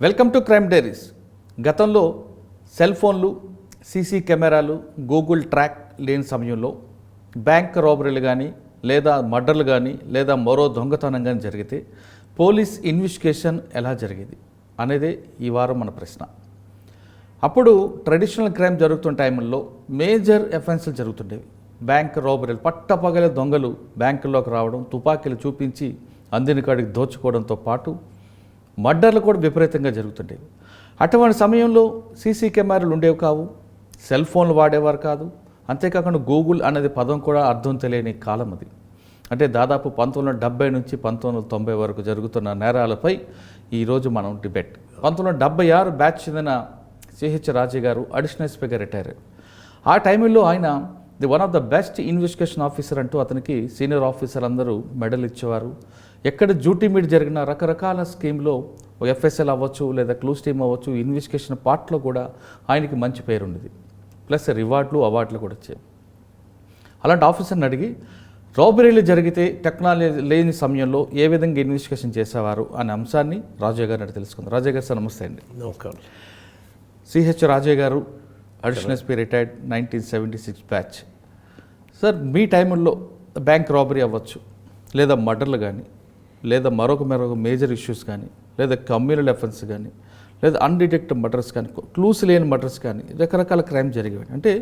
Welcome to crime diaries. గతంలో cell ఫోన్లు, CC కెమెరాలు, గూగుల్ ట్రాక్ లేని సమయంలో బ్యాంక్ రాబరీలు కానీ లేదా మర్డర్లు కానీ లేదా మరో దొంగతనం కానీ జరిగితే పోలీస్ ఇన్వెస్టిగేషన్ ఎలా జరిగేది అనేదే ఈ వారం మన ప్రశ్న. అప్పుడు ట్రెడిషనల్ క్రైమ్ జరుగుతున్న టైంలో మేజర్ ఎఫెన్స్లు జరుగుతుండేవి. బ్యాంక్ రాబరీలు, పట్టపగలే దొంగలు బ్యాంకుల్లోకి రావడం, తుపాకీలు చూపించి అందిన కాడికి దోచుకోవడంతో పాటు మర్డర్లు కూడా విపరీతంగా జరుగుతుండేవి. అటువంటి సమయంలో సీసీ కెమెరాలు ఉండేవి కావు, సెల్ ఫోన్లు వాడేవారు కాదు. అంతేకాకుండా గూగుల్ అనేది పదం కూడా అర్థం తెలియని కాలం అది. అంటే దాదాపు 1970 నుంచి 1990 వరకు జరుగుతున్న నేరాలపై ఈరోజు మనం డిబేట్. 1976 బ్యాచ్ చెందిన సిహెచ్ రాజే గారు అడిషనల్ ఎస్పీగా రిటైర్ అయ్యారు. ఆ టైంలో ఆయన one of the best investigation officer అంటూ అతనికి సీనియర్ ఆఫీసర్ అందరూ మెడల్ ఇచ్చేవారు. ఎక్కడ డ్యూటీ మీట్ జరిగిన రకరకాల స్కీమ్లో ఎఫ్ఎస్ఎల్ అవ్వచ్చు లేదా క్లూస్ టీమ్ అవ్వచ్చు, ఇన్వెస్టిగేషన్ పార్ట్లో కూడా ఆయనకి మంచి పేరు ఉండేది. ప్లస్ రివార్డులు, అవార్డులు కూడా వచ్చాయి. అలాంటి ఆఫీసర్ని అడిగి రాబరీలు జరిగితే టెక్నాలజీ లేని సమయంలో ఏ విధంగా ఇన్వెస్టిగేషన్ చేసేవారు అనే అంశాన్ని రాజయ్య గారిని తెలుసుకుందాం. రాజయ్య గారు సార్ నమస్తే అండి. నమస్కారం. CH Rajaiah garu additional SP retired 1976 batch. Sir మీ టైంలో బ్యాంక్ రాబరీ అవ్వచ్చు, లేదా మర్డర్లు కానీ, లేదా మరొక మేజర్ ఇష్యూస్ కానీ, లేదా కమ్యూనల్ ఎఫెన్స్ కానీ, లేదా అన్డిటెక్టెడ్ మర్డర్స్ కానీ, క్లూస్ లేని మర్డర్స్ కానీ, రకరకాల క్రైమ్ జరిగేవి. అంటే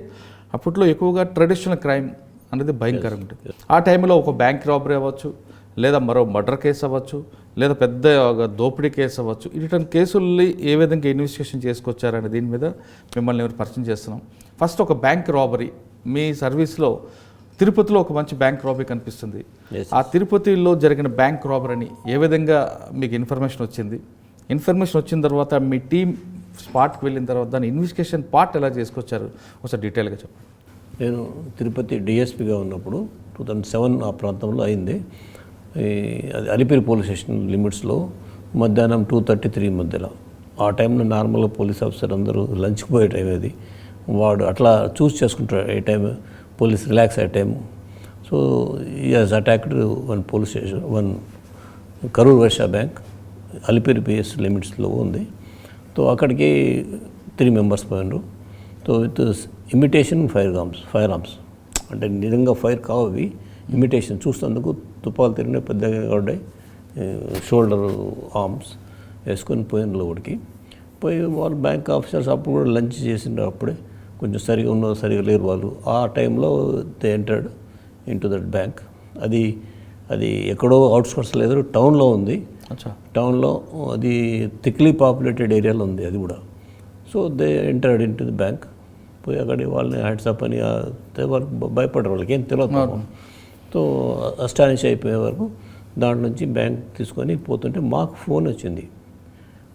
అప్పట్లో ఎక్కువగా ట్రెడిషనల్ క్రైమ్ అనేది భయంకరంగా ఉంటుంది. ఆ టైంలో ఒక బ్యాంక్ రాబరీ అవ్వచ్చు, లేదా మరో మర్డర్ కేసు అవ్వచ్చు, లేదా పెద్ద దోపిడీ కేసు అవ్వచ్చు. ఇటువంటి కేసుల్ని ఏ విధంగా ఇన్వెస్టిగేషన్ చేసుకొచ్చారనే దీని మీద మిమ్మల్ని ఎవరు పరిచయం చేస్తున్నాం. ఫస్ట్ ఒక బ్యాంక్ రాబరీ మీ సర్వీస్లో తిరుపతిలో ఒక మంచి బ్యాంక్ రాబరీ కనిపిస్తుంది. ఆ తిరుపతిలో జరిగిన బ్యాంక్ రాబరీని ఏ విధంగా మీకు ఇన్ఫర్మేషన్ వచ్చింది? ఇన్ఫర్మేషన్ వచ్చిన తర్వాత మీ టీం స్పాట్కి వెళ్ళిన తర్వాత దాని ఇన్వెస్టిగేషన్ పార్ట్ ఎలా చేసుకొచ్చారు ఒకసారి డీటెయిల్గా చెప్పండి. నేను తిరుపతి డిఎస్పీగా ఉన్నప్పుడు 2007 ఆ ప్రాంతంలో అయింది. అది అలిపిరి పోలీస్ స్టేషన్ లిమిట్స్లో మధ్యాహ్నం 2:33 మధ్యలో. ఆ టైంలో నార్మల్గా పోలీస్ ఆఫీసర్ అందరూ లంచ్కి పోయే టైం అది. వాడు అట్లా చూస్ చేసుకుంటాడు ఏ టైం పోలీస్ రిలాక్స్ అయ్యే time. So he has attacked one police station, one Karur Vysya bank Alipiri PS లిమిట్స్లో ఉంది. సో అక్కడికి 3 మెంబర్స్ పోయినారు. So with imitation fire arms అంటే నిజంగా ఫైర్ కావవి, ఇమిటేషన్ చూస్తేందుకు తుపాలు తిరిగిన పెద్దగా ఉన్నాయి, షోల్డర్ ఆర్మ్స్ వేసుకొని పోయిన లోపలికి పోయి వాళ్ళు బ్యాంక్ ఆఫీసర్స్ అప్పుడు కూడా లంచ్ చేసిండ్రు. అప్పుడే కొంచెం సరిగా ఉన్నారు, సరిగా లేరు వాళ్ళు. ఆ టైంలో they entered into that bank. అది ఎక్కడో అవుట్స్కట్స్ లేదు, టౌన్లో ఉంది. టౌన్లో అది థిక్లీ పాపులేటెడ్ ఏరియాలో ఉంది అది కూడా. So they entered into the bank. పోయి అక్కడి వాళ్ళని హ్యాండ్సప్ అని వాళ్ళు భయపడ్డారు, వాళ్ళకి ఏం తెలియదు. సో అస్టానిష్ అయిపోయే వరకు దాంట్లో నుంచి బ్యాంక్ తీసుకొని పోతుంటే మాకు ఫోన్ వచ్చింది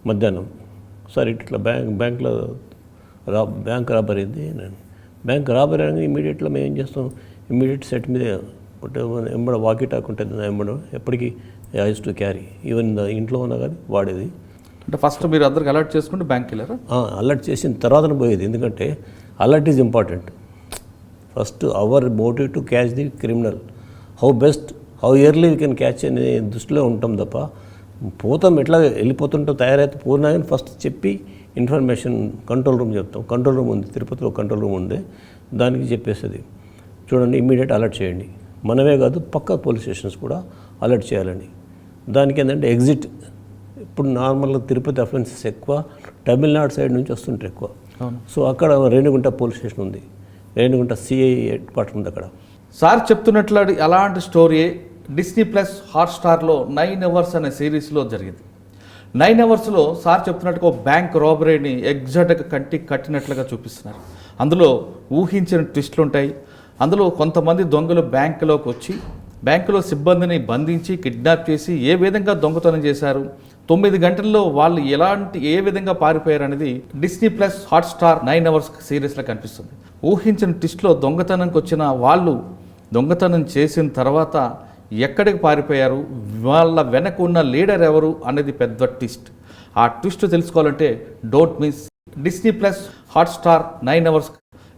మధ్యాహ్నం. సార్ ఇట్లా బ్యాంక్లో బ్యాంక్ రాబరీ అయింది. బ్యాంక్ రాబరీ అని ఇమీడియట్లో మేము ఏం చేస్తాం, ఇమీడియట్ సెట్ మీద ఎంబడ వాకీ టాక్ ఉంటుంది, ఎంబడ ఎప్పటికీ యూజ్ టు క్యారీ, ఈవెన్ ఇంట్లో ఉన్నా కానీ వాడేది. అంటే ఫస్ట్ మీరు అందరికి అలర్ట్ చేసుకుంటే బ్యాంక్కి వెళ్ళారా? అలర్ట్ చేసిన తర్వాతనే పోయేది. ఎందుకంటే alert is important. First our motive to catch the criminal, how early we can catch అనే దృష్టిలో ఉంటాం తప్ప పోతాం ఎట్లా వెళ్ళిపోతుంటాం తయారైతే పోయినా కానీ ఫస్ట్ చెప్పి ఇన్ఫర్మేషన్ కంట్రోల్ రూమ్ చెప్తాం. కంట్రోల్ రూమ్ ఉంది తిరుపతిలో, కంట్రోల్ రూమ్ ఉంది, దానికి చెప్పేస్తుంది చూడండి ఇమ్మీడియట్ అలర్ట్ చేయండి. మనమే కాదు పక్క పోలీస్ స్టేషన్స్ కూడా అలర్ట్ చేయాలని. దానికి ఏంటంటే ఎగ్జిట్ ఇప్పుడు నార్మల్గా తిరుపతి అఫెన్సెస్ ఎక్కువ తమిళనాడు సైడ్ నుంచి వస్తుంటాయి ఎక్కువ. సో అక్కడ రేణిగుంట పోలీస్ స్టేషన్ ఉంది, రేణిగుంట సిఐ హెడ్ క్వార్టర్ ఉంది అక్కడ. సార్ చెప్తున్నట్లు అలాంటి స్టోరీ డిస్నీ ప్లస్ హాట్స్టార్లో 9 అవర్స్ అనే సిరీస్లో జరిగింది. 9 అవర్స్లో సార్ చెప్తున్నట్టుగా ఒక బ్యాంక్ రాబరీని ఎగ్జాక్ట్గా కంటికి కట్టినట్లుగా చూపిస్తున్నారు. అందులో ఊహించిన ట్విస్టులు ఉంటాయి. అందులో కొంతమంది దొంగలు బ్యాంకులోకి వచ్చి బ్యాంకులో సిబ్బందిని బంధించి కిడ్నాప్ చేసి ఏ విధంగా దొంగతనం చేశారు, 9 గంటల్లో వాళ్ళు ఏ విధంగా పారిపోయారు అనేది డిస్నీ ప్లస్ హాట్స్టార్ 9 అవర్స్ సిరీస్లో కనిపిస్తుంది. ఊహించిన ట్విస్ట్లో దొంగతనానికి వచ్చిన వాళ్ళు దొంగతనం చేసిన తర్వాత ఎక్కడికి పారిపోయారు, వాళ్ళ వెనక ఉన్న లీడర్ ఎవరు అనేది పెద్ద ట్విస్ట్. ఆ ట్విస్ట్ తెలుసుకోవాలంటే don't miss Disney plus Hotstar 9 hours.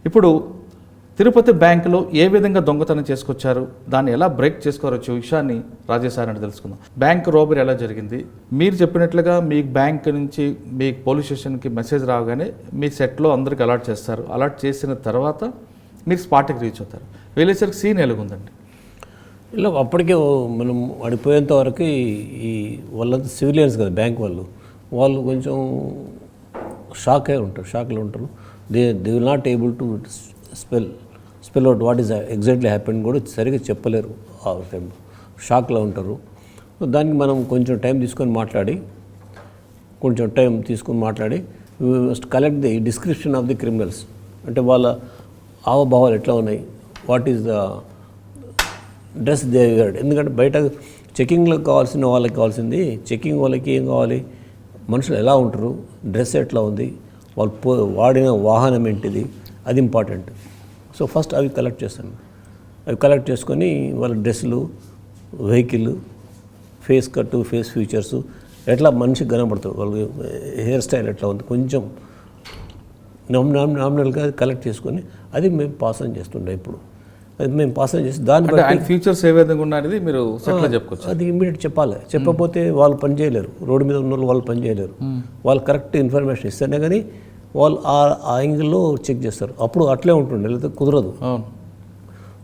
ఇప్పుడు తిరుపతి బ్యాంకులో ఏ విధంగా దొంగతనం చేసుకొచ్చారు, దాన్ని ఎలా బ్రేక్ చేసుకోవచ్చు విషయాన్ని రాజేష్ సార్ అంటే తెలుసుకుందాం. బ్యాంక్ రాబరీ ఎలా జరిగింది? మీరు చెప్పినట్లుగా మీ బ్యాంక్ నుంచి మీ పోలీస్ స్టేషన్కి మెసేజ్ రాగానే మీ సెట్లో అందరికి అలర్ట్ చేస్తారు. అలర్ట్ చేసిన తర్వాత మీరు స్పాట్కి రీచ్ అవుతారు. వెళ్ళేసరికి సీన్ ఎలాగుందండి? ఇలా అప్పటికే మనం అడిపోయేంత వరకు ఈ వాళ్ళంతా సివిలియన్స్ కదా బ్యాంక్ వాళ్ళు కొంచెం షాక్లో ఉంటారు. They will not able to spell out what is exactly happen కూడా సరిగ్గా చెప్పలేరు. ఆ టైంలో షాక్లో ఉంటారు. దానికి మనం కొంచెం టైం తీసుకొని మాట్లాడి we must collect the description of the criminals. అంటే వాళ్ళ హావభావాలు ఎట్లా ఉన్నాయి, what is the dress they weared. ఎందుకంటే బయట చెకింగ్లో వాళ్ళకి కావాల్సింది చెకింగ్ వాళ్ళకి ఏం కావాలి, మనుషులు ఎలా ఉంటారు, డ్రెస్ ఎట్లా ఉంది, వాళ్ళు వాడిన వాహనం ఏంటిది, అది ఇంపార్టెంట్. సో ఫస్ట్ అవి కలెక్ట్ చేస్తాను. అవి కలెక్ట్ చేసుకొని వాళ్ళ డ్రెస్సులు, వెహికల్, ఫేస్ కట్టు, ఫేస్ ఫీచర్సు, ఎట్లా మనిషికి కనబడతారు, వాళ్ళు హెయిర్ స్టైల్ ఎట్లా ఉంది, కొంచెం నామినల్గా కలెక్ట్ చేసుకొని అది మేము పాస్ ఆన్ చేస్తుండే. ఇప్పుడు అది మేము పాస్ ఆన్ చేసి దాని ఫీచర్స్ ఏ విధంగా ఉన్నది మీరు సెట్లో చెప్పుకోవచ్చు. అది ఇమ్మీడియట్ చెప్పాలి. చెప్పకపోతే వాళ్ళు పని చేయలేరు. రోడ్డు మీద ఉన్న వాళ్ళు పని చేయలేరు. వాళ్ళు కరెక్ట్ ఇన్ఫర్మేషన్ ఇస్తేనే కానీ వాళ్ళు ఆ యాంగిల్లో చెక్ చేస్తారు. అప్పుడు అట్లే ఉంటుండే, లేకపోతే కుదరదు.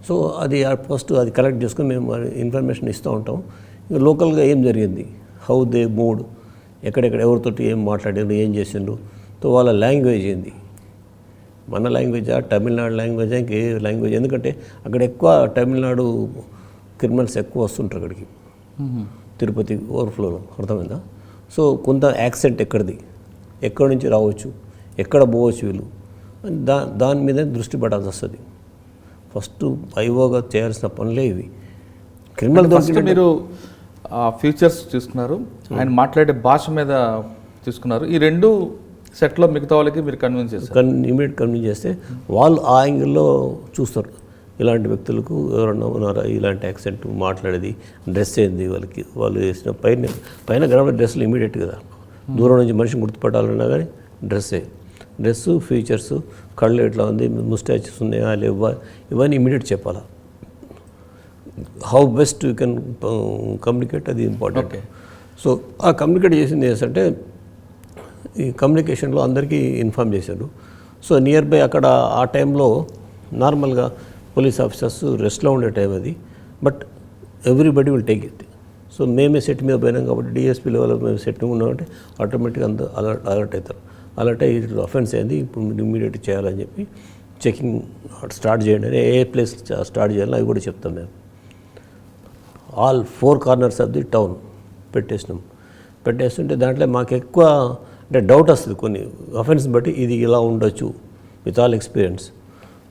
సో అది ఫస్ట్ అది కలెక్ట్ చేసుకొని మేము ఇన్ఫర్మేషన్ ఇస్తూ ఉంటాం. ఇంకా లోకల్గా ఏం జరిగింది, హౌ దే మూడ్, ఎక్కడెక్కడ ఎవరితోటి ఏం మాట్లాడారు, ఏం చేసిండ్రు, సో వాళ్ళ లాంగ్వేజ్ ఏంది, మన లాంగ్వేజా, తమిళనాడు లాంగ్వేజా, ఇంకే లాంగ్వేజ్. ఎందుకంటే అక్కడ ఎక్కువ తమిళనాడు క్రిమినల్స్ ఎక్కువ వస్తుంటారు అక్కడికి, తిరుపతి ఓవర్ఫ్లోలో. అర్థమైందా? సో కొంత యాక్సెంట్ ఎక్కడి నుంచి రావచ్చు, ఎక్కడ పోవచ్చు వీళ్ళు, దాని మీద దృష్టి పడాల్సి వస్తుంది. ఫస్ట్ ఐఓగా చేయాల్సిన పనులే ఇవి. క్రిమినల్ ఫస్ట్ మీరు ఫీచర్స్ తీసుకున్నారు, ఆయన మాట్లాడే భాష మీద తీసుకున్నారు. ఈ రెండు సెట్లో మిగతా వాళ్ళకి మీరు కన్విన్స్ చేస్తారు. ఇమీడియట్ కన్విన్స్ చేస్తే వాళ్ళు ఆ యాంగిల్లో చూస్తారు. ఇలాంటి వ్యక్తులకు ఎవరన్నా ఉన్నారా, ఇలాంటి యాక్సెంట్ మాట్లాడేది, డ్రెస్ ఏంది, వాళ్ళు వేసిన పైన కనబడే డ్రెస్సులు ఇమీడియట్ కదా. దూరం నుంచి మనిషిని గుర్తుపట్టాలన్నా కానీ డ్రెస్సు, ఫీచర్సు, కళ్ళు ఎట్లా ఉంది, ముస్టాచెస్ ఉన్నాయా లేవా, ఇవన్నీ ఇమీడియట్ చెప్పాలా. How best you can communicate, అది ఇంపార్టెంట్. సో ఆ కమ్యూనికేట్ చేసింది ఏంటంటే ఈ కమ్యూనికేషన్లో అందరికీ ఇన్ఫామ్ చేశారు. సో నియర్ బై అక్కడ ఆ టైంలో నార్మల్గా పోలీస్ ఆఫీసర్స్ రెస్ట్లో ఉండే టైం అది. But everybody will take it. So మేమే సెట్ మీద పోయినాం కాబట్టి డిఎస్పీ లెవెల్ మేము సెట్ ఉన్నామంటే ఆటోమేటిక్గా అంత అలర్ట్ అవుతారు. అలర్ట్ అయ్యి ఇట్లా అఫెన్స్ అయింది, ఇప్పుడు మీరు ఇమ్మీడియట్ చేయాలని చెప్పి చెకింగ్ స్టార్ట్ చేయండి అని, ఏ ప్లేస్ స్టార్ట్ చేయాలని అవి కూడా చెప్తాం మేము. All 4 corners of the town పెట్టేస్తుంటే దాంట్లో మాకు ఎక్కువ అంటే డౌట్ వస్తుంది కొన్ని అఫెన్స్ బట్టి, ఇది ఇలా ఉండొచ్చు విత్ ఆల్ ఎక్స్పీరియన్స్.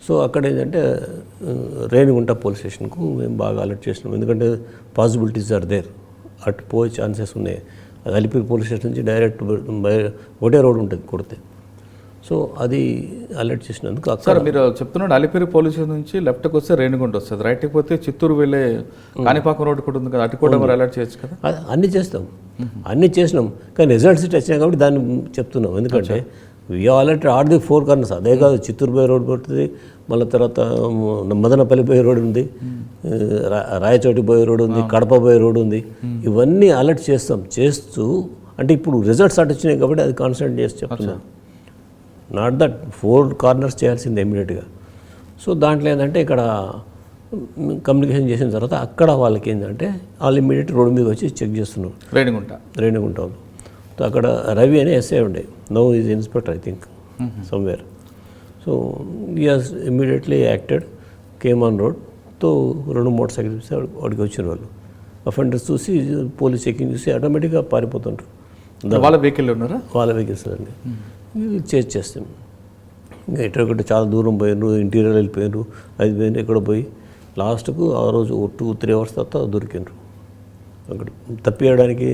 సో అక్కడ ఏంటంటే రేణిగుంట పోలీస్ స్టేషన్కు మేము బాగా అలర్ట్ చేసినాం. ఎందుకంటే పాసిబిలిటీస్ ఆర్ దేర్, అటు పోయే ఛాన్సెస్ ఉన్నాయి. అది అలిపిరి పోలీస్ స్టేషన్ నుంచి డైరెక్ట్ ఒకటే రోడ్ ఉంటుంది కొడితే. సో అది అలర్ట్ చేసినందుకు సార్ మీరు చెప్తున్నాడు అలిపిరి పోలీస్ స్టేషన్ నుంచి లెఫ్ట్కి వస్తే రేణిగుంట వస్తుంది, రైట్కి పోతే చిత్తూరు వెళ్ళే కాణిపాకం రోడ్డు కూడా ఉంది కదా, అటు కూడా మరి అలర్ట్ చేయొచ్చు కదా. అన్నీ చేసినాం కానీ రిజల్ట్స్ వచ్చినాయి కాబట్టి దాన్ని చెప్తున్నాం. ఎందుకంటే we alert are the 4 corners. అదే కాదు, చిత్తూరు పోయే రోడ్ పడుతుంది, మళ్ళీ తర్వాత మదనపల్లి పోయే రోడ్ ఉంది, రాయచోటి పోయే రోడ్ ఉంది, కడప పోయే రోడ్ ఉంది. ఇవన్నీ అలర్ట్ చేస్తూ అంటే ఇప్పుడు రిజల్ట్స్ అటు వచ్చినాయి కాబట్టి అది కాన్సన్ట్రేట్ చేసి చెప్తున్నాను. నాట్ దట్ 4 కార్నర్స్ చేయాల్సిందే ఇమీడియట్గా. సో దాంట్లో ఏంటంటే ఇక్కడ కమ్యూనికేషన్ చేసిన తర్వాత అక్కడ వాళ్ళకి ఏంటంటే వాళ్ళు ఇమీడియట్ రోడ్డు మీద వచ్చి చెక్ చేస్తున్నారు రేణిగుంట వాళ్ళు. సో అక్కడ రవి అనే ఎస్ఐ ఉండే, now is inspector I think somewhere. So he has immediately acted, came on road. తో 2 మోటార్ సైకిల్స్ వాడికి వచ్చిన వాళ్ళు అఫెండర్స్ చూసి పోలీస్ చెకింగ్ చూసి ఆటోమేటిక్గా పారిపోతుంటారు. వాళ్ళ వెహికల్ ఉన్నారా? వాళ్ళ వెహికల్స్ అండి. చేస్తాం ఇంకా ఎక్కడొకటి చాలా దూరం పోయినారు, ఇంటీరియర్ వెళ్ళిపోయినారు, అది పోయిన ఎక్కడ పోయి లాస్ట్కు ఆ రోజు 2-3 అవర్స్ తర్వాత దొరికినారు. అక్కడ తప్పియడానికి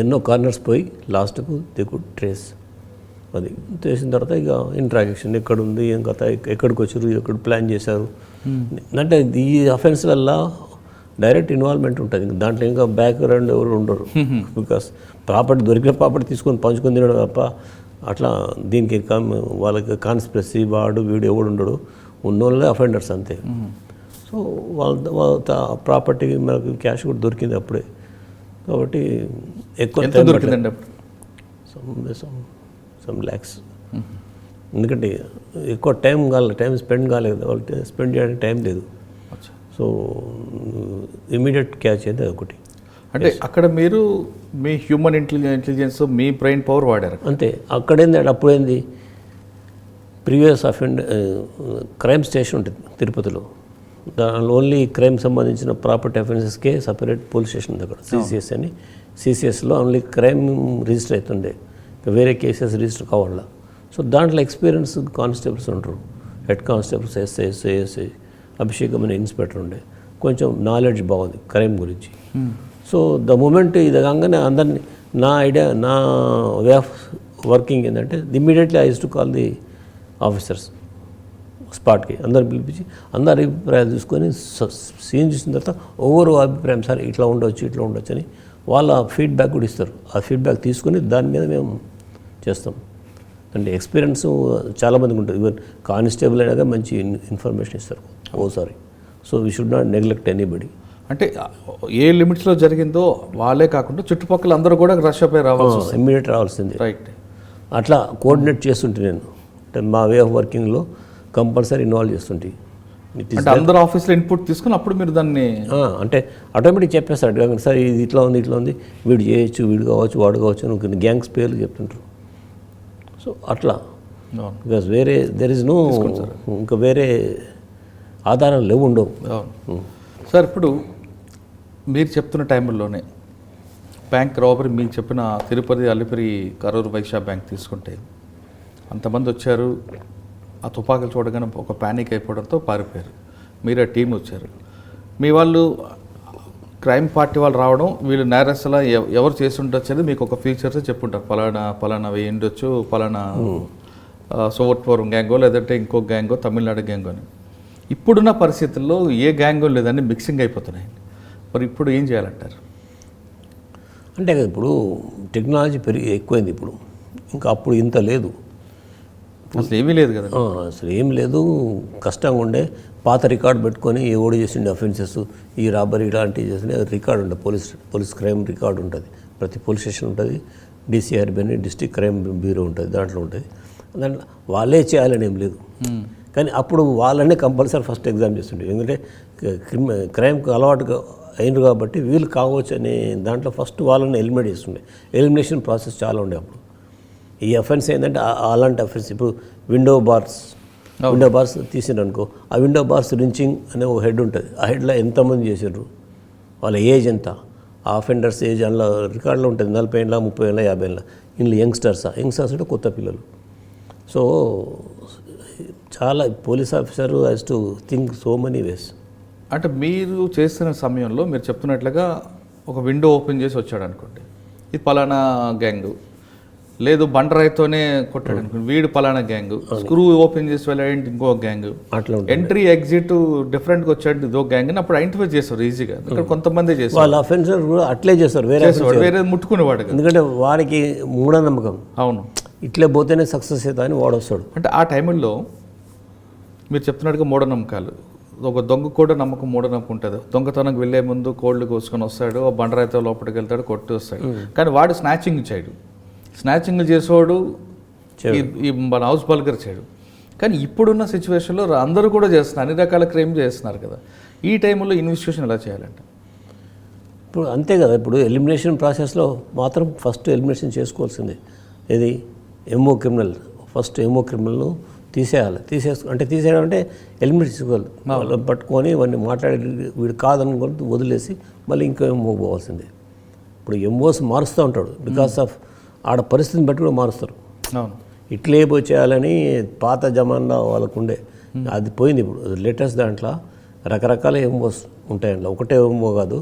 ఎన్నో కార్నర్స్ పోయి లాస్ట్కు దే కుడ్ ట్రేస్. అది చేసిన తర్వాత ఇక ఇంట్రాక్షన్ ఎక్కడుంది, ఏం కథ, ఎక్కడికి వచ్చారు, ఎక్కడ ప్లాన్ చేశారు అంటే ఈ అఫెన్స్ వల్ల డైరెక్ట్ ఇన్వాల్వ్మెంట్ ఉంటుంది. దాంట్లో ఇంకా బ్యాక్గ్రౌండ్ ఎవరు ఉండరు. బికాస్ ప్రాపర్టీ దొరికిన ప్రాపర్టీ తీసుకొని పంచుకొని తినడం తప్ప అట్లా దీనికి వాళ్ళకి కాన్స్పిరసీ వాడు వీడు ఎవడు ఉండడు. ఉన్నోళ్ళే అఫెండర్స్ అంతే. సో వాళ్ళ ప్రాపర్టీ మనకు క్యాష్ కూడా దొరికింది అప్పుడే. కాబట్టి ఎక్కువ ఎంత దొరికిందండి అప్పుడు? సమ్ ల్యాక్స్. ఎందుకంటే ఎక్కువ టైం స్పెండ్ కాలేదు, వాళ్ళు స్పెండ్ చేయడానికి టైం లేదు. సో ఇమీడియట్ క్యాచ్ అయితే ఒకటి. అంటే అక్కడ మీరు మీ హ్యూమన్ ఇంటెలిజెన్స్, మీ బ్రెయిన్ పవర్ వాడారు అంతే. అక్కడేంది అప్పుడేంది ప్రీవియస్ క్రైమ్ స్టేషన్ ఉంటుంది తిరుపతిలో. దానిలో ఓన్లీ క్రైమ్ సంబంధించిన ప్రాపర్టీ అఫెన్సెస్కే సపరేట్ పోలీస్ స్టేషన్ ఉంది అక్కడ, సిసిఎస్ అని. సిసిఎస్లో ఓన్లీ క్రైమ్ రిజిస్టర్ అవుతుండే, వేరే కేసెస్ రిజిస్టర్ కావాలా. సో దాంట్లో ఎక్స్పీరియన్స్ కానిస్టేబుల్స్ ఉంటారు, హెడ్ కానిస్టేబుల్స్, ఎస్ఐ, అభిషేకం అనే ఇన్స్పెక్టర్ ఉండే. కొంచెం నాలెడ్జ్ బాగుంది క్రైమ్ గురించి. సో ద మూమెంట్ ఇది కాగానే అందరినీ నా వే ఆఫ్ వర్కింగ్ ఏంటంటే immediately I use to call the officers స్పాట్కి, అందరు పిలిపించి అందరి అభిప్రాయాలు చూసుకొని సీన్ చూసిన తర్వాత ఓవర్ అభిప్రాయం సార్ ఇట్లా ఉండొచ్చు అని వాళ్ళ ఫీడ్బ్యాక్ కూడా ఇస్తారు. ఆ ఫీడ్బ్యాక్ తీసుకొని దాని మీద మేము చేస్తాం. అంటే ఎక్స్పీరియన్స్ చాలామందికి ఉంటుంది. ఈవెన్ కానిస్టేబుల్ అయినా మంచి ఇన్ఫర్మేషన్ ఇస్తారు ఓసారి. So we should not neglect anybody. అంటే ఏ లిమిట్స్లో జరిగిందో వాళ్ళే కాకుండా చుట్టుపక్కల అందరూ కూడా రష్ అప్ రావాలి, ఇమ్మీడియట్ రావాల్సింది. రైట్. అట్లా కోఆర్డినేట్ చేస్తుంటే నేను అంటే మా వే ఆఫ్ వర్కింగ్లో కంపల్సరీ ఇన్వాల్వ్ చేస్తుంటే. అంటే అందరూ ఆఫీస్లో ఇన్పుట్ తీసుకుని అప్పుడు మీరు దాన్ని అంటే ఆటోమేటిక్ చెప్పేస్తాడు సార్ ఇది ఇట్లా ఉంది, వీడు చేయొచ్చు, వీడు కావచ్చు, వాడు కావచ్చు అని గ్యాంగ్స్ పేర్లు చెప్తుంటారు. సో అట్లా బికాస్ దెర్ ఇస్ నో ఇంకా వేరే ఆధారాలు లేవు, ఉండవు. సార్ ఇప్పుడు మీరు చెప్తున్న టైంలోనే బ్యాంక్ రాబరీ, మీకు చెప్పిన తిరుపతి, అలిపిరి, కరూరు వైశ్య బ్యాంక్ తీసుకుంటే అంతమంది వచ్చారు, ఆ తుపాకులు చూడగానే ఒక ప్యానిక్ అయిపోవడంతో పారిపోయారు. మీరు ఆ టీం వచ్చారు, మీ వాళ్ళు క్రైమ్ పార్టీ వాళ్ళు రావడం, వీళ్ళు నేరస్తులా ఎవరు చేసి ఉండొచ్చు అనేది మీకు ఒక ఫీచర్స్ చెప్పుంటారు. పలానా వేయి ఉండొచ్చు, పలానా సోవర్ట్పురం గ్యాంగో లేదంటే ఇంకో గ్యాంగో, తమిళనాడు గ్యాంగో అని. ఇప్పుడున్న పరిస్థితుల్లో ఏ గ్యాంగో లేదని మిక్సింగ్ అయిపోతున్నాయి. మరి ఇప్పుడు ఏం చేయాలంటారు? అంటే ఇప్పుడు టెక్నాలజీ ఎక్కువైంది ఇప్పుడు, ఇంకా అప్పుడు ఇంత లేదు, అసలు ఏమీ లేదు కదా. అసలు ఏం లేదు, కష్టంగా ఉండే. పాత రికార్డు పెట్టుకొని ఎవడు చేసిండే అఫెన్సెస్, ఈ రాబరీ ఇలాంటివి చేసిండే రికార్డు ఉంటుంది, పోలీస్ క్రైమ్ రికార్డు ఉంటుంది, ప్రతి పోలీస్ స్టేషన్ ఉంటుంది, డిసిఆర్బి అని డిస్ట్రిక్ట్ క్రైమ్ బ్యూరో ఉంటుంది, దాంట్లో ఉంటుంది. దాంట్లో వాళ్ళే చేయాలని ఏం లేదు. కానీ అప్పుడు వాళ్ళనే కంపల్సరీ ఫస్ట్ ఎగ్జామ్ చేస్తుండే, ఎందుకంటే క్రైమ్కి అలవాటుగా అయినరు కాబట్టి వీళ్ళు కావచ్చు అనే దాంట్లో ఫస్ట్ వాళ్ళని ఎలిమినేట్ చేస్తుండే. ఎలిమినేషన్ ప్రాసెస్ చాలా ఉండే అప్పుడు. ఈ అఫెన్స్ ఏంటంటే అలాంటి అఫెన్స్, ఇప్పుడు విండో బార్స్ తీసిరనుకో, ఆ విండో బార్స్ రించింగ్ అనే ఒక హెడ్ ఉంటుంది, ఆ హెడ్లో ఎంతమంది చేసారు, వాళ్ళ ఏజ్ ఎంత, ఆ అఫెండర్స్ ఏజ్ అందులో రికార్డులో ఉంటుంది, 40 ఏళ్ళ, 30 ఏళ్ళ, 50 ఏళ్ళ. ఇందులో యంగ్స్టర్స్ అంటే కొత్త పిల్లలు. సో చాలా police officer has to think so many ways. అంటే మీరు చేస్తున్న సమయంలో మీరు చెప్తున్నట్లుగా ఒక విండో ఓపెన్ చేసి వచ్చాడు అనుకోండి, ఇది పలానా గ్యాంగు, లేదు బండరాయితోనే కొట్టాడు అనుకోండి, వీడు పలానా గ్యాంగు, స్క్రూ ఓపెన్ చేసి వెళ్ళాడు ఇంకో గ్యాంగు, అట్లా ఎంట్రీ ఎగ్జిట్ డిఫరెంట్గా వచ్చాడు ఇదో గ్యాంగ్ అని అప్పుడు ఐడెంటిఫై చేస్తారు ఈజీగా. ఇక్కడ కొంతమంది చేస్తారు, వాళ్ళ అఫెన్సర్ కూడా అట్లే చేస్తారు, వేరే ముట్టుకునేవాడు, ఎందుకంటే వాడికి మూఢనమ్మకం. అవును, ఇట్లే పోతేనే సక్సెస్ అవుతా అని వాడు వస్తాడు. అంటే ఆ టైంలో మీరు చెప్తున్నట్టుగా మూఢనమ్మకాలు, ఒక దొంగ కూడా నమ్మకం, మూఢనమ్మకం ఉంటుంది. దొంగతనంకి వెళ్ళే ముందు కోళ్ళు కోసుకొని వస్తాడు, ఆ బండరాయితో లోపలికి వెళ్తాడు, కొట్టి వస్తాడు. కానీ వాడు స్నాచింగ్ చేయడు, స్నాచింగ్ చేసేవాడు ఈ మన హౌస్ బల్గర్ చేయడు. కానీ ఇప్పుడున్న సిచ్యువేషన్లో అందరూ కూడా చేస్తున్నారు, అన్ని రకాల క్రైమ్ చేస్తున్నారు కదా. ఈ టైంలో ఇన్వెస్టిగేషన్ ఎలా చేయాలంటే ఇప్పుడు అంతే కదా. ఇప్పుడు ఎలిమినేషన్ ప్రాసెస్లో మాత్రం ఫస్ట్ ఎలిమినేషన్ చేసుకోవాల్సిందే. ఏది ఎంఓ క్రిమినల్, ఫస్ట్ ఎంఓ క్రిమినల్ను తీసేయాలి. తీసేయడం అంటే ఎలిమినేట్ చేసుకోవాలి. వాళ్ళని పట్టుకొని వాడిని మాట్లాడి వీడు కాదనుకొని వదిలేసి మళ్ళీ ఇంకో ఎంఓ పోవాల్సిందే. ఇప్పుడు ఎంఓస్ మారుస్తూ ఉంటాడు, బికాస్ ఆఫ్ ఆడ పరిస్థితిని బట్టి కూడా మారుస్తారు. ఇట్లే పోయి చేయాలని పాత జమానా వాళ్ళకు ఉండే, అది పోయింది. ఇప్పుడు లేటెస్ట్ దాంట్లో రకరకాల ఎంఓస్ ఉంటాయండి, ఒకటే ఎంఓ కాదు.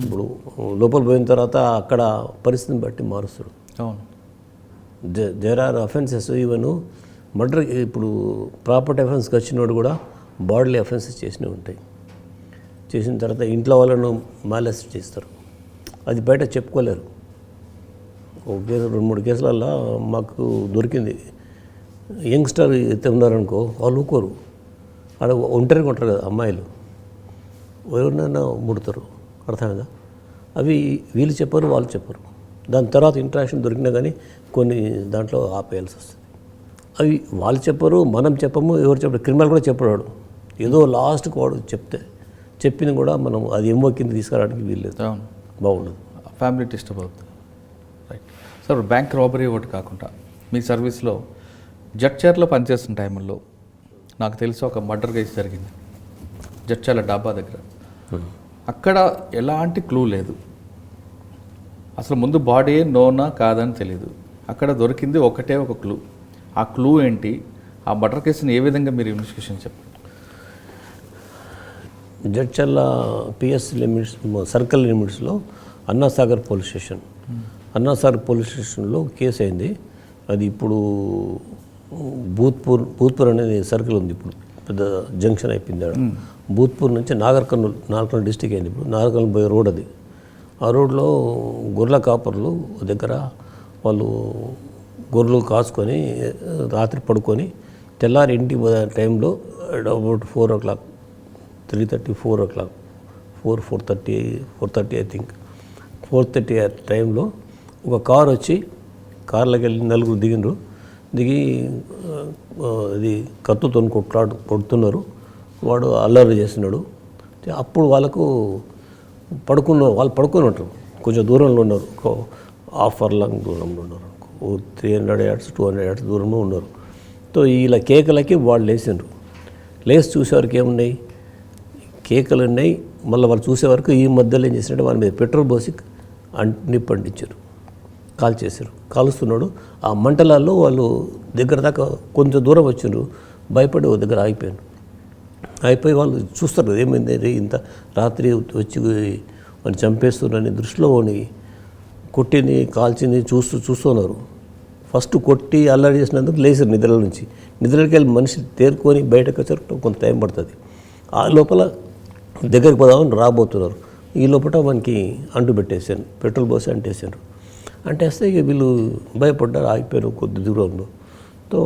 ఇప్పుడు లోపల పోయిన తర్వాత అక్కడ పరిస్థితిని బట్టి మారుస్తాడు. There are offences even murder. ఇప్పుడు ప్రాపర్టీ అఫెన్స్కి వచ్చినోడు కూడా బాడీలీ అఫెన్సెస్ చేసినవి ఉంటాయి. చేసిన తర్వాత ఇంట్లో వాళ్ళను మాలెస్ట్ చేస్తారు, అది బయట చెప్పుకోలేరు. ఒక కేసు 2-3 కేసులల్లో మాకు దొరికింది. యంగ్స్టర్ అయితే ఉన్నారనుకో, వాళ్ళు ఊరుకోరు, ఆడ ఒంటరిగా ఉంటారు కదా అమ్మాయిలు, ఎవరినైనా ముడతారు, అర్థమైందా? అవి వీళ్ళు చెప్పరు, వాళ్ళు చెప్పరు. దాని తర్వాత ఇంట్రాక్షన్ దొరికినా కానీ కొన్ని దాంట్లో ఆపేయాల్సి వస్తుంది. అవి వాళ్ళు చెప్పరు, మనం చెప్పము, ఎవరు చెప్పరు. క్రిమినల్ కూడా చెప్పాడు, ఏదో లాస్ట్కి వాడు చెప్పిన కూడా మనం అది ఏమో కింద తీసుకురావడానికి వీల్లేదు, బాగుండదు, ఫ్యామిలీ డిస్టర్బ్ అవుతుంది. రైట్ సార్, బ్యాంక్ రాబరీ ఒకటి కాకుండా మీ సర్వీస్లో జడ్చర్లో పనిచేస్తున్న టైంలో నాకు తెలిసి ఒక మర్డర్ కేసు జరిగింది జడ్చర్ల డాబా దగ్గర. అక్కడ ఎలాంటి క్లూ లేదు, అసలు ముందు బాడీ నోనా కాదని తెలియదు. అక్కడ దొరికింది ఒకటే ఒక క్లూ. ఆ క్లూ ఏంటి? ఆ మర్డర్ కేసుని ఏ విధంగా మీరు ఇన్వెస్టిగేషన్ చెప్పండి. జడ్చర్ల పిఎస్ లిమిట్స్ సర్కిల్ లిమిట్స్లో Annasagar police station, Annasagar police స్టేషన్లో కేసు అయింది. అది ఇప్పుడు భూత్పూర్ అనేది సర్కిల్ ఉంది, ఇప్పుడు పెద్ద జంక్షన్ అయిపోయింది. భూత్పూర్ నుంచి నాగర్కర్నూలు డిస్టిక్ అయింది. ఇప్పుడు నాగర్కర్నూలు పోయే రోడ్ అది. ఆ రోడ్లో గొర్రెల కాపర్లు దగ్గర వాళ్ళు గొర్రెలు కాసుకొని రాత్రి పడుకొని తెల్లారి ఇంటికి పోయే టైంలో about 4 o'clock, 3:30, 4 o'clock, 4:30 I think, 4:30 ఆ టైంలో ఒక కారు వచ్చి, కార్లోకి వెళ్ళి నలుగురు దిగి అది కత్తుతో కొడుతున్నారు. వాడు అల్లరి చేస్తున్నాడు. అప్పుడు వాళ్ళు పడుకొని ఉంటారు, కొంచెం దూరంలో ఉన్నారు, ఒక ½ hour దూరంలో ఉన్నారు, 300 yards 200 yards దూరంలో ఉన్నారు. సో ఇలా కేకలకి వాళ్ళు లేచిండ్రు. లేచి చూసేవారికి ఏమున్నాయి, కేకలు ఉన్నాయి. మళ్ళీ వాళ్ళు చూసేవరకు ఈ మధ్యలో ఏం చేసినట్టు వాళ్ళ మీద పెట్రోల్ పోసి నిప్పంటించారు, కాల్చేశారు. కాలుస్తున్నాడు. ఆ మంటలాల్లో వాళ్ళు దగ్గర దాకా కొంచెం దూరం వచ్చిండ్రు, భయపడి ఓ దగ్గర అయిపోయి వాళ్ళు చూస్తారు ఏమైంది, ఇంత రాత్రి వచ్చి వాళ్ళు చంపేస్తున్నారని దృష్టిలో కొట్టింది కాల్చింది చూస్తున్నారు. ఫస్ట్ కొట్టి అల్లరి చేసినందుకు లేచారు నిద్రలోకి వెళ్ళి మనిషి తేరుకొని బయటకు వచ్చారు. కొంత టైం పడుతుంది. ఆ లోపల దగ్గరికి పోదామని రాబోతున్నారు. ఈ లోపల మనకి అంటు పెట్టేసాను, పెట్రోల్ పోసి అంటేసారు. అంటేస్తే ఇక వీళ్ళు భయపడ్డారు, ఆగిపోయారు కొద్ది దూరంలో. తో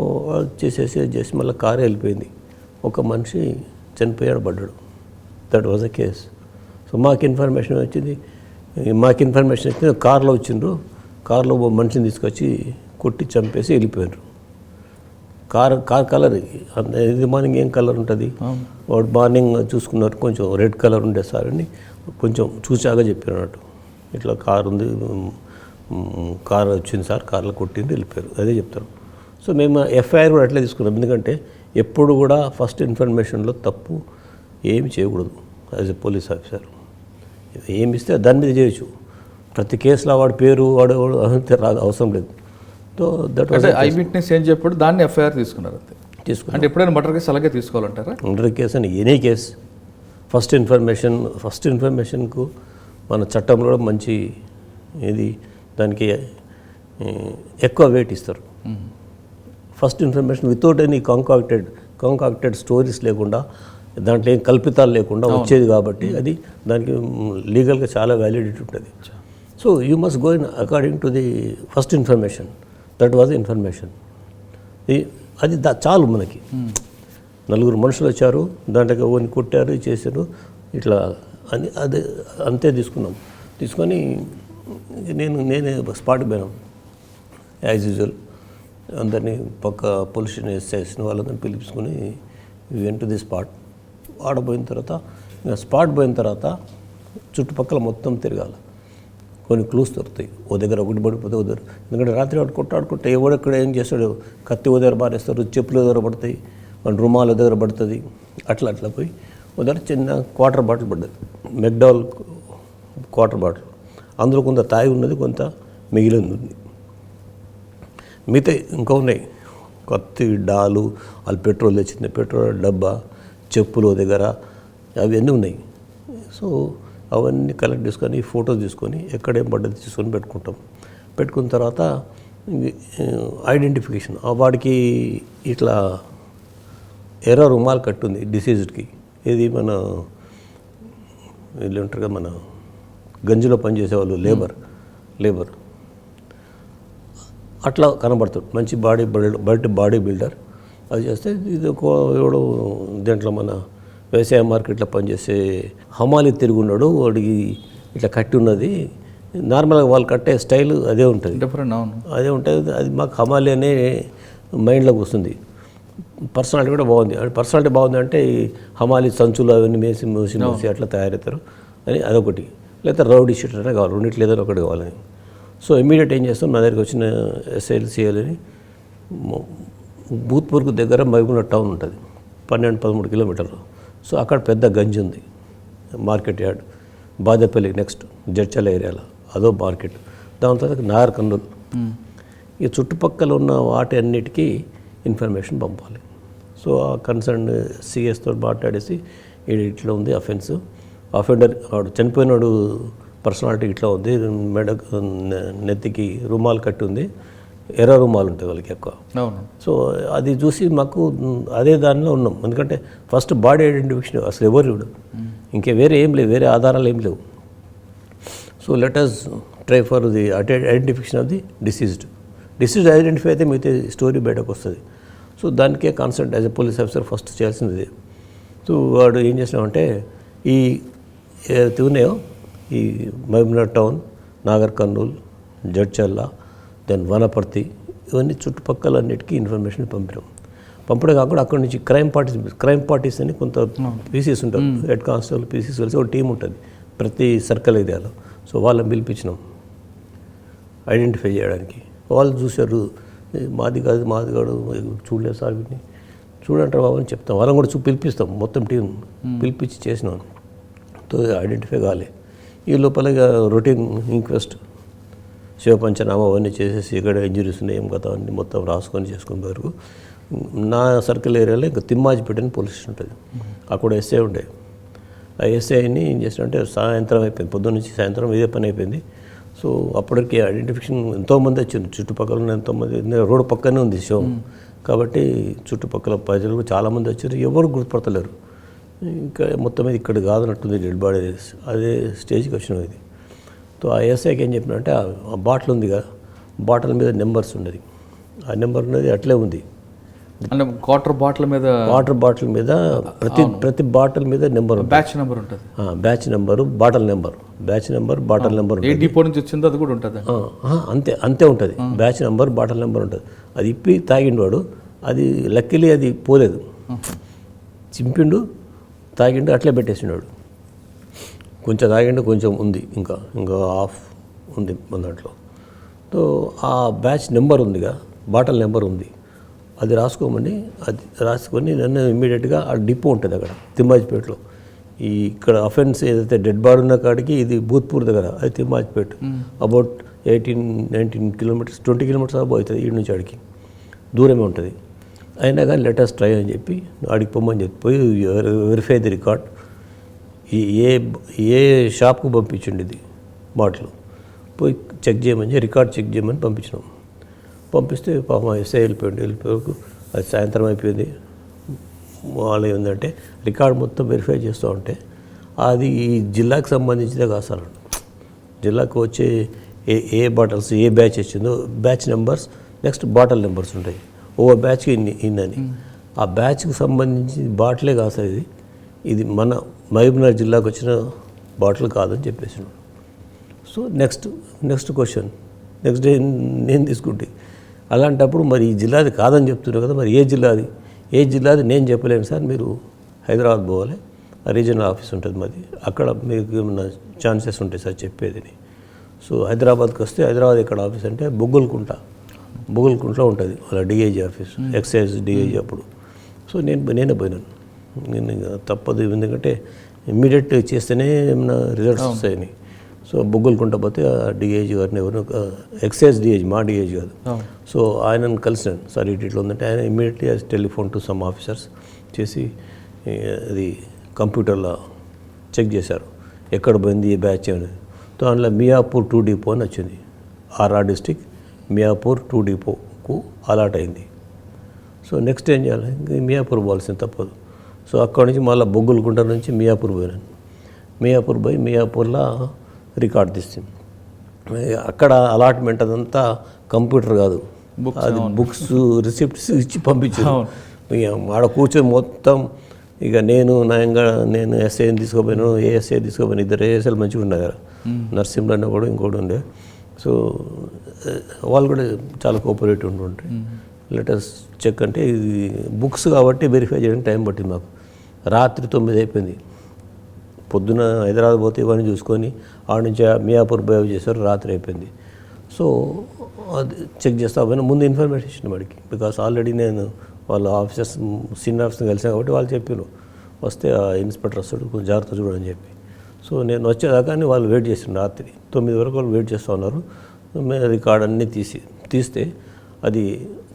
చేసి మళ్ళీ కారు వెళ్ళిపోయింది. ఒక మనిషి చనిపోయాడు, పడ్డాడు. That was a case. So మాకు ఇన్ఫర్మేషన్ వచ్చింది, కారులో వచ్చిండ్రు. కారులో మనిషిని తీసుకొచ్చి కొట్టి చంపేసి వెళ్ళిపోయారు. కార్ కలర్ ఇది మార్నింగ్ ఏం కలర్ ఉంటుంది, వాడు మార్నింగ్ చూసుకున్నారు, కొంచెం రెడ్ కలర్ ఉండే సార్ అని కొంచెం చూసాగా చెప్పినట్టు, ఇట్లా కారు ఉంది, కార్ వచ్చింది సార్, కార్లో కొట్టింది వెళ్ళిపోయారు, అదే చెప్తారు. సో మేము ఎఫ్ఐఆర్ కూడా అట్లే తీసుకున్నాం. ఎందుకంటే ఎప్పుడు కూడా ఫస్ట్ ఇన్ఫర్మేషన్లో తప్పు ఏమి చేయకూడదు. యాజ్ ఎ పోలీస్ ఆఫీసర్ ఏమి ఇస్తే దాని మీద చేయొచ్చు. ప్రతి కేసులో వాడి పేరు వాడు అవసరం లేదు. So that was I witness ఏం చెప్పాడు, దాన్ని ఎఫ్ఐఆర్ తీసుకున్నారు అంతే. అంటే ఎప్పుడైనా మర్డర్ కేసు అలాగే తీసుకోవాలంటారా? మర్డర్ కేసు అని ఎనీ కేసు ఫస్ట్ ఇన్ఫర్మేషన్కు మన చట్టంలో కూడా మంచి ఇది దానికి ఎక్కువ వెయిట్ ఇస్తారు. First information without any concocted stories లేకుండా, దాంట్లో ఏం కల్పితాలు లేకుండా వచ్చేది కాబట్టి అది దానికి లీగల్గా చాలా వ్యాలిడిటీ ఉంటుంది. So you must go in according to the first information. That was information. అది చాలు మనకి. 4 మనుషులు వచ్చారు, దాంట్లో ఓని కొట్టారు, చేశారు, ఇట్లా అని అది అంతే తీసుకొని నేనే స్పాట్కి పోయినాం యాజ్ యూజువల్. అందరినీ పక్క పోలీస్ స్టేషన్ వాళ్ళందరినీ పిలిపించుకొని వెంట ది స్పాట్. ఆడపోయిన తర్వాత స్పాట్ పోయిన తర్వాత చుట్టుపక్కల మొత్తం తిరగాలి, కొన్ని క్లూస్ దొరుకుతాయి. ఓ దగ్గర ఒకటి పడిపోతే ఓ దగ్గర, ఎందుకంటే రాత్రి వాడు కొట్టాడుకుంటే ఎవడెక్కడ ఏం చేస్తాడు, కత్తి ఓ దగ్గర బారేస్తారు, చెప్పులు దగ్గర పడతాయి, మన రుమాల దగ్గర పడుతుంది. అట్లా పోయి ఓ దగ్గర చిన్న క్వార్టర్ బాటిల్ పడ్డది, మెక్డవల్ క్వార్టర్ బాటిల్. అందులో కొంత తాగి ఉన్నది, కొంత మిగిలింది ఉంది. మిగతా ఇంకా ఉన్నాయి, కత్తి, డాలు, వాళ్ళు పెట్రోల్ తెచ్చింది, పెట్రోల్ డబ్బా, చెప్పులు దగ్గర అవన్నీ ఉన్నాయి. సో అవన్నీ కలెక్ట్ చేసుకొని ఫొటోస్ తీసుకొని ఎక్కడేం పడ్డది తీసుకొని పెట్టుకున్న తర్వాత ఐడెంటిఫికేషన్. వాడికి ఇట్లా ఎర్ర రుమాల్ కట్టుంది డిసీజ్డ్కి. ఇది మన వీళ్ళు ఉంటారు కదా, మన గంజిలో పనిచేసేవాళ్ళు, లేబర్ అట్లా కనబడుతుంది. మంచి బాడీ బిల్డర్. అది చేస్తే ఇది ఒక ఎవడో దీంట్లో మన వ్యవసాయ మార్కెట్లో పనిచేసే హమాలి తిరిగి ఉన్నాడు, వాడికి ఇట్లా కట్టి ఉన్నది. నార్మల్గా వాళ్ళు కట్టే స్టైల్ అదే ఉంటుంది, డిఫరెంట్. అవును, అదే ఉంటుంది. అది మాకు హమాలి అనే మైండ్లోకి వస్తుంది. పర్సనాలిటీ కూడా బాగుంది. పర్సనాలిటీ బాగుంది అంటే ఈ హమాలి సంచులు అవన్నీ మూసి అట్లా తయారవుతారు అని అదొకటి. లేదా రౌడీ షీట్ అంటే కావాలి, రెండిట్లు ఏదైనా ఒకటి కావాలని. సో ఇమీడియట్ ఏం చేస్తాం, నా దగ్గరికి వచ్చిన ఎస్ఐలు సిఐలని భూత్పూర్కు దగ్గర మహబూబ్నగర్ టౌన్ ఉంటుంది, 12-13 కిలోమీటర్లు. సో అక్కడ పెద్ద గంజి ఉంది, market yard. Badepalli next Jadcherla ఏరియాలో అదో మార్కెట్. దాని తర్వాత నాగర్ కర్నూలు. ఈ చుట్టుపక్కల ఉన్న వాటి అన్నిటికీ ఇన్ఫర్మేషన్ పంపాలి. సో ఆ కన్సర్న్ సిఎస్తో మాట్లాడేసి ఇట్లా ఉంది అఫెన్స్, అఫెండర్ వాడు చనిపోయినాడు పర్సనాలిటీ ఇట్లా ఉంది, నెత్తికి రుమాలు కట్టి ఉంది, ఎర్ర రుమాలు ఉంటాయి వాళ్ళకి ఎక్కువ. అవును. సో అది చూసి మాకు అదే దానిలో ఉన్నాం. ఎందుకంటే ఫస్ట్ బాడీ ఐడెంటిఫికేషన్ అసలు ఎవరు ఇవ్వడు, ఇంకే వేరే ఏం లేవు, వేరే ఆధారాలు ఏం లేవు. So let us try for the identification of the deceased identify అయితే మిగతా స్టోరీ బయటకు వస్తుంది. సో దానికే concept as a police officer first చేయాల్సింది. సో వాడు ఏం చేసినామంటే ఈ ఏదైతే ఉన్నాయో ఈ మహబూబ్నగర్ టౌన్, నాగర్ కర్నూల్, జడ్చల్ల, దెన్ వనపర్తి, ఇవన్నీ చుట్టుపక్కల అన్నిటికీ ఇన్ఫర్మేషన్ పంపడం కాకుండా అక్కడి నుంచి క్రైమ్ పార్టీస్ అని కొంత పీసీస్ ఉంటారు, హెడ్ కానిస్టేబుల్ పీసీస్ కలిసి ఒక టీం ఉంటుంది ప్రతి సర్కిల్ ఏరియాలో. సో వాళ్ళని పిలిపించినాం ఐడెంటిఫై చేయడానికి. వాళ్ళు చూశారు, మాది కాదు చూడలేదు సార్ వీటిని, చూడంటారు బాబు అని చెప్తాం. వాళ్ళని కూడా పిలిపిస్తాం, మొత్తం టీం పిలిపించి చేసినాం. తో ఐడెంటిఫై కాలే. ఈ లోపల రొటీన్ ఇంక్వెస్ట్, శివపంచనామా అవన్నీ చేసేసి ఇక్కడ ఇంజరీస్ ఉన్నాయి ఏం కదా అన్ని మొత్తం రాసుకొని చేసుకునే వరకు నా సర్కిల్ ఏరియాలో ఇంకా తిమ్మాజిపేట అని పోలీస్ స్టేషన్ ఉంటుంది, అక్కడ ఎస్ఐ ఉండే. ఆ ఎస్ఐని ఏం చేసినంటే సాయంత్రం అయిపోయింది, పొద్దున్న నుంచి సాయంత్రం ఇదే పని అయిపోయింది. సో అప్పటికి ఐడెంటిఫికేషన్ ఎంతోమంది వచ్చింది, చుట్టుపక్కల ఉన్న ఎంతోమంది, రోడ్డు పక్కనే ఉంది షో కాబట్టి చుట్టుపక్కల ప్రజలు చాలామంది వచ్చారు, ఎవరు గుర్తుపడతలేరు. ఇంకా మొత్తం మీద ఇక్కడ కాదన్నట్టుంది డెడ్ బాడీ, అదే స్టేజ్కి వచ్చినాం ఇది. సో ఆ ఎస్ఐకి ఏం చెప్పినంటే ఆ బాటిల్ ఉంది కదా, బాటిల్ మీద నెంబర్స్ ఉన్నది, ఆ నెంబర్ ఉన్నది అట్లే ఉంది. అంటే వాటర్ బాటిల్ మీద ప్రతి బాటిల్ మీద నెంబర్ ఉంటుంది, బ్యాచ్ నెంబర్ ఉంటుంది, batch number, bottle number, bottle number ఏ డిపో నుంచి వచ్చిందో అది కూడా ఉంటుంది. అంతే ఉంటుంది, బ్యాచ్ నెంబర్, బాటిల్ నెంబర్ ఉంటుంది. అది ఇప్పి తాగిండు వాడు, అది లక్కీలీ అది పోలేదు, చింపిండు, తాగిండు, అట్లే పెట్టేసినాడు. కొంచెం తాగిండు, కొంచెం ఉంది, ఇంకా ఆఫ్ ఉంది మన దాంట్లో. సో ఆ బ్యాచ్ నెంబర్ ఉందిగా, బాటిల్ నెంబర్ ఉంది, అది రాసుకోమని, అది రాసుకొని నన్ను ఇమ్మీడియట్గా ఆ డిపో ఉంటుంది అక్కడ తిమ్మాజిపేటలో. ఈ ఇక్కడ అఫెన్స్ ఏదైతే డెడ్ బాడీ ఉన్న కాడికి ఇది భూత్పూర్ దగ్గర, అది Thimmajipet about 18-19 kilometres, 20 kilometres about అవుతుంది ఈడ నుంచి ఆడికి, దూరమే ఉంటుంది. అయినా కానీ లెటర్స్ ట్రై అని చెప్పి ఆడికి పొమ్మని చెప్పి పోయి వెరిఫై ది రికార్డ్, ఏ షాప్కు పంపించండి ఇది బాటిల్, పోయి చెక్ చేయమని, రికార్డ్ చెక్ చేయమని పంపించినాం. పంపిస్తే పాపం ఎస్ఐ వెళ్ళిపోయారు. అది సాయంత్రం అయిపోయింది. వాళ్ళు ఏంటంటే రికార్డ్ మొత్తం వెరిఫై చేస్తూ ఉంటే అది ఈ జిల్లాకు సంబంధించిదే కాదు సార్, జిల్లాకు వచ్చే ఏ బాటిల్స్ ఏ బ్యాచ్ వచ్చిందో batch numbers, next bottle numbers ఉంటాయి, ఓ బ్యాచ్కి ఇన్నని, ఆ బ్యాచ్కి సంబంధించి బాటిలే కాదు సార్ ఇది మన మహబూబ్నగర్ జిల్లాకు వచ్చిన బాటిల్ కాదని చెప్పేసినాడు. So next question, next day నేను తీసుకుంటే, అలాంటప్పుడు మరి ఈ జిల్లాది కాదని చెప్తున్నారు కదా, మరి ఏ జిల్లాది నేను చెప్పలేను సార్, మీరు హైదరాబాద్ పోవాలి, రీజనల్ ఆఫీస్ ఉంటుంది మాది, అక్కడ మీకు ఏమన్నా ఛాన్సెస్ ఉంటాయి సార్ చెప్పేదని. సో హైదరాబాద్కి వస్తే, హైదరాబాద్ ఎక్కడ ఆఫీస్ అంటే బొగ్గులకుంటలో ఉంటుంది అలా డిఐజీ ఆఫీస్, ఎక్సైజ్ డిఐజీ అప్పుడు. సో నేనే పోయినాను, నేను తప్పదు, ఎందుకంటే ఇమ్మీడియట్ చేస్తేనే ఏమైనా రిజల్ట్స్ వస్తాయని. సో బొగ్గులకుంట పోతే ఆ డిఐజీ గారిని ఎవరు, ఎక్సైజ్ డిఐజీ, మా డిఐజీ కాదు. సో ఆయనను కలిసినాను, సార్ ఇట్లా ఉందంటే ఆయన immediately telephone to some officers చేసి అది కంప్యూటర్లో చెక్ చేశారు ఎక్కడ పోయింది ఏ బ్యాచ్ అనేది. సో అందులో మియాపూర్ 2 డిపో అని వచ్చింది, ఆర్ఆర్ డిస్టిక్ మియాపూర్ 2 డిపోకు అలాట్ అయింది. సో నెక్స్ట్ ఏం చేయాలి, మియాపూర్ పోవాల్సింది తప్పదు. సో అక్కడి నుంచి మళ్ళీ బొగ్గులకుంట నుంచి మియాపూర్ పోయినాను. మియాపూర్లో రికార్డ్ తీస్తుంది. అక్కడ అలాట్మెంట్ అదంతా కంప్యూటర్ కాదు, అది బుక్స్ రిసిప్ట్స్ ఇచ్చి పంపించారు. ఇక ఆడ కూర్చొని మొత్తం ఇక నేను ఎస్ఐని తీసుకోపోయాను, ఏఎస్ఐ తీసుకోపోయాను, ఇద్దరు ఏఎస్ఐలు మంచిగా ఉన్నాయి కదా, నర్సింహులు అన్న కూడా ఇంకోటి ఉండే. సో వాళ్ళు కూడా చాలా కోఆపరేటివ్ ఉంటుంటే లెటర్స్ చెక్ అంటే ఇది బుక్స్ కాబట్టి వెరిఫై చేయడానికి టైం పట్టింది మాకు. రాత్రి 9 అయిపోయింది. పొద్దున హైదరాబాద్ పోతే ఇవన్నీ చూసుకొని ఆడ నుంచి మియాపూర్ బయో చేశారు, రాత్రి అయిపోయింది. సో అది చెక్ చేస్తా పోయినా ముందు ఇన్ఫర్మేషన్ ఇచ్చిన వాడికి, బికాస్ ఆల్రెడీ నేను వాళ్ళ ఆఫీసర్స్ సీనియర్ ఆఫీసర్ని కలిసాను కాబట్టి వాళ్ళు చెప్పారు వస్తే ఆ ఇన్స్పెక్టర్ వస్తాడు కొంచెం జాగ్రత్త చూడని చెప్పి. సో నేను వచ్చేదాకా వాళ్ళు వెయిట్ చేసిన రాత్రి 9 వరకు వాళ్ళు వెయిట్ చేస్తూ ఉన్నారు. మేము రికార్డ్ అన్నీ తీస్తే అది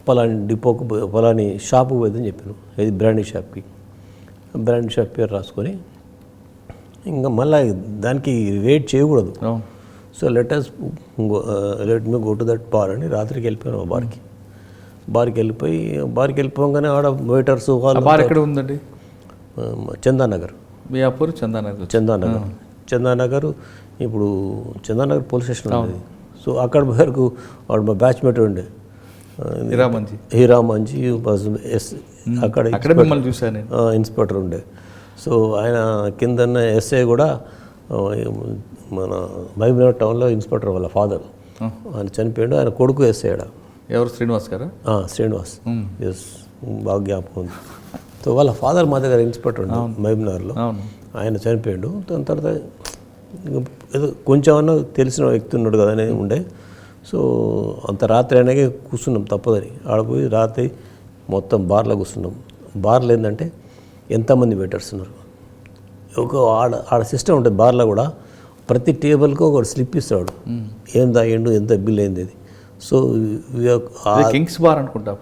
పలాని డిపోకు పలాని షాపుకు పోయిందని చెప్పాను. ఇది బ్రాండీ షాప్కి. బ్రాండీ షాప్ పేరు రాసుకొని ఇంకా మళ్ళీ దానికి వెయిట్ చేయకూడదు. So let me go to that bar అని రాత్రికి వెళ్ళిపోయాను ఆ బార్కి వెళ్ళిపోగానే ఆడ వెయిటర్స్ బార్ ఎక్కడ ఉందండి? చందానగర్, మియాపూర్ చందానగర్ ఇప్పుడు చందానగర్ పోలీస్ స్టేషన్ ఉంది. సో అక్కడ వరకు వాడు మా బ్యాచ్మేట్ ఉండే హీరామంజీ అక్కడ మిమ్మల్ని చూశాను, ఇన్స్పెక్టర్ ఉండే. సో ఆయన కింద ఎస్ఐ కూడా మన మహబూబ్నగర్ టౌన్లో ఇన్స్పెక్టర్ వాళ్ళ ఫాదర్ ఆయన చనిపోయాడు. ఆయన కొడుకు ఎస్ఐ ఎవరు? శ్రీనివాస్ గారా? శ్రీనివాస్, ఎస్, బాగా జ్ఞాపకం ఉంది. సో వాళ్ళ ఫాదర్ మా దగ్గర ఇన్స్పెక్టర్ ఉండే మహబూబ్నగర్లో, ఆయన చనిపోయాడు. దాని తర్వాత ఏదో కొంచెం అన్నా తెలిసిన వ్యక్తి ఉన్నాడు కదా అని ఉండే. సో అంత రాత్రి అయినాకే కూర్చున్నాం తప్పదని. ఆడపోయి రాత్రి మొత్తం బార్లో కూర్చున్నాం. బార్లో ఏంటంటే ఎంతమంది వెయిటర్స్ ఉన్నారు, ఒక ఆడ సిస్టమ్ ఉంటుంది బార్లో కూడా. ప్రతి టేబుల్కి ఒక స్లిప్ ఇస్తాడు, ఏం తాగిండు, ఎంత బిల్ అయింది అది. సో కింగ్స్ బార్ అనుకుంటా,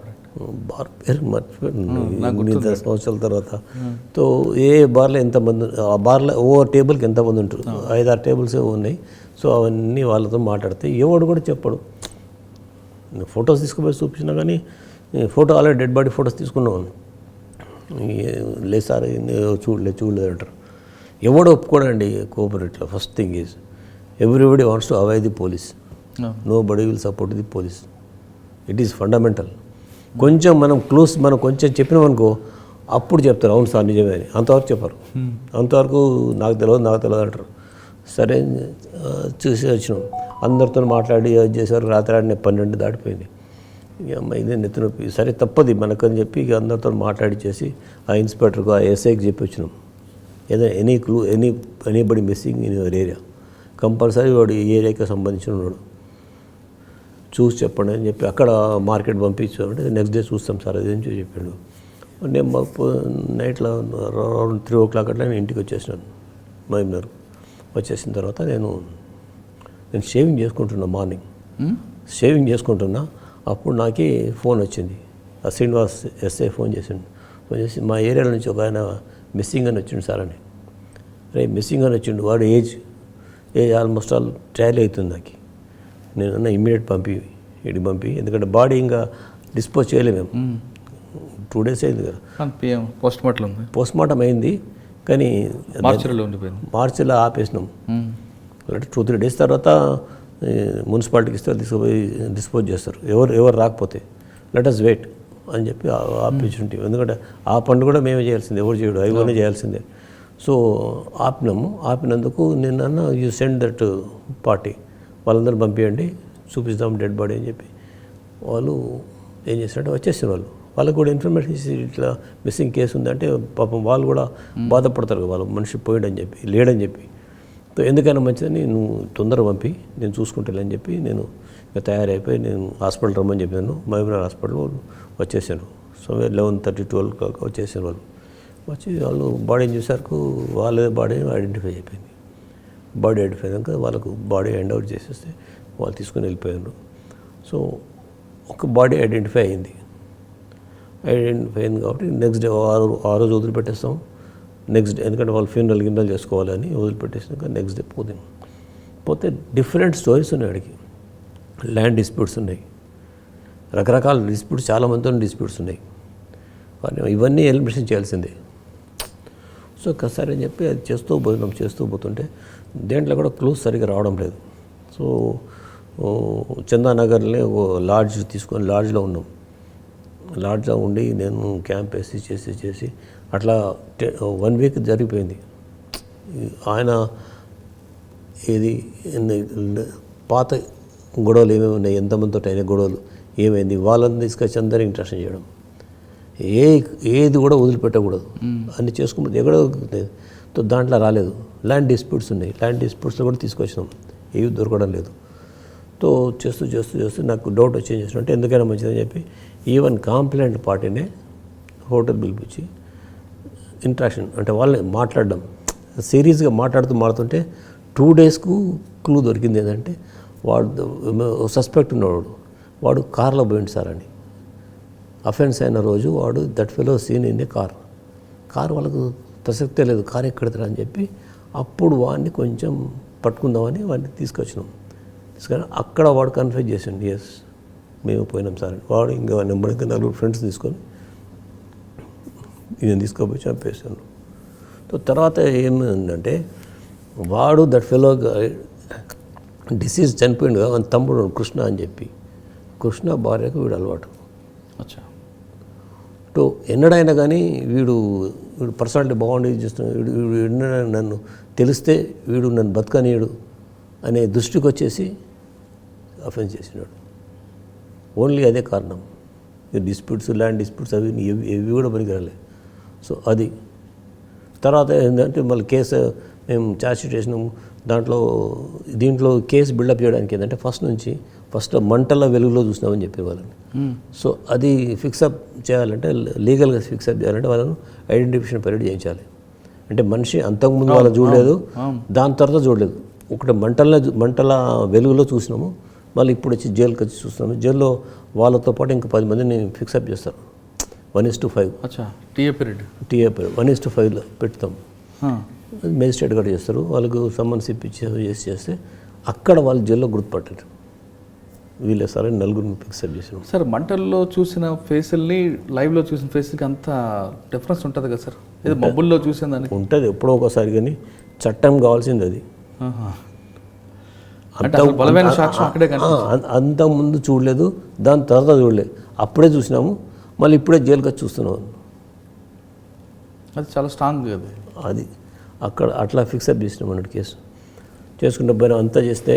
బార్ పేరు మర్చిపోయాను 10 సంవత్సరాల తర్వాత. సో ఏ బార్లో ఎంతమంది, ఆ బార్లో ఓ టేబుల్కి ఎంతమంది ఉంటారు, 5-6 టేబుల్స్ ఉన్నాయి. సో అవన్నీ వాళ్ళతో మాట్లాడితే ఎవడు కూడా చెప్పడు. ఫొటోస్ తీసుకుపోయి చూపించినా కానీ photo already dead body photos తీసుకున్నాను. లేదు సార్ చూడలేదు అంటారు. ఎవడు ఒప్పుకోడండి కోఆపరేట్లో. First thing is everybody wants to avoid the police. Nobody will support the police. It is fundamental. కొంచెం మనం కొంచెం చెప్పినామనుకో అప్పుడు చెప్తారు అవును సార్ నిజమే అని. అంతవరకు చెప్పరు. అంతవరకు నాకు తెలియదు అంటారు. సరే చూసి వచ్చినాం, అందరితో మాట్లాడి చేసేవారు రాత్రి 12 దాటిపోయింది. ఇక అమ్మ ఇదే నెత్తి నొప్పి. సరే తప్పది మనకని చెప్పి ఇక అందరితో మాట్లాడి చేసి ఆ ఇన్స్పెక్టర్కు ఆ ఎస్ఐకి చెప్పి వచ్చినాం, ఏదైనా anybody missing in your area, compulsory వాడు ఈ ఏరియాకి సంబంధించిన వాడు చూసి చెప్పండి అని చెప్పి అక్కడ మార్కెట్ పంపించామంటే నెక్స్ట్ డే చూస్తాం సార్ అది అని చెప్పాడు. నేను నైట్లో అరౌండ్ 3 o'clock అట్లా నేను ఇంటికి వచ్చేసినాను మహబూబ్నగర్. వచ్చేసిన తర్వాత నేను షేవింగ్ చేసుకుంటున్నా, మార్నింగ్ షేవింగ్ చేసుకుంటున్నా. అప్పుడు నాకే ఫోన్ వచ్చింది. ఆ శ్రీనివాస్ ఎస్ఐ ఫోన్ చేసి మా ఏరియాలో నుంచి ఒక ఆయన మిస్సింగ్ అని వచ్చిండు సార్ అని. మిస్సింగ్ అని వచ్చిండు, వాడు ఏజ్ ఆల్మోస్ట్ ఆల్ ట్రయల్ అవుతుంది నాకు. నేను అన్న ఇమ్మీడియట్ పంపి ఎందుకంటే బాడీ ఇంకా డిస్పోజ్ చేయలేము మేము. 2 days అయింది కదా, పోస్ట్ మార్టం అయింది కానీ మార్చిలో ఆపేసినాం. 2-3 days తర్వాత మున్సిపాలిటీకి ఇస్తే తీసుకుపోయి డిస్పోజ్ చేస్తారు ఎవరు రాకపోతే. లెట్ అస్ వెయిట్ అని చెప్పి ఆపర్చునిటీ. ఎందుకంటే ఆ పనులు కూడా మేమే చేయాల్సిందే, ఎవరు చేయడు, అయిపోయినా చేయాల్సిందే. సో ఆపినందుకు నిన్న యూ సెండ్ దట్ పార్టీ, వాళ్ళందరూ పంపించండి చూపిస్తాం డెడ్ బాడీ అని చెప్పి. వాళ్ళు ఏం చేస్తారంటే వచ్చేసిన వాళ్ళకు కూడా ఇన్ఫర్మేషన్ ఇచ్చి ఇట్లా మిస్సింగ్ కేసు ఉందంటే పాపం వాళ్ళు కూడా బాధపడతారు కదా, వాళ్ళ మనిషి పోయాడని చెప్పి లేడని చెప్పి. ఎందుకైనా మంచిదని నువ్వు తొందరగా పంపి నేను చూసుకుంటానని చెప్పి నేను తయారైపోయి నేను హాస్పిటల్ రమ్మని చెప్పాను. మహబూబ్నగర్ హాస్పిటల్ వచ్చేసాను. సో 11:30-12 వచ్చేసాను. వాళ్ళు వచ్చి వాళ్ళు బాడీని చూసారు, వాళ్ళే బాడీ ఐడెంటిఫై అయిపోయింది. బాడీ ఐడెంటిఫై అయ్యాక వాళ్ళకు బాడీ హ్యాండ్ అవుట్ చేసేస్తే వాళ్ళు తీసుకొని వెళ్ళిపోయారు. సో ఒక బాడీ ఐడెంటిఫై అయింది కాబట్టి నెక్స్ట్ డే ఆ రోజు వదిలిపెట్టేస్తాం. నెక్స్ట్ డే ఎందుకంటే వాళ్ళు ఫ్యూనరల్ గిన్నెలు చేసుకోవాలని వదిలిపెట్టేసినాక నెక్స్ట్ డే పోతే డిఫరెంట్ స్టోరీస్ ఉన్నాయి. అడిగి ల్యాండ్ డిస్ప్యూట్స్ ఉన్నాయి, రకరకాల డిస్ప్యూట్స్, చాలామందితో డిస్ప్యూట్స్ ఉన్నాయి. ఇవన్నీ ఎలిమినేషన్ చేయాల్సిందే. సో సరే అని చెప్పి అది చేస్తూ పోతుంటే దేంట్లో కూడా క్లూస్ సరిగ్గా రావడం లేదు. సో చందానగర్లో లాడ్జ్ తీసుకొని లాడ్జ్లో ఉన్నాం. లాడ్జ్లో ఉండి నేను క్యాంప్ వేసి చేసి అట్లా 1 వీక్ జరిగిపోయింది. ఆయన ఏది పాత గొడవలు ఏమేమి ఉన్నాయి, ఎంతమందితో అయిన గొడవలు ఏమైంది, వాళ్ళని తీసుకొచ్చి అందరూ ఇంట్రెస్ట్ చేయడం, ఏది కూడా వదిలిపెట్టకూడదు అన్ని చేసుకుంటే ఎక్కడో దాంట్లో రాలేదు. ల్యాండ్ డిస్ప్యూట్స్ ఉన్నాయి, ల్యాండ్ డిస్ప్యూట్స్లో కూడా తీసుకొచ్చినాం, ఏవి దొరకడం లేదు. తో చేస్తూ నాకు డౌట్ వచ్చి ఏం చేసిన అంటే ఎందుకైనా మంచిదని చెప్పి ఈవెన్ కాంప్లైంట్ పార్టీనే హోటల్ పిలిపించి ఇంట్రాక్షన్ అంటే వాళ్ళని మాట్లాడడం, సీరియస్గా మాట్లాడుతుంటే 2 డేస్కు క్లూ దొరికింది. ఏంటంటే వాడు సస్పెక్ట్ ఉన్నవాడు, వాడు కార్లో పోయింది సార్ అని. అఫెన్స్ అయిన రోజు వాడు that fellow seen in a car వాళ్ళకు ప్రసక్తే లేదు, కార్ ఎక్కడతారా అని చెప్పి అప్పుడు వాడిని కొంచెం పట్టుకుందామని వాడిని తీసుకొచ్చినాం. తీసుకొని అక్కడ వాడు కన్ఫ్యూజ్ చేసిండు, ఎస్ మేము పోయినాం సార్ అని. వాడు ఇంకా నెంబర్ 4 ఫ్రెండ్స్ తీసుకొని ఈయన తీసుకుపోయి చంపేశాను. తర్వాత ఏమైందంటే వాడు దట్ ఫెలో డిసీజ్ చనిపోయింది కదా, మన తమ్ముడు కృష్ణ అని చెప్పి, కృష్ణ భార్యకు వీడు అలవాటు. అచ్చా. ఎన్నడైనా కానీ వీడు పర్సనాలిటీ బాగుండి చేస్తున్నాడు, వీడు నన్ను తెలిస్తే వీడు నన్ను బతకనీయుడు అనే దృష్టికి వచ్చేసి అఫెన్స్ చేసినాడు. ఓన్లీ అదే కారణం. డిస్ప్యూట్స్, ల్యాండ్ డిస్ప్యూట్స్ అవి ఏవి కూడా పనికిరాలే. సో అది తర్వాత ఏంటంటే మళ్ళీ కేసు మేము ఛార్జ్షీట్ చేసినాము. దీంట్లో కేసు బిల్డప్ చేయడానికి ఏంటంటే ఫస్ట్ మంటల వెలుగులో చూసినామని చెప్పేవాళ్ళని. సో అది ఫిక్సప్ చేయాలంటే, లీగల్గా ఫిక్సప్ చేయాలంటే వాళ్ళను ఐడెంటిఫికేషన్ పీరియడ్ చేయించాలి. అంటే మనిషి అంతకుముందు వాళ్ళు చూడలేదు, దాని తర్వాత చూడలేదు, ఒకటి మంటల వెలుగులో చూసినాము. మళ్ళీ ఇప్పుడు వచ్చి జైలుకి వచ్చి చూస్తున్నాము. జైల్లో వాళ్ళతో పాటు ఇంకా 10 మందిని ఫిక్సప్ చేస్తారు. 1:5 టీఏ పీరియడ్ 1:5లో పెడతాం. మేజిస్ట్రేట్ కూడా చేస్తారు. వాళ్ళకు సమ్మన్స్ ఇప్పించి చేస్తే అక్కడ వాళ్ళు జైల్లో గుర్తుపట్టారు. వీళ్ళే సార్ 4 ఫిక్సప్ చేసాం. సార్ మంటల్లో చూసిన ఫేసుల్ని లైవ్లో చూసిన ఫేస్కి అంత డిఫరెన్స్ ఉంటుంది కదా సార్? ఇది మబ్బుల్లో చూసిందని ఉంటుంది ఎప్పుడో ఒకసారి, కానీ చట్టం కావాల్సింది అది. బలమైన సాక్ష్యం అక్కడే అంత ముందు చూడలేదు, దాని తర్వాత చూడలేదు, అప్పుడే చూసినాము. మళ్ళీ ఇప్పుడే జైలుకి వచ్చి చూస్తున్నాం. అది చాలా స్ట్రాంగ్ అది అక్కడ అట్లా ఫిక్సప్ చేసినాం అన్నట్టు కేసు. చేసుకుంటే పోయినా అంతా చేస్తే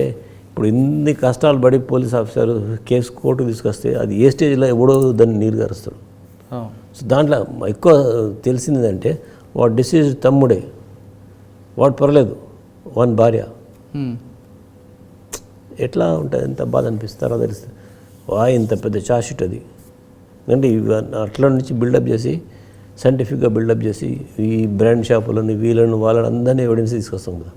ఇప్పుడు ఇన్ని కష్టాలు పడి పోలీస్ ఆఫీసర్ కేసు కోర్టుకు తీసుకొస్తే అది ఏ స్టేజ్లో ఎవడో దాన్ని నీరు గారుస్తాడు. సో దాంట్లో ఎక్కువ తెలిసింది ఏంటంటే వాడు డిసీజ్ తమ్ముడే, వాడు పర్లేదు, వాని భార్య. ఎట్లా ఉంటుంది, ఎంత బాధ అనిపిస్తారో తెలుస్తుంది. ఇంత పెద్ద ఛార్జ్షీట్ అది. అంటే అట్లా నుంచి బిల్డప్ చేసి, సైంటిఫిక్గా బిల్డప్ చేసి ఈ బ్రాండ్ షాపులను వాళ్ళని అందరినీ ఎవిడెన్స్ తీసుకొస్తాం కదా.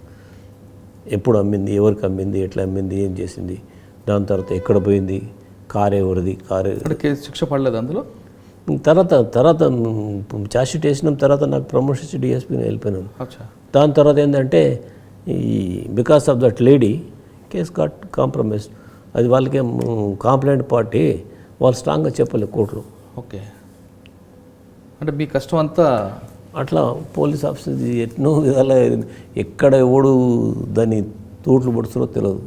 ఎప్పుడు అమ్మింది, ఎవరికి అమ్మింది, ఎట్లా అమ్మింది, ఏం చేసింది, దాని తర్వాత ఎక్కడ పోయింది, కారు ఎవరిది, శిక్ష పడలేదు అందులో. తర్వాత ఛార్జ్షీట్ వేసినాం. తర్వాత నాకు ప్రమోషన్ ఇచ్చి డిఎస్పీని వెళ్ళిపోయినాను. దాని తర్వాత ఏంటంటే because of that lady case got compromise. అది వాళ్ళకి కాంప్లైంట్ పార్టీ వాళ్ళు స్ట్రాంగ్గా చెప్పలేదు కోర్టులో. ఓకే, అంటే మీ కష్టం అంతా అట్లా పోలీస్ ఆఫీసర్ ఎన్నో విధాల ఎక్కడ ఎవడు దాన్ని తోట్లు పడుతుందో తెలియదు.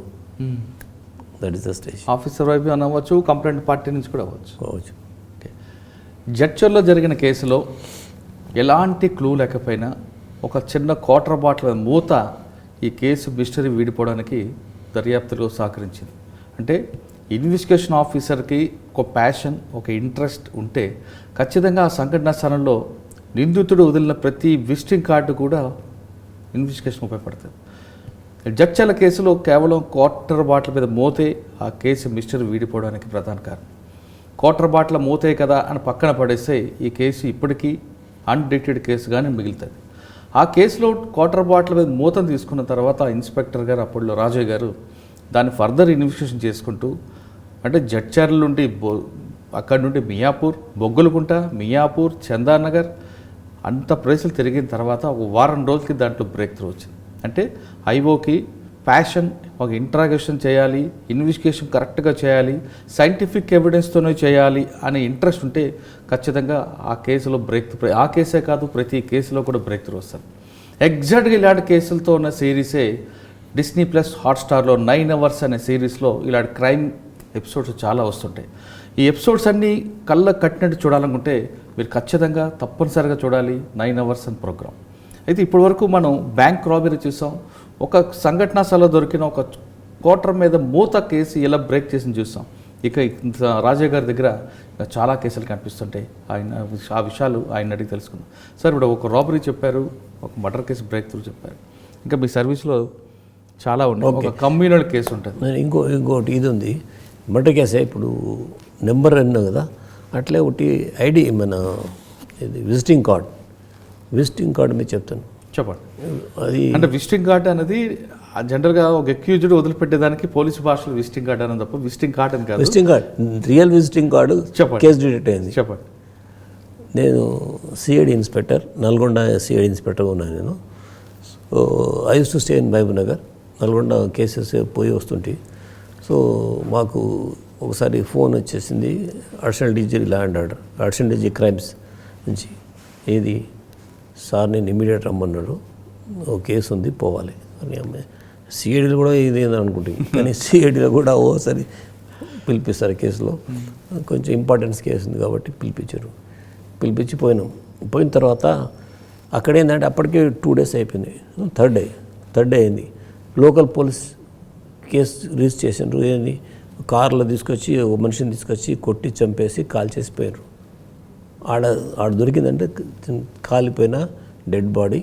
That is the stage. Officer వైపు అనవచ్చు, కంప్లైంట్ పార్టీ నుంచి కూడా అవ్వచ్చు. ఓకే, జడ్చర్లో జరిగిన కేసులో ఎలాంటి క్లూ లేకపోయినా ఒక చిన్న క్వార్టర్ బాటిల్ మూత ఈ కేసు మిస్టరీ వీడిపోవడానికి దర్యాప్తులో సహకరించింది. అంటే ఇన్వెస్టిగేషన్ ఆఫీసర్కి ఒక ప్యాషన్, ఒక ఇంట్రెస్ట్ ఉంటే ఖచ్చితంగా ఆ సంఘటనా స్థలంలో నిందితుడు వదిలిన ప్రతి విజిటింగ్ కార్డు కూడా ఇన్వెస్టిగేషన్ ఉపయోగపడుతుంది. జడ్చర్ల కేసులో కేవలం క్వార్టర్ బాటిల్ మీద మోతే ఆ కేసు మిస్టరీ వీడిపోవడానికి ప్రధాన కారణం. క్వార్టర్ బాటిల్ మోతే కదా అని పక్కన పడేస్తే ఈ కేసు ఇప్పటికీ అన్డిటెక్టెడ్ కేసుగానే మిగులుతుంది. ఆ కేసులో క్వార్టర్ బాటిల్ మీద మూతను తీసుకున్న తర్వాత ఇన్స్పెక్టర్ గారు, అప్పట్లో రాజయ్య గారు, దాన్ని ఫర్దర్ ఇన్వెస్టిగేషన్ చేసుకుంటూ, అంటే జడ్చర్ల నుండి అక్కడి నుండి మియాపూర్, బొగ్గులకుంట, మియాపూర్, చందానగర్ అంత ప్లేసులు తిరిగిన తర్వాత ఒక వారం రోజులకి దాంట్లో బ్రేక్ త్రూ వచ్చింది. అంటే ఐఓకి ప్యాషన్, ఒక ఇంట్రాగేషన్ చేయాలి, ఇన్వెస్టిగేషన్ కరెక్ట్గా చేయాలి, సైంటిఫిక్ ఎవిడెన్స్తోనే చేయాలి అనే ఇంట్రెస్ట్ ఉంటే ఖచ్చితంగా ఆ కేసులో ఆ కేసే కాదు ప్రతి కేసులో కూడా బ్రేక్ త్రూ వస్తుంది. ఎగ్జాక్ట్గా ఇలాంటి కేసులతో ఉన్న సిరీసే Disney+ హాట్స్టార్లో 9 Hours అనే సిరీస్లో ఇలాంటి క్రైమ్ ఎపిసోడ్స్ చాలా వస్తుంటాయి. ఈ ఎపిసోడ్స్ అన్నీ కళ్ళకు కట్టినట్టు చూడాలనుకుంటే మీరు ఖచ్చితంగా తప్పనిసరిగా చూడాలి 9 hours అని ప్రోగ్రామ్. అయితే ఇప్పటివరకు మనం బ్యాంక్ రాబరీ చూసాం, ఒక సంఘటనా స్థలంలో దొరికిన ఒక కోటర్ మీద మూత కేసు ఎలా బ్రేక్ చేసి చూసాం. ఇక రాజయ్య గారి దగ్గర చాలా కేసులు కనిపిస్తుంటాయి. ఆ విషయాలు ఆయన అడిగి తెలుసుకుందాం. సార్, ఇప్పుడు ఒక రాబరీ చెప్పారు, ఒక మర్డర్ కేసు బ్రేక్ త్రూ చెప్పారు, ఇంకా మీ సర్వీస్లో చాలా ఉన్నాయి. ఒక కమ్యూనల్ కేసు ఉంటుంది. ఇంకోటి ఇది ఉంది, మర్డర్ కేసే. ఇప్పుడు నెంబర్ అన్నా కదా, అట్లే ఒకటి ఐడి మన ఇది విజిటింగ్ కార్డ్ మీరు చెప్తాను. చెప్పండి. అది అంటే విజిటింగ్ కార్డ్ అనేది జనరల్గా ఒక అక్యూజ్డ్ వదిలిపెట్టేదానికి పోలీసు భాషలో విజిటింగ్ కార్డ్ అని తప్ప విజిటింగ్ కార్డ్ అని కాదు. Visiting card, real visiting card. చెప్పండి. కేసు డిటెక్ట్ అయింది. చెప్పండి. నేను సిఐడి ఇన్స్పెక్టర్, నల్గొండ సిఐడి ఇన్స్పెక్టర్గా ఉన్నాను నేను. So I use to stay in Mahabub Nagar. Nalgonda cases పోయి వస్తుంటాయి. సో మాకు ఒకసారి ఫోన్ వచ్చేసింది, additional DG law and order, additional DG crimes నుంచి, ఏది సార్ నేను ఇమీడియట్ రమ్మన్నాడు, ఓ కేసు ఉంది పోవాలి అని. అమ్మాయి సిఐడిలో కూడా ఇది అనుకుంటుంది, కానీ సిఐడిలో కూడా ఓసారి పిలిపిస్తారు కేసులో. కొంచెం ఇంపార్టెన్స్ కేసు ఉంది కాబట్టి పిలిపించి పోయినాం. పోయిన తర్వాత అక్కడేంటంటే అప్పటికే 2 days అయిపోయింది. థర్డ్ డే అయింది. లోకల్ పోలీస్ కేసు రిజిస్టర్ చేసిండ్రు. ఏంది, కార్లో తీసుకొచ్చి ఒక మనిషిని తీసుకొచ్చి కొట్టి చంపేసి కాల్ చేసిపోయారు. ఆడ దొరికిందంటే కాలిపోయిన డెడ్ బాడీ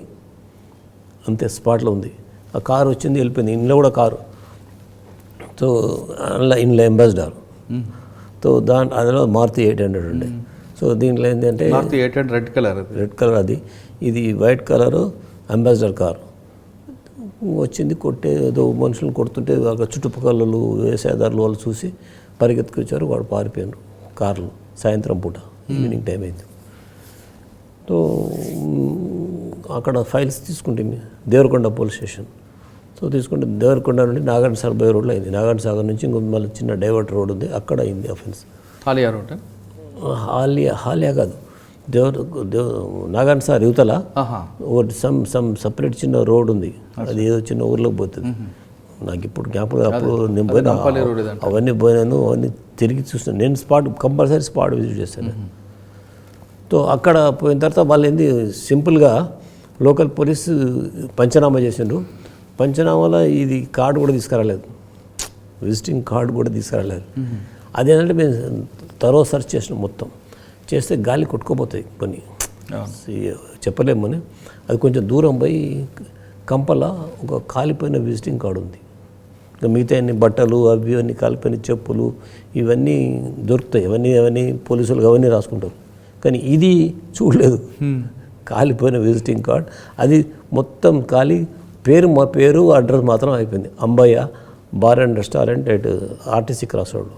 అంతే, స్పాట్లో ఉంది. ఆ కారు వచ్చింది, వెళ్ళిపోయింది. ఇంట్లో కూడా కారు. సో ఇంట్లో అంబాసిడర్. సో అందులో మారుతి 800 ఉండే. సో దీంట్లో ఏంటంటే మారుతి 800 రెడ్ కలర్ అది, ఇది వైట్ కలరు అంబాసిడర్ కారు. వచ్చింది, ఏదో మనుషులను కొడుతుంటే చుట్టుపక్కల వ్యవసాయదారులు వాళ్ళు చూసి పరిగెత్తుకొచ్చారు. వాడు పారిపోయారు కార్లు. సాయంత్రం పూట, ఈవినింగ్ టైం అయింది. సో అక్కడ ఫైల్స్ తీసుకుంటే దేవరకొండ పోలీస్ స్టేషన్. సో తీసుకుంటే దేవరకొండ నుండి నాగార్జున సాగర్ బై రోడ్లో అయింది. నాగార్జున సాగర్ నుంచి ఇంకో మళ్ళీ చిన్న డైవర్ట్ రోడ్ ఉంది, అక్కడ అయింది అఫెన్స్. హాలియా రోడ్? హాలియా కాదు, నాగార్జున సాగర్ యువతల ఒకటి సపరేట్ చిన్న రోడ్ ఉంది. అది ఏదో చిన్న ఊర్లోకి పోతుంది. నాకు ఇప్పుడు జ్ఞాపకం, అప్పుడు నేను పోయినా, అవన్నీ పోయినాను, అవన్నీ తిరిగి చూస్తాను. నేను కంపల్సరీ స్పాట్ విజిట్ చేస్తాను. సో అక్కడ పోయిన తర్వాత వాళ్ళు ఏంది, సింపుల్గా లోకల్ పోలీసు పంచనామా చేసిండ్రు. పంచనామాలో ఇది కార్డు కూడా తీసుకురాలేదు, విజిటింగ్ కార్డు కూడా తీసుకురాలేదు. అదేంటంటే మేము సర్చ్ చేసినాం మొత్తం. చేస్తే గాలి కొట్టుకోపోతాయి కొన్ని, చెప్పలేమని. అది కొంచెం దూరం పోయి కంపల ఒక కాలిపోయిన విజిటింగ్ కార్డు ఉంది. ఇంకా మిగతా అన్ని బట్టలు అవి అన్నీ కాలిపోయిన చెప్పులు ఇవన్నీ దొరుకుతాయి. అవన్నీ పోలీసులు అవన్నీ రాసుకుంటారు. కానీ ఇది చూడలేదు, కాలిపోయిన విజిటింగ్ కార్డ్. అది మొత్తం మా పేరు అడ్రస్ మాత్రం అయిపోయింది. Ambaiah bar and restaurant at RTC cross రోడ్లో,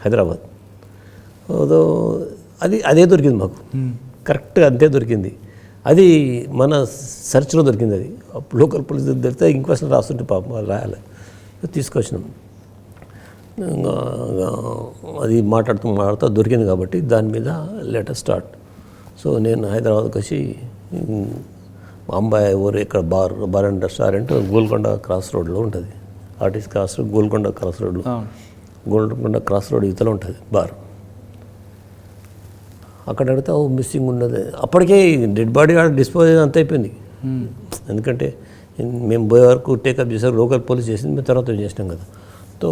హైదరాబాద్. అదే దొరికింది మాకు, కరెక్ట్గా అంతే దొరికింది. అది మన సెర్చ్లో దొరికింది. అది లోకల్ పోలీస్ దొరికితే ఇంక్వెస్ట్ రాస్తుంటే పాపం వాళ్ళు రాయాలి. తీసుకొచ్చినాం. అది మాట్లాడుతూ దొరికింది కాబట్టి దాని మీద లెటర్ స్టార్ట్. సో నేను హైదరాబాద్కి వచ్చి అంబాయి ఊరు ఇక్కడ bar and restaurant Golconda cross రోడ్లో ఉంటుంది. RTC cross road, Golconda cross road ఇతలో ఉంటుంది బార్. అక్కడ అడిగితే మిస్సింగ్ ఉన్నది. అప్పటికే డెడ్ బాడీ డిస్పోజ్ అంత అయిపోయింది. ఎందుకంటే మేము పోయే వరకు టేకప్ చేసారు, లోకల్ పోలీస్ చేసింది, మేము తర్వాత చేసినాం కదా. సో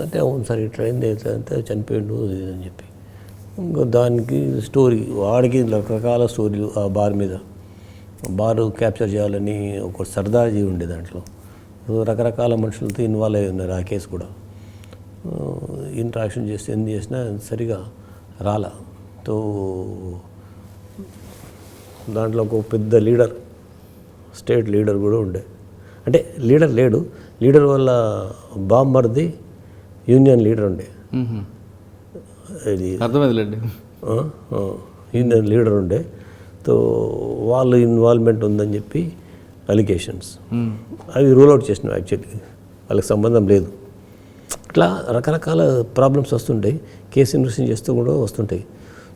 అంటే అవును సార్ ఇట్లా అయింది, అంతే చనిపోయిండు అని చెప్పి. ఇంకా దానికి స్టోరీ, వాడికి రకరకాల స్టోరీలు. ఆ బార్ మీద, బారు క్యాప్చర్ చేయాలని ఒక సర్దాజీ ఉండే దాంట్లో. రకరకాల మనుషులతో ఇన్వాల్వ్ అయి ఉన్నారు. ఆ కేసు కూడా ఇంట్రాక్షన్ చేస్తే ఎన్ని చేసినా సరిగా రాలా. తో దాంట్లో ఒక పెద్ద లీడర్, స్టేట్ లీడర్ కూడా ఉండే. అంటే లీడర్ లేడు, లీడర్ వల్ల బామ్మర్ది యూనియన్ లీడర్ ఉండే. ఇది అర్థమైందిలేండి, యూనియన్ లీడర్ ఉండే. తో వాళ్ళు ఇన్వాల్వ్మెంట్ ఉందని చెప్పి అలిగేషన్స్ అవి రూల్ అవుట్ చేసినాం. యాక్చువల్లీ వాళ్ళకి సంబంధం లేదు. ఇట్లా రకరకాల ప్రాబ్లమ్స్ వస్తుంటాయి. కేసు ఇన్వెస్టిగేషన్ చేస్తూ కూడా వస్తుంటాయి.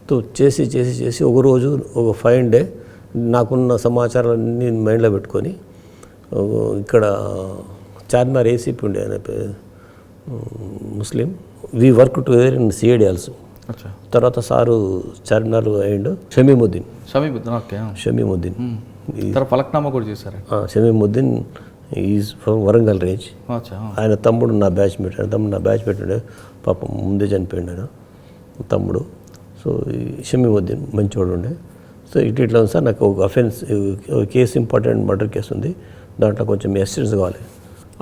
తో చేసి ఒకరోజు ఒక ఫైన్ డే నాకున్న సమాచారాన్ని మైండ్లో పెట్టుకొని ఇక్కడ చార్మినార్ ఏసీపీ ఉండే ఆయన ముస్లిం, we work together in CID also. అచ్చా. తర్వాత సారు చార్మినార్ అయ్యిండు షమీముద్దీన్. ఓకే. షమీముద్దీన్ తర్వాత ఫలక్నామా కూడా చేశారు. షమీముద్దీన్ ఈజ్ ఫ్రమ్ వరంగల్ రేంజ్. అచ్చా. ఆయన తమ్ముడు నా బ్యాచ్మేట్. ఆయన తమ్ముడు నా బ్యాచ్మేట్ ఉండే, పాపం ముందే చనిపోయిండు ఆయన తమ్ముడు. సో ఈ షమీముద్దీన్ మంచివాడు ఉండే. సో ఇట్లా ఉంది సార్, నాకు ఒక offence case, important murder case ఉంది, దాంట్లో కొంచెం అసిస్టెన్స్ కావాలి.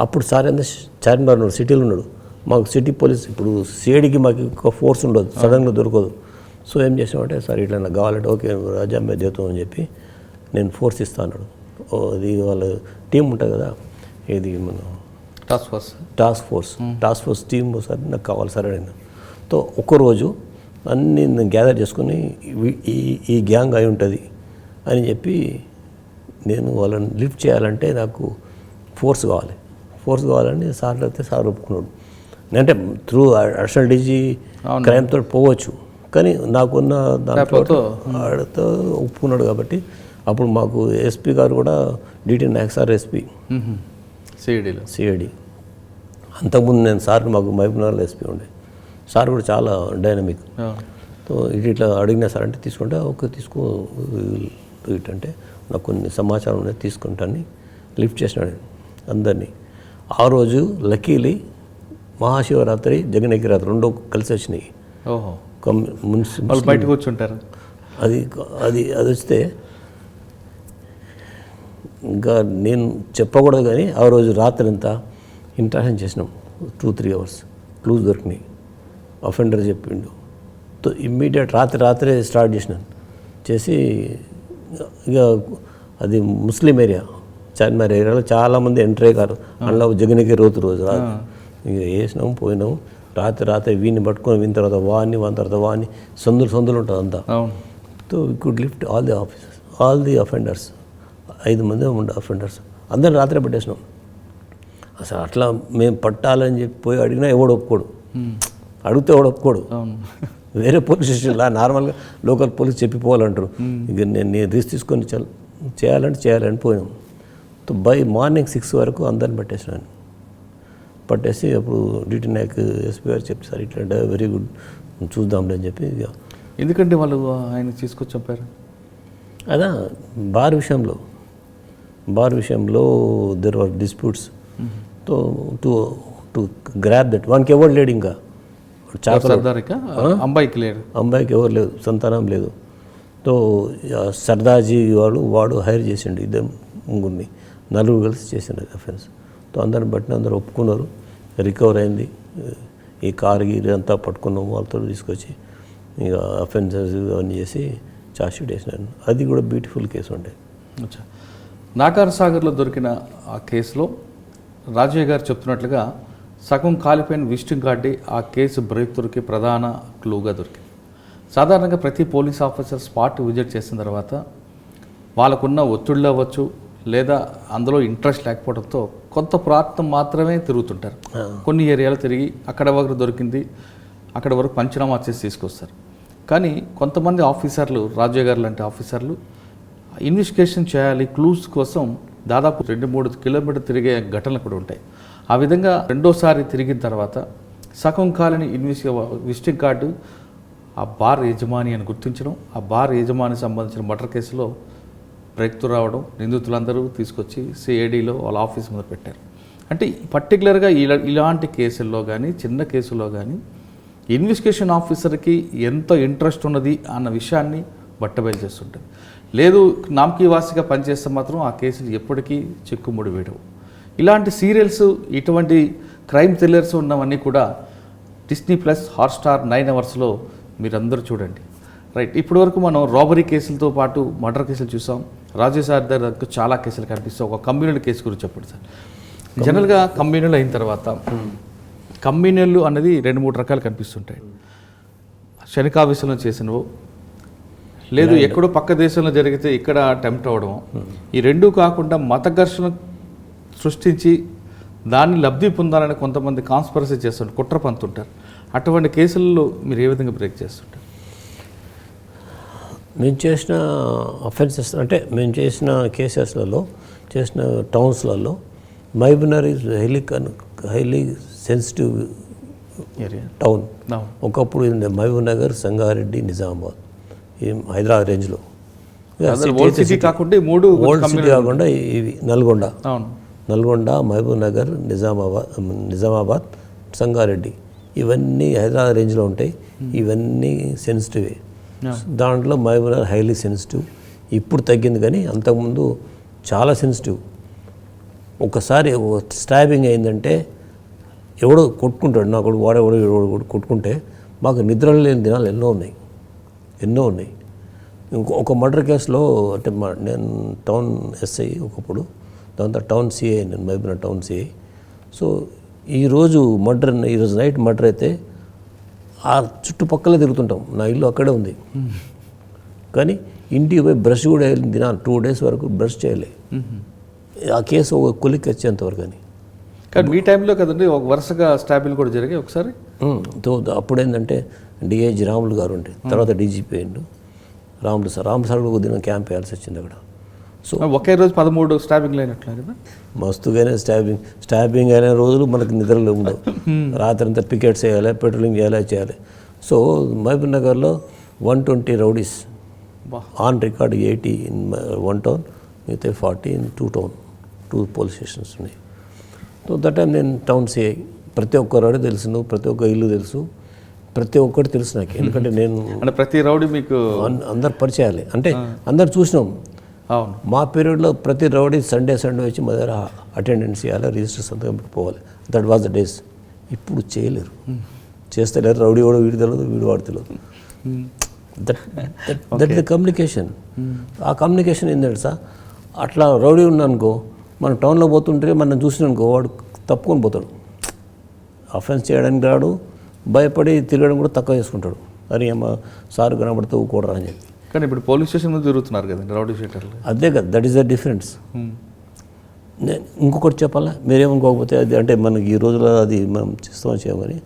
అప్పుడు సార్ ఏందో చార్మినార్ ఉన్నాడు, సిటీలో ఉన్నాడు. మాకు సిటీ పోలీస్ ఇప్పుడు సిఐడికి మాకు ఒక ఫోర్స్ ఉండదు, సడన్గా దొరకదు. సో ఏం చేసామంటే, సార్ ఇట్లా నాకు కావాలంటే ఓకే రాజా మీద దేతం అని చెప్పి నేను ఫోర్స్ ఇస్తాను అన్నాడు. అది వాళ్ళ టీం ఉంటుంది కదా, ఇది మన టాస్క్ ఫోర్స్ టీం సార్ నాకు కావాలి సార్ అడిగిన. సో ఒక్కరోజు అన్నీ నేను గ్యాదర్ చేసుకుని ఈ గ్యాంగ్ అయి ఉంటుంది అని చెప్పి నేను వాళ్ళని లిఫ్ట్ చేయాలంటే నాకు ఫోర్స్ కావాలని సార్లు అయితే సార్ ఒప్పుకున్నాడు. అంటే త్రూ అడిషనల్ డీజీ క్రైమ్ తోటి పోవచ్చు, కానీ నాకున్న దాంట్లో ఆడితో ఒప్పుకున్నాడు. కాబట్టి అప్పుడు మాకు ఎస్పీ గారు కూడా DT Naik sir SP CID. అంతకుముందు నేను సార్ మాకు మహబూబ్నగర్లో ఎస్పీ ఉండే. సార్ కూడా చాలా డైనమిక్. సో ఇట్లా అడిగినా సార్ అంటే తీసుకుంటే ఓకే తీసుకో ఇటంటే నాకు కొన్ని సమాచారం అనేది తీసుకుంటాను లిఫ్ట్ చేసినాడు అందరినీ. ఆ రోజు లక్కీలీ మహాశివరాత్రి జగనేకిరాత్రి రెండో కలిసి వచ్చినాయి. మున్సిపల్ బయటకు వచ్చుంటారు. అది అది అది వస్తే ఇంకా నేను చెప్పకూడదు, కానీ ఆ రోజు రాత్రి అంతా ఇంటరాక్షన్ చేసినాం 2-3 hours. క్లూజ్ దొరికినాయి, అఫెండర్ చెప్పిండు. సో ఇమ్మీడియట్ రాత్రే స్టార్ట్ చేసినాను చేసి, ఇక అది ముస్లిం ఏరియా, చార్మినార్ ఏరియాలో చాలామంది ఎంటర్ అయ్యారు. అందులో జగనికి రోజు ఇక వేసినాము పోయినాము. రాత్రి వీడిని పట్టుకొని విన్న తర్వాత వాని తర్వాత వాని సందులు ఉంటుంది అంతా. So we could lift all the offenders 5 మంది ఉండే అఫెండర్స్ అందరిని రాత్రే పట్టేసినాం. అసలు అట్లా మేము పట్టాలని చెప్పి పోయి అడిగినా ఎవడు ఒప్పుకోడు, అడిగితే ఎవడు ఒప్పుకోడు. వేరే పోలీస్ స్టేషన్లో నార్మల్గా లోకల్ పోలీస్ చెప్పిపోవాలంటారు. ఇక నేను రిస్క్ తీసుకొని చేయాలని పోయినాం. సో బై మార్నింగ్ 6 వరకు అందరిని పట్టేసి అప్పుడు డిటి నాయక్ ఎస్పీ గారు చెప్పి సార్ ఇట్లా వెరీ గుడ్ చూద్దాంలే అని చెప్పి. ఎందుకంటే వాళ్ళు ఆయన తీసుకొచ్చి చెప్పారు అదా బార్ విషయంలో there are disputes. So to grab that వానికి ఎవరు లేడు, ఇంకా అంబాయికి ఎవరు లేదు, సంతానం లేదు. సో సర్దాజీ వాడు హైర్ చేసిండు 2 ముగ్గురిని, 4 కలిసి చేసిండు అఫెన్స్. సో అందరిని బట్టి అందరూ ఒప్పుకున్నారు, రికవర్ అయింది. ఈ కారు అంతా పట్టుకున్నాము, వాళ్ళతో తీసుకొచ్చి ఇక అఫెన్సెస్ అవన్నీ చేసి ఛార్జ్ షీట్ వేసినాను. అది కూడా బ్యూటిఫుల్ కేసు ఉండే. నాగార్ సాగర్లో దొరికిన ఆ కేసులో రాజయ్య గారు చెప్తున్నట్లుగా సగం కాలిపోయిన విజిటింగ్ కార్డు ఆ కేసు బ్రేక్ త్రూకి ప్రధాన క్లూగా దొరికింది. సాధారణంగా ప్రతి పోలీస్ ఆఫీసర్ స్పాట్ విజిట్ చేసిన తర్వాత వాళ్ళకున్న ఒత్తిళ్ళు అవ్వచ్చు, లేదా అందులో ఇంట్రెస్ట్ లేకపోవడంతో కొంత ప్రాంతం మాత్రమే తిరుగుతుంటారు. కొన్ని ఏరియాలు తిరిగి అక్కడ వరకు దొరికింది అక్కడ వరకు పంచనామా చేసి తీసుకొస్తారు. కానీ కొంతమంది ఆఫీసర్లు, రాజయ్య గారు లాంటి ఆఫీసర్లు ఇన్వెస్టిగేషన్ చేయాలి, క్లూస్ కోసం దాదాపు 2-3 కిలోమీటర్లు తిరిగే ఘటనలు కూడా ఉంటాయి. ఆ విధంగా రెండోసారి తిరిగిన తర్వాత సగం కాలని విజిటింగ్ కార్డు ఆ బార్ యజమాని అని గుర్తించడం, ఆ బార్ యజమాని సంబంధించిన మర్డర్ కేసులో బ్రేక్ త్రూ రావడం, నిందితులందరూ తీసుకొచ్చి సిఐడిలో వాళ్ళ ఆఫీస్ మీద పెట్టారు. అంటే పర్టికులర్గా ఇలాంటి కేసుల్లో కానీ చిన్న కేసుల్లో కానీ ఇన్వెస్టిగేషన్ ఆఫీసర్కి ఎంత ఇంట్రెస్ట్ ఉన్నది అన్న విషయాన్ని బట్టబయలు చేస్తుంటుంది. లేదు నామకీ వాసిగా పనిచేస్తే మాత్రం ఆ కేసులు ఎప్పటికీ చిక్కుముడి వేయడం. ఇలాంటి సీరియల్స్, ఇటువంటి క్రైమ్ థ్రిల్లర్స్ ఉన్నవన్నీ కూడా డిస్నీ ప్లస్ హాట్స్టార్ 9 Hoursలో మీరందరూ చూడండి. రైట్, ఇప్పటి వరకు మనం రాబరీ కేసులతో పాటు మర్డర్ కేసులు చూసాం. రాజయ్య సార్ దగ్గర చాలా కేసులు కనిపిస్తాయి. ఒక కమ్యూనల్ కేసు గురించి చెప్పండి సార్. జనరల్గా కమ్యూనల్ అయిన తర్వాత కమ్యూనల్ అనేది 2-3 రకాలు కనిపిస్తుంటాయి. శనికావేశంలో చేసినవు, లేదు ఎక్కడో పక్క దేశంలో జరిగితే ఇక్కడ అటెంప్ట్ అవ్వడం, ఈ రెండూ కాకుండా మత ఘర్షణ సృష్టించి దాన్ని లబ్ధి పొందాలని కొంతమంది కాన్స్పరసీ చేస్తుంటారు, కుట్ర పంతుంటారు. అటువంటి కేసుల్లో మీరు ఏ విధంగా బ్రేక్ చేస్తుంటారు? మేము చేసిన అఫెన్సెస్ అంటే మేము చేసిన కేసెస్లలో, చేసిన టౌన్స్లలో Mahabubnagar is highly sensitive area town. అవును. ఒకప్పుడు ఇది మహబూబ్ నగర్, సంగారెడ్డి, నిజామాబాద్, ఈ హైదరాబాద్ రేంజ్లో. ఓల్డ్ సిటీ కాకుండా ఈ మూడు ఓల్డ్ సిటీ కాకుండా ఇవి నల్గొండ, అవును. నల్గొండ, మహబూబ్ నగర్, నిజామాబాద్, సంగారెడ్డి, ఇవన్నీ హైదరాబాద్ రేంజ్లో ఉంటాయి. ఇవన్నీ సెన్సిటివే. దాంట్లో మహబూబ్ నగర్ హైలీ సెన్సిటివ్. ఇప్పుడు తగ్గింది, కానీ అంతకుముందు చాలా సెన్సిటివ్. ఒకసారి స్టాబింగ్ అయిందంటే ఎవడో కొట్టుకుంటాడు, నాకు వాడెవడో ఎవడో కొట్టుకుంటే మాకు నిద్ర లేని దినాలు ఎన్నో ఉన్నాయి. ఒక మర్డర్ కేసులో అంటే నేను టౌన్ ఎస్ఐ ఒకప్పుడు, దాంతో టౌన్ సిఐ, నేను మహబూబ్ టౌన్ సిఐ. సో ఈరోజు నైట్ మర్డర్ అయితే ఆ చుట్టుపక్కలే తిరుగుతుంటాం. నా ఇల్లు అక్కడే ఉంది, కానీ ఇంటికి పోయి బ్రష్ కూడా వెళ్ళిన దినాలు 2 days వరకు బ్రష్ చేయలే. ఆ కేసు ఒక కొలిక్కి వచ్చేంతవరకు. కానీ మీ టైంలో కదండి ఒక వరుసగా స్టాబిల్ కూడా జరిగాయి ఒకసారి. అప్పుడు ఏంటంటే డిఐజీ రాములు గారు ఉంటే, తర్వాత డీజీపీ అయ్యిండు రాములు సార్ కూడా కొద్దిగా క్యాంప్ వేయాల్సి వచ్చింది అక్కడ. సో ఒకే రోజు 13 స్టాబింగ్లు అయినట్లు కదా. మస్తుగానే స్టాబింగ్ అయిన రోజులు మనకు నిద్రలు ఉండవు. రాత్రి అంతా పికెట్స్ వేయాలి, పెట్రోలింగ్ చేయాలి. సో మహబూబ్ నగర్లో 120 rowdies on record, 80 in 1 town, మిగతా 40 ఇన్ 2 town, 2 police stations ఉన్నాయి. సో దట్ టైం నేను టౌన్ సిఐ. ప్రతి ఒక్క రౌడీ తెలుసు, ప్రతి ఒక్క ఇల్లు తెలుసు, ప్రతి ఒక్కటి తెలుసు నాకు. ఎందుకంటే నేను అంటే ప్రతి రౌడీ మీకు అందరు పరిచయాలి, అంటే అందరు చూసినాం. అవును. మా పీరియడ్లో ప్రతి రౌడీ సండే వచ్చి మా దగ్గర అటెండెన్స్ చేయాలి, రిజిస్టర్ సంతకం పెట్టుకోవాలి. That was the days. ఇప్పుడు చేయలేరు, చేస్తలేరు. రౌడీ వాడు వీడు తెలియదు, వీడు వాడు తెలియదు. That the communication. ఆ కమ్యూనికేషన్ ఏంటంటే సార్, అట్లా రౌడీ ఉన్నానుకో, మనం టౌన్లో పోతుంటే మనం చూసినానుకో వాడు తప్పుకొని పోతాడు. అఫెన్స్ చేయడానికి రాడు, భయపడి తిరగడం కూడా తక్కువ చేసుకుంటాడు. అని ఏమో సార్ కనబడితే ఊకోడరా అని చెప్పి. కానీ ఇప్పుడు పోలీస్ స్టేషన్ ముందు తిరుగుతున్నారు కదండి రౌడీ షీటర్లు. అదే కదా, దట్ ఈస్ ద డిఫరెన్స్. నేను ఇంకొకటి చెప్పాలా, మీరేమనుకోకపోతే అది అంటే మనకి ఈ రోజులో అది మనం చేయమని.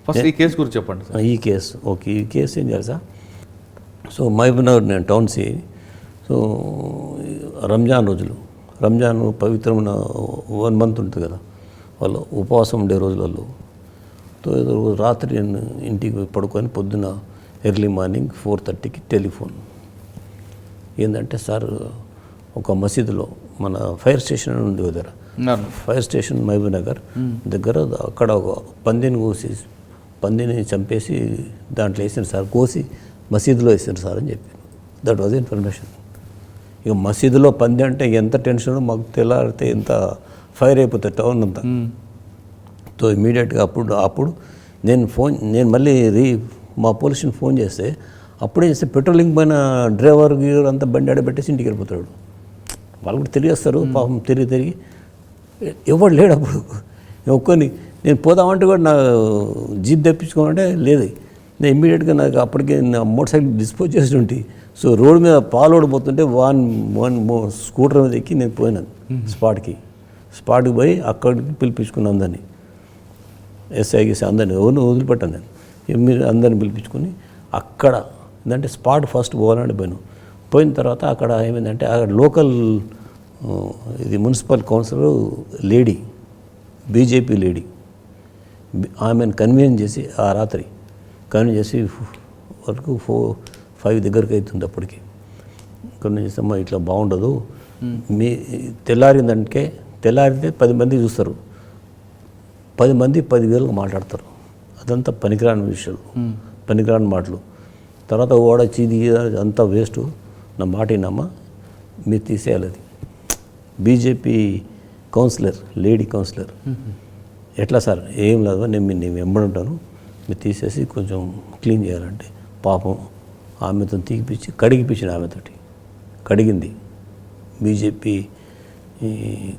ఫస్ట్ ఈ కేసు గురించి చెప్పండి సార్. ఈ కేసు ఓకే, ఈ కేసు ఏం చేయాలి సార్. సో మహబూబ్ నగర్ నేను టౌన్ సిఐ. సో రంజాన్ పవిత్రమైన 1 month ఉంటుంది కదా, వాళ్ళు ఉపవాసం ఉండే రోజులలో. సో రాత్రి నేను ఇంటికి పడుకొని పొద్దున ఎర్లీ మార్నింగ్ 4:30కి టెలిఫోన్. ఏంటంటే సార్, ఒక మసీదులో మన ఫైర్ స్టేషన్ ఉంది దగ్గర, ఫైర్ స్టేషన్ మహబూబ్ నగర్ దగ్గర, అక్కడ ఒక పందిని చంపేసి దాంట్లో వేసారు సార్, కోసి మసీదులో వేసారు సార్ అని చెప్పి. That was information. ఇక మసీదులో పంది అంటే ఎంత టెన్షన్, మాకు తెల్లారితే ఎంత ఫైర్ అయిపోతుంది టౌన్ అంతా. సో ఇమీడియట్గా అప్పుడు నేను మళ్ళీ మా పోలీసుని ఫోన్ చేస్తే, అప్పుడే చేస్తే పెట్రోలింగ్ పైన డ్రైవర్ అంతా బండి ఆడబెట్టేసి ఇంటికి వెళ్ళిపోతాడు. వాళ్ళు కూడా తిరిగేస్తారు పాపం, తిరిగి ఎవడు లేడు అప్పుడు. నేను పోదామంటే కూడా నా జీప్ తెప్పించుకోమంటే లేదు. నేను ఇమ్మీడియట్గా నాకు అప్పటికే నా మోటార్ సైకిల్ డిస్పోజ్ చేసి ఉంటే, సో రోడ్డు మీద పాలోడిపోతుంటే వన్ స్కూటర్ మీద ఎక్కి నేను పోయినాను స్పాట్కి పోయి అక్కడికి పిలిపించుకున్నాను అందరినీ, ఎస్ఐకి అందరినీ, ఎవరిని వదిలిపెట్టాను నేను. మీరు అందరిని పిలిపించుకొని అక్కడ ఏంటంటే స్పాట్ ఫస్ట్ పోవాలని పోయిన తర్వాత అక్కడ ఏమైందంటే అక్కడ లోకల్ ఇది municipal councillor lady, BJP lady, ఆమెను కన్వీన్స్ చేసి ఆ రాత్రి వరకు 4-5 దగ్గరికి అవుతుంది. అప్పటికి కన్వీన్స్ చేస్తామా, ఇట్లా బాగుండదు, మీ తెల్లారితే 10 మంది చూస్తారు, 10 మంది 10,000 మాట్లాడతారు. అదంతా పనికిరాని విషయాలు, పనికిరాని మాటలు. తర్వాత ఓడ చీది అంతా వేస్ట్, నా మాట వినమ్మా, మీరు తీసేయాలి. అది బీజేపీ కౌన్సిలర్, లేడీ కౌన్సిలర్. ఎట్లా సార్, ఏం లేదు, నేను వెంబడుంటాను, మీరు తీసేసి కొంచెం క్లీన్ చేయాలంటే పాపం ఆమెతో తీపిచ్చి కడిగిపించిన, ఆమెతోటి కడిగింది. బీజేపీ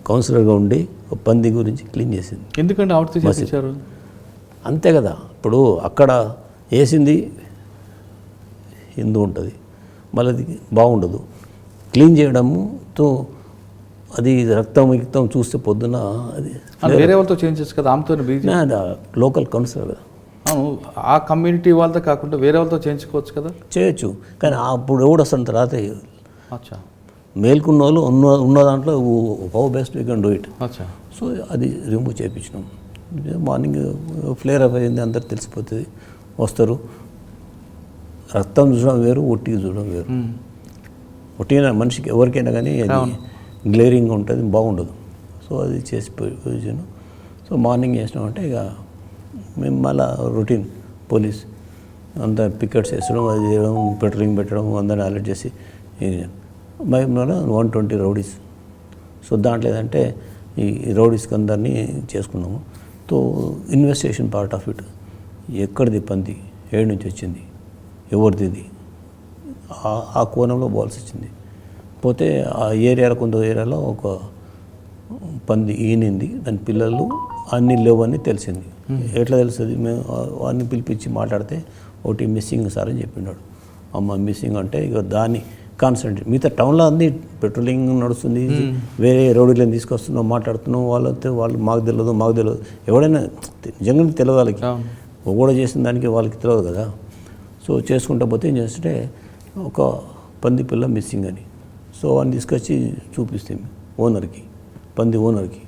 కౌన్సిలర్గా ఉండి పంది గురించి క్లీన్ చేసింది. ఎందుకంటే ఆవిడతో చేయించారు అంతే కదా. ఇప్పుడు అక్కడ వేసింది హిందూ ఉంటుంది, మళ్ళీ అది బాగుండదు. క్లీన్ చేయడంతో అది రక్తం చూస్తే పొద్దున అది వేరే వాళ్ళతో చేయించచ్చు కదా, ఆమెతో లోకల్ కౌన్సిలర్ కదా. అవును, ఆ కమ్యూనిటీ వాళ్ళతో కాకుండా వేరే వాళ్ళతో చేయించుకోవచ్చు కదా. చేయొచ్చు, కానీ అప్పుడు ఎవడు వస్తాను తర్వాత అచ్చా మేల్కున్న వాళ్ళు ఉన్న దాంట్లో how best we can do it. అచ్చా. సో అది రిమూవ్ చేయించినాం. మార్నింగ్ ఫ్లేర్ అప్ అయింది అందరు తెలిసిపోతుంది, వస్తారు. రక్తం చూడడం వేరు, ఒట్టిగా చూడడం వేరు. ఒట్టిగా మనిషికి ఎవరికైనా కానీ అది గ్లేరింగ్ ఉంటుంది, బాగుండదు. సో అది చేసి పోయాను. సో మార్నింగ్ చేసినామంటే ఇక మేము మళ్ళీ రొటీన్ పోలీస్ అంతా పికెట్స్ వేసడం, అది చేయడం, పెట్రోలింగ్ పెట్టడం, అందరిని అలర్ట్ చేసి మహబూబ్నగర్లో 120 రౌడీస్. సో దాంట్లో ఏదంటే ఈ రౌడీస్కి అందరినీ చేసుకున్నాము. So investigation part of it, ఎక్కడిది పంది, ఏడు నుంచి వచ్చింది, ఎవరిది ఇది, ఆ కోణంలో పోవాల్సి వచ్చింది. పోతే ఆ ఏరియాలో కొంత ఏరియాలో ఒక పంది ఈనింది, దాని పిల్లలు అన్నీ లేవని తెలిసింది. ఎట్లా తెలుస్తుంది? మేము వాడిని పిలిపించి మాట్లాడితే ఒకటి మిస్సింగ్ సార్ అని చెప్పినాడు. అమ్మ మిస్సింగ్ అంటే ఇక దాన్ని కాన్సన్ట్రేట్, మిగతా టౌన్లో అన్ని పెట్రోలింగ్ నడుస్తుంది, వేరే రోడ్లను తీసుకొస్తున్నాం, మాట్లాడుతున్నాం, వాళ్ళు మాకు తెలియదు. ఎవడైనా నిజంగా తెలియదు వాళ్ళకి, కూడా చేసిన దానికి వాళ్ళకి తెలియదు కదా. సో చేసుకుంటా పోతే ఏం చేస్తుంటే ఒక పంది పిల్ల మిస్సింగ్ అని. సో వాడిని తీసుకొచ్చి చూపిస్తే ఓనర్కి, పంది ఓనర్కి,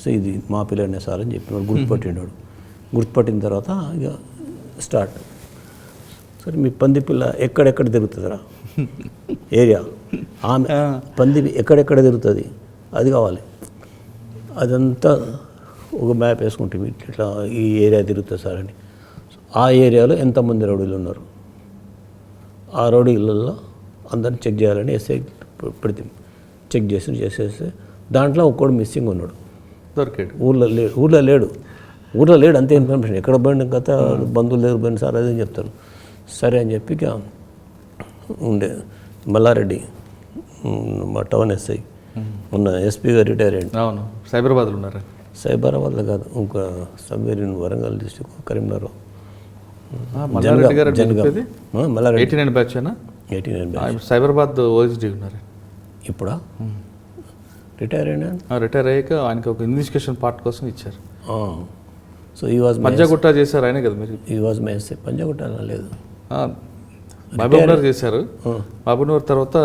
సో ఇది మా పిల్లనే సార్ అని చెప్పినాడు. గుర్తుపట్టినాడు. గుర్తుపట్టిన తర్వాత ఇక స్టార్ట్, సరే మీ పంది పిల్ల ఎక్కడెక్కడ తిరుగుతుందిరా ఏరియా, ఆమె పంది ఎక్కడెక్కడ తిరుగుతుంది అది కావాలి. అదంతా ఒక మ్యాప్ వేసుకుంటే ఇట్లా ఈ ఏరియా తిరుగుతుంది సార్ అని. ఆ ఏరియాలో ఎంతమంది రౌడీలు ఉన్నారు, ఆ రౌడీలలో అందరిని చెక్ చేయాలని ఎస్ఐ పెడితే చెక్ చేసేస్తే దాంట్లో ఒక్కడు మిస్సింగ్ ఉన్నాడు, దొరికాడు. ఊళ్ళో లేడు అంతే ఇన్ఫర్మేషన్. ఎక్కడ పోయిన కథ బంధువుల దగ్గర పోయిన సార్ అదే చెప్తారు. సరే అని చెప్పి ఉండే మల్లారెడ్డి మా టౌన్ ఎస్ఐ ఉన్న ఎస్పీగా రిటైర్ అయ్యండి. అవును, సైబరాబాద్లో ఉన్నారు. సైబరాబాద్లో కాదు, ఇంకా సబ్వేర్ వరంగల్ డిస్ట్రిక్ట్ కరీంనగర్. మల్లారెడ్డి గారు మల్లారెడ్డి 89 బ్యాచ్. 89 సైబరాబాద్ ఓఎస్డీ ఉన్నారు ఇప్పుడా? రిటైర్ అయినా? రిటైర్ అయ్యాక ఆయనకి ఒక ఇన్వెస్టిగేషన్ పార్ట్ కోసం ఇచ్చారు. సో ఈ వాజ్ పంజాగుట్ట చేశారు ఆయన కదా మీరు? ఈ వాజ్ మై ఎస్ఐ. పంజాగుట్ట లేదు, మహబూబ్నగర్ చేశారు. మహబూబ్నగర్ తర్వాత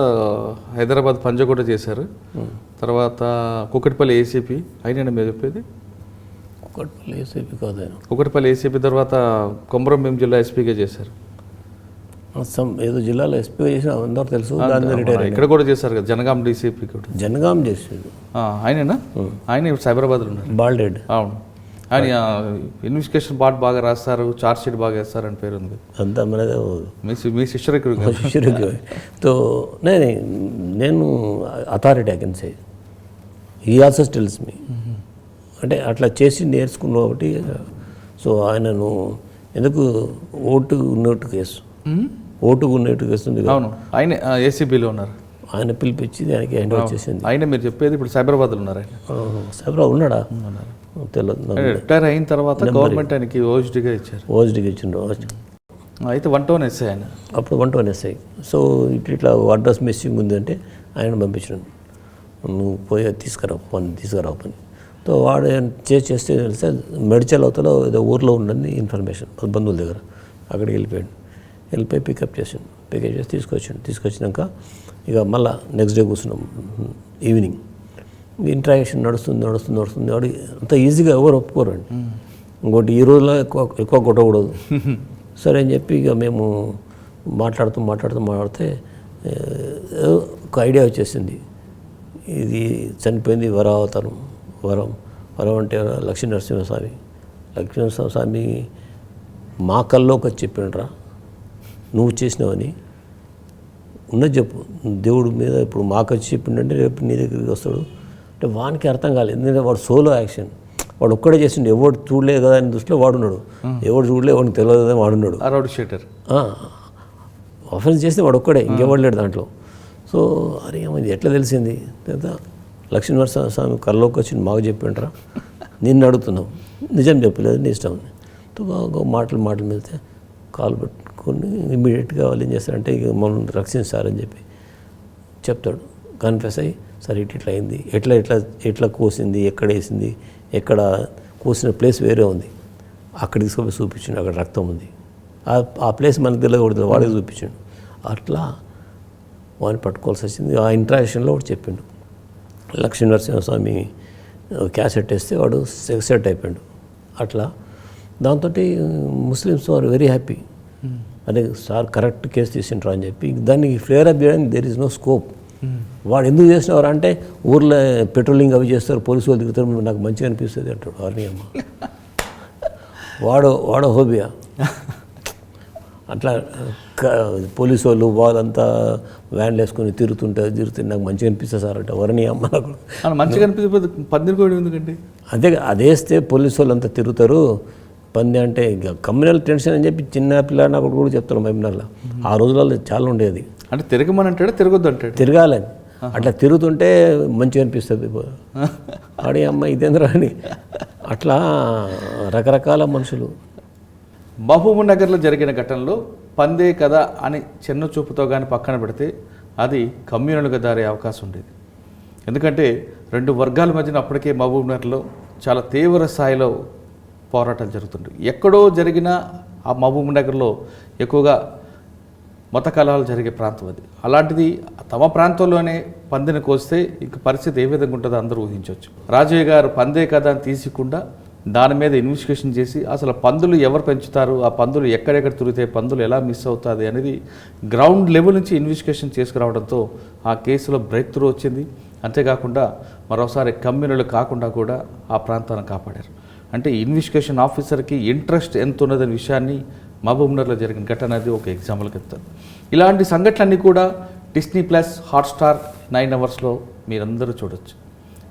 హైదరాబాద్ పంజాగుట్ట చేశారు. తర్వాత కుకట్పల్లి ఏసీపీ అయినా మీరు చెప్పేది? కుకట్పల్లి ఏసీపీ కాదు ఆయన. కుకట్పల్లి ఏసీపీ తర్వాత కొమరంభీం జిల్లా ఎస్పీగా చేశారు. ఏదో జిల్లాలో ఎస్పీ చేసిన అందరూ తెలుసు. రిటైర్ ఇక్కడ కూడా చేశారు కదా, జనగాం డీసీపీ కూడా. జనగాం చేసాడు ఆయనేనా? ఆయన సైబరాబాద్లో ఉన్నారు. బాల్డెడ్. అవును, ఆయన ఇన్వెస్టిగేషన్ పార్ట్ బాగా రాస్తారు, చార్జ్ షీట్ బాగా వేస్తారు అని పేరు ఉంది. అంతా మనదే మీ శిష్యుడికి. తో నేను authority I can say, he also tells me, అంటే అట్లా చేసి నేర్చుకున్న ఒకటి. సో ఆయనను ఎందుకు ఓటు ఉన్నట్టు కేసు ఉంది. అవును, ఆయన ఏసీబీలో ఉన్నారు. ఆయన పిలిపించి దానికి హ్యాండ్ ఓవర్ చేసింది. ఆయన మీరు చెప్పేది ఇప్పుడు సైబరాబాద్లో ఉన్నారు. ఆయన సైబరాబాద్ ఉన్నాడా? తెలియదు. రిటైర్ అయిన తర్వాత గవర్నమెంట్ ఆయనకి ఓఎస్డీగా ఇచ్చారు. ఇచ్చిండ్రు. అయితే 1 ఎస్ఐ ఆయన. అప్పుడు 1 ఎస్ఐ. సో ఇట్లా అడ్రస్ మిస్సింగ్ ఉంది అంటే ఆయన పంపించాను, నువ్వు పోయి తీసుకురా పని. సో వాడు చేస్తే తెలిస్తే మెడిచల్ అవతల ఏదో ఊర్లో ఉండని ఇన్ఫర్మేషన్ బంధువుల దగ్గర, అక్కడికి వెళ్ళిపోయి పికప్ చేసి తీసుకొచ్చినాక ఇక మళ్ళీ నెక్స్ట్ డే కూర్చున్నాం. ఈవినింగ్ ఇంట్రాక్షన్ నడుస్తుంది. వాడు అంత ఈజీగా ఎవరు ఒప్పుకోరండి. ఇంకోటి ఈ రోజులో ఎక్కువ కొట్టకూడదు. సరే అని చెప్పి ఇక మేము మాట్లాడితే ఒక ఐడియా వచ్చేసింది. ఇది చనిపోయింది వరం అంటే లక్ష్మీ నరసింహస్వామి మా కల్లోకి వచ్చి చెప్పిండ్రా నువ్వు చేసినావని. ఉన్నది చెప్పు, దేవుడి మీద ఇప్పుడు మాకు వచ్చి చెప్పిండంటే రేపు నీ దగ్గరికి వస్తాడు అంటే వానికి అర్థం కాలేదు. ఎందుకంటే వాడు సోలో యాక్షన్, వాడు ఒక్కడే చేసిండు, ఎవడు చూడలేదు కదా అని దృష్టిలో వాడున్నాడు. ఎవడు చూడలేదు, వాడికి తెలియదు కదా వాడున్నాడు. ఆఫెన్స్ చేస్తే వాడు ఒక్కడే, ఇంకెవడు లేడు దాంట్లో. సో అరే ఇది ఎట్లా తెలిసింది? లేదా లక్ష్మీ నరసింహస్వామి కల్లోకి వచ్చి మాకు చెప్పిండ్రా, నిన్ను అడుగుతున్నావు, నిజం చెప్పలేదు, నీ ఇష్టం ఉంది. మాటలు వెళ్తే కాలు పెట్టుకొని ఇమ్మీడియట్గా వాళ్ళు ఏం చేస్తారంటే ఇక మనం రక్షించాలని చెప్పి చెప్తాడు. కన్ఫెస్ అయ్యి సరే ఇట్లా అయింది, ఎట్లా కోసింది, ఎక్కడ వేసింది, ఎక్కడ కోసిన ప్లేస్ వేరే ఉంది, అక్కడికి తీసుకొని చూపించాడు. అక్కడ రక్తం ఉంది, ఆ ప్లేస్ మనకు తెలియకూడదు, వాడికి చూపించాడు. అట్లా వాడిని పట్టుకోవాల్సి వచ్చింది. ఆ ఇంట్రాక్షన్లో వాడు చెప్పిండు. లక్ష్మీ నరసింహస్వామి క్యాసెట్ వేస్తే వాడు సెట్ అయిపోయాడు. అట్లా దాంతో ముస్లిమ్స్ ఆర్ వెరీ హ్యాపీ. అదే సార్ కరెక్ట్ కేసు తీసిండ్రు అని చెప్పి దానికి ఫ్లేర్ అప్ చేయడానికి దేర్ ఇస్ నో స్కోప్. వాడు ఎందుకు చేసినవారు అంటే ఊర్లో పెట్రోలింగ్ అవి చేస్తారు, పోలీసు వాళ్ళు తిరుగుతారు, నాకు మంచిగా అనిపిస్తుంది అంటాడు. వారిని అమ్మ వాడో హోబియా అట్లా పోలీసు వాళ్ళు వాళ్ళంతా వ్యాన్లు వేసుకొని తిరుగుతుంటే నాకు మంచిగా అనిపిస్తుంది సార్ అంటే వరణి అమ్మ నాకు మంచిగా అనిపిస్తుంది. పందిరి కోడి ఎందుకండి? అదే వేస్తే పోలీసు వాళ్ళు అంతా తిరుగుతారు. పంది అంటే ఇక కమ్యూనల్ టెన్షన్ అని చెప్పి చిన్న పిల్లని అక్కడ కూడా చెప్తారు మైమినార్లో. ఆ రోజులలో చాలా ఉండేది. అంటే తిరగమని అంటాడు, తిరగొద్దు అంటాడు. తిరగాలని అట్లా తిరుగుతుంటే మంచిగా అనిపిస్తుంది. ఆడి అమ్మ ఇదేంద్రా అని అట్లా రకరకాల మనుషులు. మహబూబ్ నగర్లో జరిగిన ఘటనలో పందే కదా అని చిన్న చూపుతో కానీ పక్కన పెడితే అది కమ్యూనల్గా దారే అవకాశం ఉండేది. ఎందుకంటే రెండు వర్గాల మధ్యన అప్పటికే మహబూబ్ నగర్లో చాలా తీవ్ర స్థాయిలో పోరాటాలు జరుగుతుంటాయి. ఎక్కడో జరిగిన ఆ మహబూబ్ నగర్లో ఎక్కువగా మత కలహాలు జరిగే ప్రాంతం అది. అలాంటిది తమ ప్రాంతంలోనే పందిని కోస్తే ఇంక పరిస్థితి ఏ విధంగా ఉంటుందో అందరూ ఊహించవచ్చు. రాజయ్య గారు పందే కదా అని తీసకుండా దాని మీద ఇన్వెస్టిగేషన్ చేసి అసలు పందులు ఎవరు పెంచుతారు, ఆ పందులు ఎక్కడెక్కడ తిరుగుతాయి, పందులు ఎలా మిస్ అవుతుంది అనేది గ్రౌండ్ లెవెల్ నుంచి ఇన్వెస్టిగేషన్ చేసుకురావడంతో ఆ కేసులో బ్రేక్ త్రూ వచ్చింది. అంతేకాకుండా మరోసారి కమ్యూనల్ కాకుండా కూడా ఆ ప్రాంతాన్ని కాపాడారు. అంటే ఇన్వెస్టిగేషన్ ఆఫీసర్కి ఇంట్రెస్ట్ ఎంత ఉన్నదనే విషయాన్ని మహబూబ్నగర్లో జరిగిన ఘటన అనేది ఒక ఎగ్జాంపుల్కి చెప్తాను. ఇలాంటి సంఘటనలన్నీ కూడా డిస్నీ ప్లస్ హాట్స్టార్ 9 అవర్స్లో మీరందరూ చూడొచ్చు.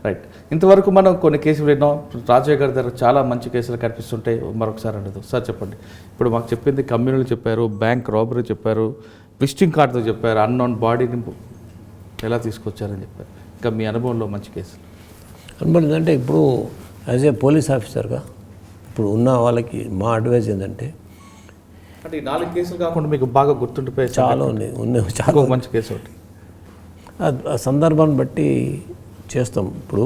రైట్, ఇంతవరకు మనం కొన్ని కేసులు విన్నాం. రాజయ్య గారి దగ్గర చాలా మంచి కేసులు కనిపిస్తుంటాయి. మరొకసారి ఉండదు సార్ చెప్పండి. ఇప్పుడు మాకు చెప్పింది కమ్యూనల్ చెప్పారు, బ్యాంక్ రాబరీ చెప్పారు, విజిటింగ్ కార్డుతో చెప్పారు, అన్నోన్ బాడీని ఎలా తీసుకొచ్చారని చెప్పారు. ఇంకా మీ అనుభవంలో మంచి కేసులు అనుభవం అంటే ఇప్పుడు యాజ్ ఏ పోలీస్ ఆఫీసర్గా ఇప్పుడు ఉన్న వాళ్ళకి మా అడ్వైజ్ ఏంటంటే అంటే ఈ 4 కేసులు కాకుండా మీకు బాగా గుర్తుండిపోయే చాలా ఉన్నాయి చాలా మంచి కేసు ఒకటి ఆ సందర్భాన్ని బట్టి చేస్తాం. ఇప్పుడు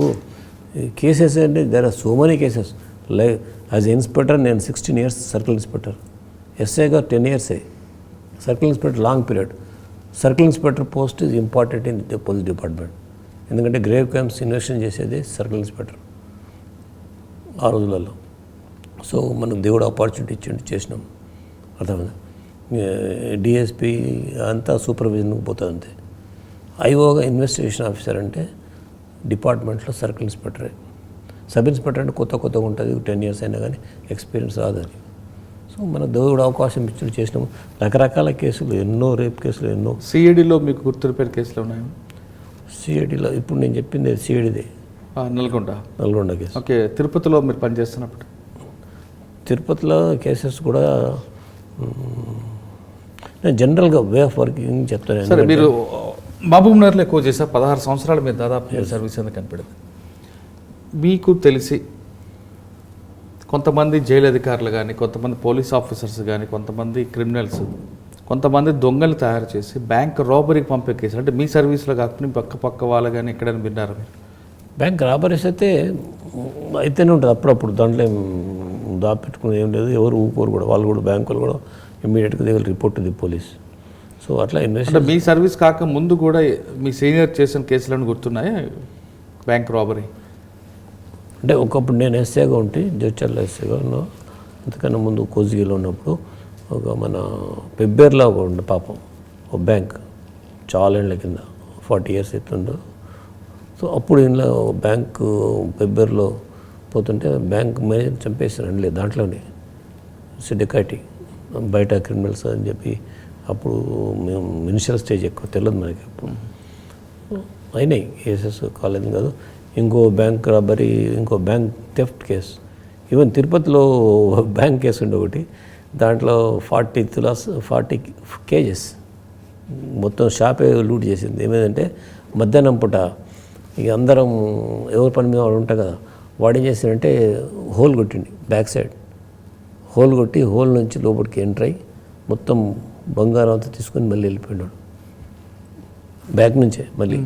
కేసెస్ అంటే there are so many cases. Like as inspector నేను 16 years సర్కిల్ ఇన్స్పెక్టర్, ఎస్ఐగా 10 years, circle inspector long period. Circle inspector post is important in the police department. ఎందుకంటే గ్రేవ్ క్రైమ్స్ ఇన్వెస్టిగేషన్ చేసేది సర్కిల్ ఇన్స్పెక్టర్ ఆ రోజులలో. So మనకు దేవుడు opportunity ఇచ్చిండి, చేసినాం. అర్థమైందా? డిఎస్పీ అంతా సూపర్విజన్కి పోతుంది అంతే. ఐఓగా ఇన్వెస్టిగేషన్ ఆఫీసర్ అంటే డిపార్ట్మెంట్లో సర్కిల్ ఇన్స్పెక్టరే. సబ్ ఇన్స్పెక్టర్ అంటే కొత్తగా ఉంటుంది, 10 years అయినా కానీ ఎక్స్పీరియన్స్ రాదని. సో మన దేవుడు అవకాశం ఇచ్చి చేసినాము. రకరకాల కేసులు, ఎన్నో రేప్ కేసులు, ఎన్నో. సిఐడిలో మీకు గుర్తుపెట్టిన కేసులు ఉన్నాయి? సిఐడిలో ఇప్పుడు నేను చెప్పింది సిఐడిదే, నల్గొండ కేసు. ఓకే, తిరుపతిలో మీరు పనిచేస్తున్నప్పుడు? తిరుపతిలో కేసెస్ కూడా నేను జనరల్గా వే ఆఫ్ వర్కింగ్ చెప్తాను. సరే, మీరు మహబూబ్ నగర్లో ఎక్కువ చేశారు, 16 సంవత్సరాలు మీరు దాదాపు సర్వీస్ ఎందుకు కనిపెడదు. మీకు తెలిసి కొంతమంది జైలు అధికారులు కానీ, కొంతమంది పోలీస్ ఆఫీసర్స్ కానీ, కొంతమంది క్రిమినల్స్, కొంతమంది దొంగలు తయారు చేసి బ్యాంక్ రాబరీకి పంపే కేసులు అంటే మీ సర్వీస్లో కాకుండా పక్క వాళ్ళు కానీ ఎక్కడైనా విన్నారా మీరు? బ్యాంక్ రాబరీస్ అయితేనే ఉంటుంది అప్పుడప్పుడు. దాంట్లో దాపెట్టుకుని ఏం లేదు, ఎవరు ఊరుకోరు కూడా. వాళ్ళు కూడా బ్యాంకులు కూడా ఇమ్మీడియట్గా they will report to the police. So అట్లా ఇన్వెస్ట్. మీ సర్వీస్ కాక ముందు కూడా మీ సీనియర్ చేసిన కేసులను గుర్తున్నాయి బ్యాంక్ రాబరీ? అంటే ఒకప్పుడు నేను ఎస్ఏగా ఉంటే జడ్చర్ల ఎస్ఏగా ఉన్నా. అంతకన్నా ముందు కోజిగిలో ఉన్నప్పుడు ఒక మన పెబ్బేర్లో ఒక ఉండే పాపం ఒక బ్యాంక్ చాలా ఏళ్ళ కింద 40 years అవుతుండో. సో అప్పుడు ఇంట్లో బ్యాంకు పెబ్బేర్లో పోతుంటే బ్యాంక్ మేనేజర్ చంపేసారు లేదు దాంట్లోనే. డెకాయిటీ బయట క్రిమినల్స్ అని చెప్పి అప్పుడు మేము ఇనిషియల్ స్టేజ్ ఎక్కువ తెలియదు మనకి. అప్పుడు అయినాయి కేసెస్, కాలేదు కాదు. ఇంకో బ్యాంక్ రాబరీ, ఇంకో బ్యాంక్ థెఫ్ట్ కేసు. ఈవెన్ తిరుపతిలో బ్యాంక్ కేసు ఉండే ఒకటి. దాంట్లో 40 tulas 40 kgs మొత్తం షాపే లూట్ చేసింది. ఏమైందంటే మధ్యాహ్నం పూట ఇక అందరం ఎవరి పని మీద వాడు ఉంటాం కదా, వాడు ఏం చేసిందంటే హోల్ కొట్టిండి, బ్యాక్ సైడ్ హోల్ కొట్టి హోల్ నుంచి లోపలికి ఎంటర్ అయ్యి మొత్తం బంగారం అంతా తీసుకొని మళ్ళీ వెళ్ళిపోయినాడు బ్యాక్ నుంచే మళ్ళీ.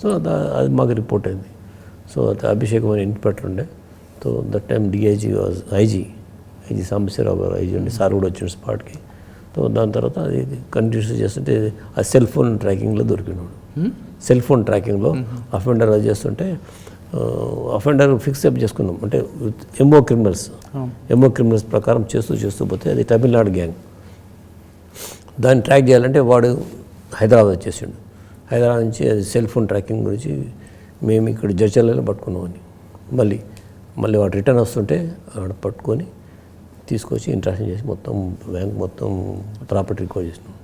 సో అది మాకు రిపోర్ట్ అయింది. సో అది అభిషేకం అని ఇన్స్పెక్టర్ ఉండే. So that time DIG was IG Sambasivarao గారు ఐజీ ఉండి, సార్ కూడా వచ్చిండు స్పాట్కి. సో దాని తర్వాత అది కంటిన్యూస్ చేస్తుంటే ఆ సెల్ ఫోన్ ట్రాకింగ్లో దొరికినాడు. సెల్ ఫోన్ ట్రాకింగ్లో అఫెండర్ అది చేస్తుంటే అఫెండర్ ఫిక్స్ అప్ చేసుకున్నాం, అంటే ఎంఓ క్రిమినల్స్ ప్రకారం చేస్తూ పోతే అది తమిళనాడు గ్యాంగ్. దాన్ని ట్రాక్ చేయాలంటే వాడు హైదరాబాద్ వచ్చేసిండు. హైదరాబాద్ నుంచి అది సెల్ ఫోన్ ట్రాకింగ్ గురించి మేము ఇక్కడ జడ్చర్లలో పట్టుకున్నామని మళ్ళీ వాడు రిటర్న్ వస్తుంటే అక్కడ పట్టుకొని తీసుకొచ్చి ఇంట్రాక్షన్ చేసి మొత్తం బ్యాంక్ మొత్తం ప్రాపర్టీ రికవర్ చేసినాం.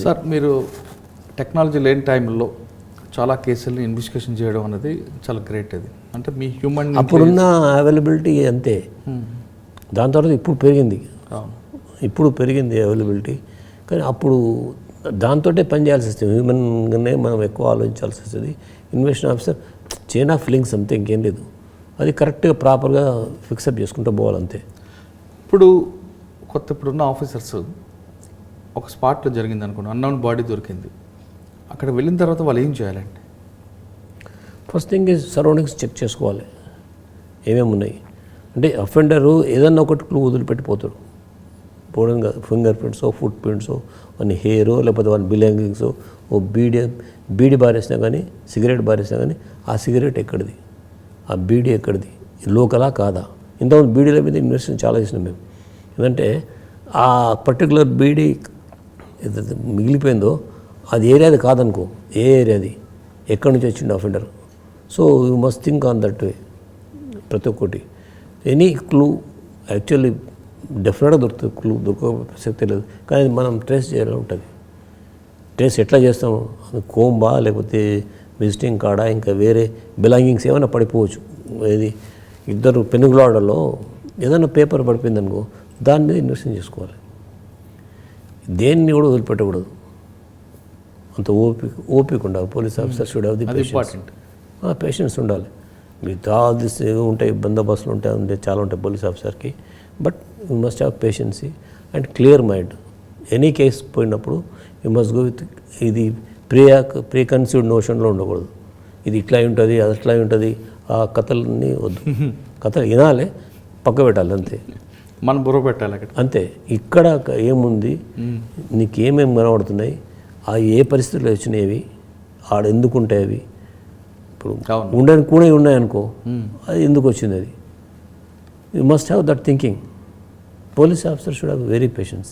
సార్, మీరు టెక్నాలజీ లేని టైంలో చాలా కేసుల్ని ఇన్వెస్టిగేషన్ చేయడం అనేది చాలా గ్రేట్. అది అంటే మీ హ్యూమన్ అప్పుడున్న అవైలబిలిటీ అంతే. దాని తర్వాత ఇప్పుడు పెరిగింది అవైలబిలిటీ, కానీ అప్పుడు దాంతో పని చేయాల్సి వస్తుంది. హ్యూమన్గానే మనం ఎక్కువ ఆలోచించాల్సి వస్తుంది. Investigation officer chain of links అంతే, ఇంకేం లేదు. అది కరెక్ట్గా ప్రాపర్గా ఫిక్సప్ చేసుకుంటూ పోవాలంతే. ఇప్పుడున్న ఆఫీసర్స్ ఒక స్పాట్లో జరిగింది అనుకోండి, అన్నౌన్ బాడీ దొరికింది, అక్కడ వెళ్ళిన తర్వాత వాళ్ళు ఏం చేయాలండి? First thing is surroundings check చేసుకోవాలి, ఏమేమి ఉన్నాయి. అంటే అఫెండరు ఏదన్నా ఒకటి క్లూ వదిలిపెట్టిపోతాడు. పోవడం కాదు, ఫింగర్ ప్రింట్సో, ఫుట్ ప్రింట్సో, వాని హెయిరో, లేకపోతే వాని బిలాంగింగ్సో, ఓ బీడి బారేసినా కానీ, సిగరెట్ బారేసినా కానీ ఆ సిగరెట్ ఎక్కడిది, ఆ బీడీ ఎక్కడిది, లోకలా కాదా. ఇంతకుముందు బీడీల మీద ఇన్వెస్టిగేషన్ చాలా చేసినాం మేము. ఎందుకంటే ఆ పర్టికులర్ బీడీ ఏదైతే మిగిలిపోయిందో అది ఏరియాది కాదనుకో, ఏ ఏరియాది, ఎక్కడి నుంచి వచ్చిండు offender. So you must think on that way. ప్రతి ఒక్కటి ఎనీ క్లూ యాక్చువల్లీ డెఫినెట్గా దొరుకుతుంది. క్లూ దొరక ప్రసక్తే లేదు, కానీ మనం ట్రేస్ చేయాలి ఉంటుంది. ట్రేస్ ఎట్లా చేస్తాము? కోంబా, లేకపోతే విజిటింగ్ కార్డా, ఇంకా వేరే బిలాంగింగ్స్ ఏమైనా పడిపోవచ్చు. ఏది ఇద్దరు పెనుగులాడలో ఏదైనా పేపర్ పడిపోయింది అనుకో, దాని మీద ఇన్వెస్టిగేషన్ చేసుకోవాలి. దేన్ని కూడా వదిలిపెట్టకూడదు. అంత ఓపిక ఉండాలి. Police officer should have the patience ఉండాలి. మిగతా దిస్ ఉంటాయి, బందోబస్తులు ఉంటాయి, చాలా ఉంటాయి పోలీస్ ఆఫీసర్కి. But you must have patiency and clear mind. Any case పోయినప్పుడు యూ మస్ట్ గో విత్ ఇది ప్రీ కన్సీవ్డ్ నోషన్లో ఉండకూడదు. ఇది ఇట్లా ఉంటుంది, అది అట్లా ఉంటుంది, ఆ కథలన్నీ వద్దు. కథలు వినాలి, పక్క పెట్టాలి, అంతే. మనం బుర్ర పెట్టాలి అక్కడ, అంతే. ఇక్కడ ఏముంది, నీకు ఏమేమి కనబడుతున్నాయి, ఆ ఏ పరిస్థితుల్లో వచ్చినాయి, ఆడ ఎందుకు ఉంటాయి అవి. ఇప్పుడు ఉండని కూడా ఉన్నాయనుకో, అది ఎందుకు వచ్చింది, అది you must have that thinking. Police officer should have very patience.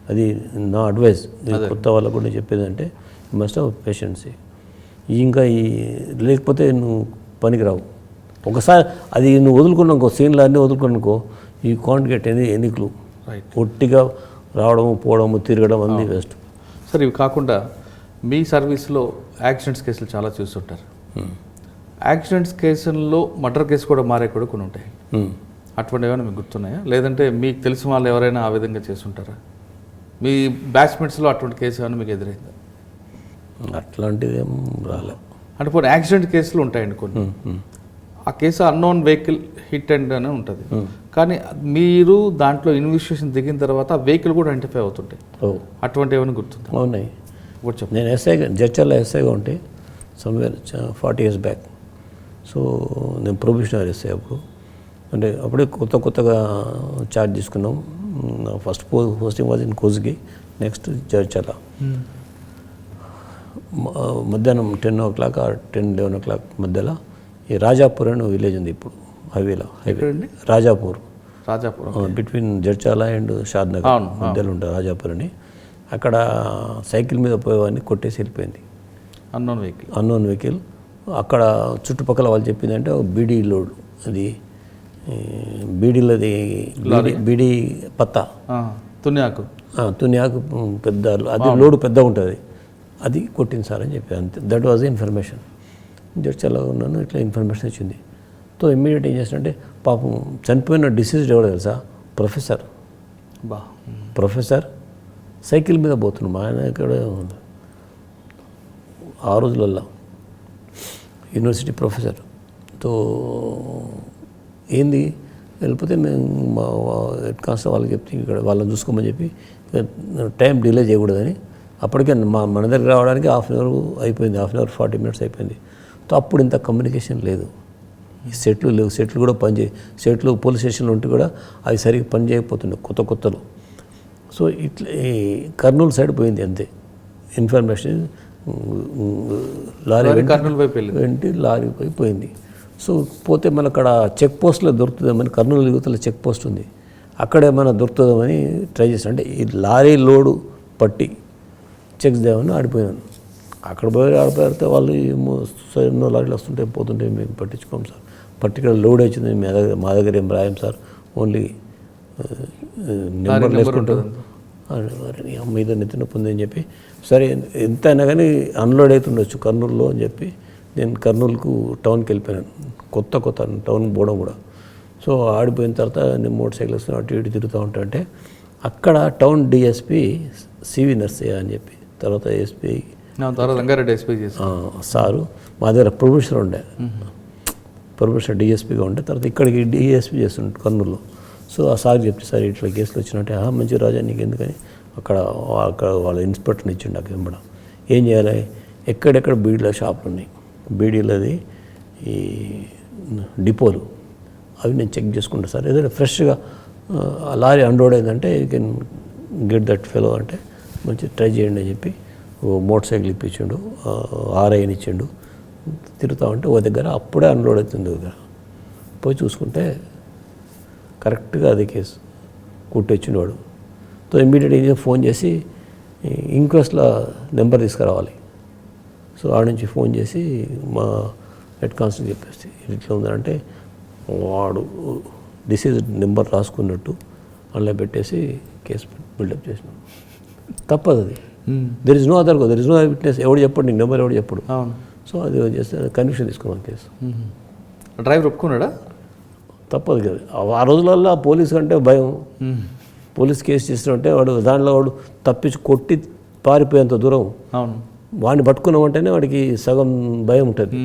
అది నా అడ్వైస్ కొత్త వాళ్ళకు కూడా చెప్పేదంటే యూ మస్ట్ హ్యావ్ పేషెన్సీ. ఇంకా లేకపోతే నువ్వు పనికిరావు. ఒకసారి అది నువ్వు వదులుకున్నాకో, సీన్లు అన్నీ వదులుకున్నాకో, you can't get any clue. ఒట్టిగా రావడము, పోవడము, తిరగడం అన్నీ వేస్ట్. సార్, ఇవి కాకుండా మీ సర్వీస్లో యాక్సిడెంట్స్ కేసులు చాలా చూస్తుంటారు. యాక్సిడెంట్స్ కేసుల్లో మర్డర్ కేసు కూడా మారే కూడా కొన్ని ఉంటాయి. అటువంటి ఏమైనా మీకు గుర్తున్నాయా? లేదంటే మీకు తెలిసిన వాళ్ళు ఎవరైనా ఆ విధంగా చేస్తుంటారా? మీ బ్యాచ్మెంట్స్లో అటువంటి కేసు ఏమైనా మీకు ఎదురైందా? అట్లాంటిది ఏం రాలే. అంటే పోనీ యాక్సిడెంట్ కేసులు ఉంటాయండి కొన్ని. ఆ case unknown vehicle hit and అని ఉంటుంది, కానీ మీరు దాంట్లో ఇన్వెస్టిగేషన్ దిగిన తర్వాత ఆ వెహికల్ కూడా ఐడెంటిఫై అవుతుంటాయి. అటువంటి ఏమైనా గుర్తుంది? అవునాయి. నేను ఎస్ఐగా జడ్చర్లో ఎస్ఐగా ఉంటే సమ్వేర్ 40 years బ్యాక్. సో నేను ప్రొబిషనరీ ఎస్ఐ అప్పుడు. అంటే అప్పుడే కొత్తగా ఛార్జ్ తీసుకున్నాం. First posting was in Kosgi, next Jadcherla. మధ్యాహ్నం 10 o'clock or 10-11 o'clock మధ్యలో ఈ రాజాపూర్ అని విలేజ్ ఉంది ఇప్పుడు హైవేలో. రాజాపూర్ బిట్వీన్ జడ్చాల అండ్ షాద్నగర్ మధ్యలో ఉంటుంది రాజాపూర్ అని. అక్కడ సైకిల్ మీద పోయేవాడిని కొట్టేసి వెళ్ళిపోయింది అన్నోన్ వెహికల్. అక్కడ చుట్టుపక్కల వాళ్ళు చెప్పిందంటే బీడీ లోడ్, అది బీడీలది బీడీ పత్తా, తునియాకు పెద్ద, అది లోడు పెద్దగా ఉంటుంది, అది కొట్టింది సార్ అని చెప్పారు. అంతే, దట్ వాజ్ ఇన్ఫర్మేషన్. జడ్చర్లో ఉన్నాను, ఇట్లా ఇన్ఫర్మేషన్ వచ్చింది. సో ఇమ్మీడియట్ ఏం చేసినంటే, పాపం చనిపోయిన డిసీజ్డ్ ఎవడో తెలుసా? ప్రొఫెసర్ సైకిల్ మీద పోతున్నాం. మా ఆయన ఇక్కడ ఆ రోజులల్లో యూనివర్సిటీ ప్రొఫెసర్. తో ఏంది వెళ్ళిపోతే మేము మా హెడ్ కాన్స్టేబుల్ వాళ్ళకి చెప్తే ఇక్కడ వాళ్ళని చూసుకోమని చెప్పి టైం డిలే చేయకూడదని, అప్పటికే మన దగ్గర రావడానికి 1/2 hour అయిపోయింది, 1/2 hour 40 minutes అయిపోయింది. సో అప్పుడు ఇంత కమ్యూనికేషన్ లేదు, ఈ సెట్లు లేవు, సెట్లు కూడా సెట్లు పోలీస్ స్టేషన్లో ఉంటే కూడా అవి సరిగ్గా పని చేయకపోతుండే కొత్తలో. సో ఇట్లా కర్నూలు సైడ్ పోయింది అంతే ఇన్ఫర్మేషన్. లారీ కర్నూలు వైపు వెళ్ళింది. వెంటి లారీ పోయింది. సో పోతే మన అక్కడ చెక్ పోస్ట్లో దొరుకుతుందేమని, కర్నూలు యువతల చెక్ పోస్ట్ ఉంది, అక్కడ ఏమైనా దొరుకుతుందేమని ట్రై చేశాను. అంటే ఈ లారీ లోడు పట్టి చెక్స్ దేమని ఆడిపోయాను. అక్కడ పోయి ఆడిపోతే వాళ్ళు ఎన్నో లారీలు వస్తుంటే పోతుంటే మేము పట్టించుకోం సార్, పర్టికులర్ లోడ్ వచ్చింది మా దగ్గర ఏం రాయం సార్, ఓన్లీ నెంబర్ వేసుకుంటాం. అమ్మ ఇదో నెత్తిన పొంది అని చెప్పి, సరే ఎంత అయినా కానీ అన్లోడ్ అవుతుండొచ్చు కర్నూలులో అని చెప్పి నేను కర్నూలుకు టౌన్కి వెళ్ళిపోయాను. కొత్త టౌన్ పోవడం కూడా. సో ఆడిపోయిన తర్వాత నేను మోటార్ సైకిల్ వస్తున్నా అటు ఇటు తిరుగుతూ ఉంటా. అంటే అక్కడ టౌన్ డిఎస్పి సివి నర్సయ్య అని చెప్పి, తర్వాత ఎస్పీ రంగారెడ్డి ఎస్పీ సారు మా దగ్గర ప్రొఫెసర్ ఉండే, ప్రొఫెసర్ డిఎస్పీగా ఉండే, తర్వాత ఇక్కడికి డిఎస్పీ చేస్తుండే కర్నూలులో. సో ఆ సార్ చెప్తే, సార్ ఇట్లా కేసులు వచ్చినట్టే, మంచి రాజా నీకు ఎందుకని అక్కడ వాళ్ళ ఇన్స్పెక్టర్ని ఇచ్చిండు నాకు ఇవ్వడం. ఏం చేయాలి, ఎక్కడెక్కడ బీడీల షాపులు ఉన్నాయి, బీడీలది ఈ డిపోలు, అవి నేను చెక్ చేసుకుంటా సార్. ఏదైనా ఫ్రెష్గా లారీ అన్లోడ్ అయిందంటే you can get that fellow అంటే మంచి ట్రై చేయండి అని చెప్పి మోటార్ సైకిల్ ఇప్పించిండు, ఆర్ఐని ఇచ్చిండు. తిరుగుతూ ఉంటే ఓ దగ్గర అప్పుడే అన్లోడ్ అవుతుంది దగ్గర పోయి చూసుకుంటే కరెక్ట్గా అదే కేసు కుట్టొచ్చిండు వాడు. సో ఇమ్మీడియట్గా ఫోన్ చేసి ఇంక్వెస్ట్లో నెంబర్ తీసుకురావాలి. సో ఆడ నుంచి ఫోన్ చేసి మా హెడ్ కానిస్టేబుల్ చెప్పేసి ఇట్లా ఉందంటే వాడు డిసీజ్ నెంబర్ రాసుకున్నట్టు అలా పెట్టేసి కేసు బిల్డప్ చేసినాం. తప్పదు అది. There is no other there is no witness. ఎవడు చెప్పడు నీకు నెంబర్, ఎవడు చెప్పడు. సో అది చేస్తే కన్విక్షన్ తీసుకున్నాం కేసు. డ్రైవర్ ఒప్పుకున్నాడా? తప్పదు కదా. ఆ రోజులలో పోలీస్ అంటే భయం. పోలీస్ కేసు చేసినట్టే వాడు తప్పించి కొట్టి పారిపోయేంత దూరం. అవును, వాడిని పట్టుకున్నామంటేనే వాడికి సగం భయం ఉంటుంది.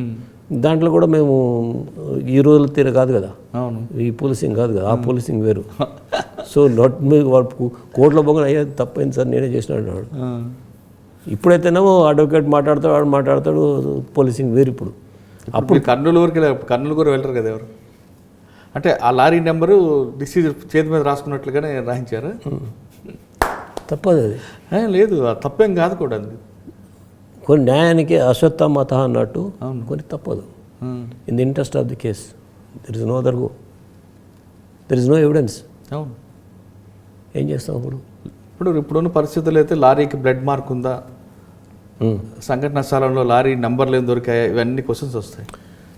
దాంట్లో కూడా మేము ఈ రోజుల తీర కాదు కదా, ఈ పోలీసింగ్ కాదు కదా, ఆ పోలీసింగ్ వేరు. సో నాట్ మీ కోర్టులో పోగా అయ్యా తప్పైంది సార్ నేనే చేసినాడు వాడు. ఇప్పుడైతేనేమో అడ్వకేట్ మాట్లాడతాడు, వాడు మాట్లాడతాడు, పోలీసింగ్ వేరు. అప్పుడు కర్నూలు కూడా వెళ్ళరు కదా ఎవరు. అంటే ఆ లారీ నెంబరు డిసీజ్ చేతి మీద రాసుకున్నట్లుగానే రాయించారా? తప్పదు అది. లేదు, తప్పేం కాదు కూడా. అది కొన్ని న్యాయానికి అశ్వత్థామత అన్నట్టు కొన్ని తప్పదు. In the interest of the case there is no other go, there is no evidence. అవును, ఏం చేస్తాం ఇప్పుడున్న పరిస్థితులు అయితే లారీకి బ్లడ్ మార్క్ ఉందా, సంఘటన స్థలంలో లారీ నెంబర్లు ఏం దొరికాయా, ఇవన్నీ క్వశ్చన్స్ వస్తాయి.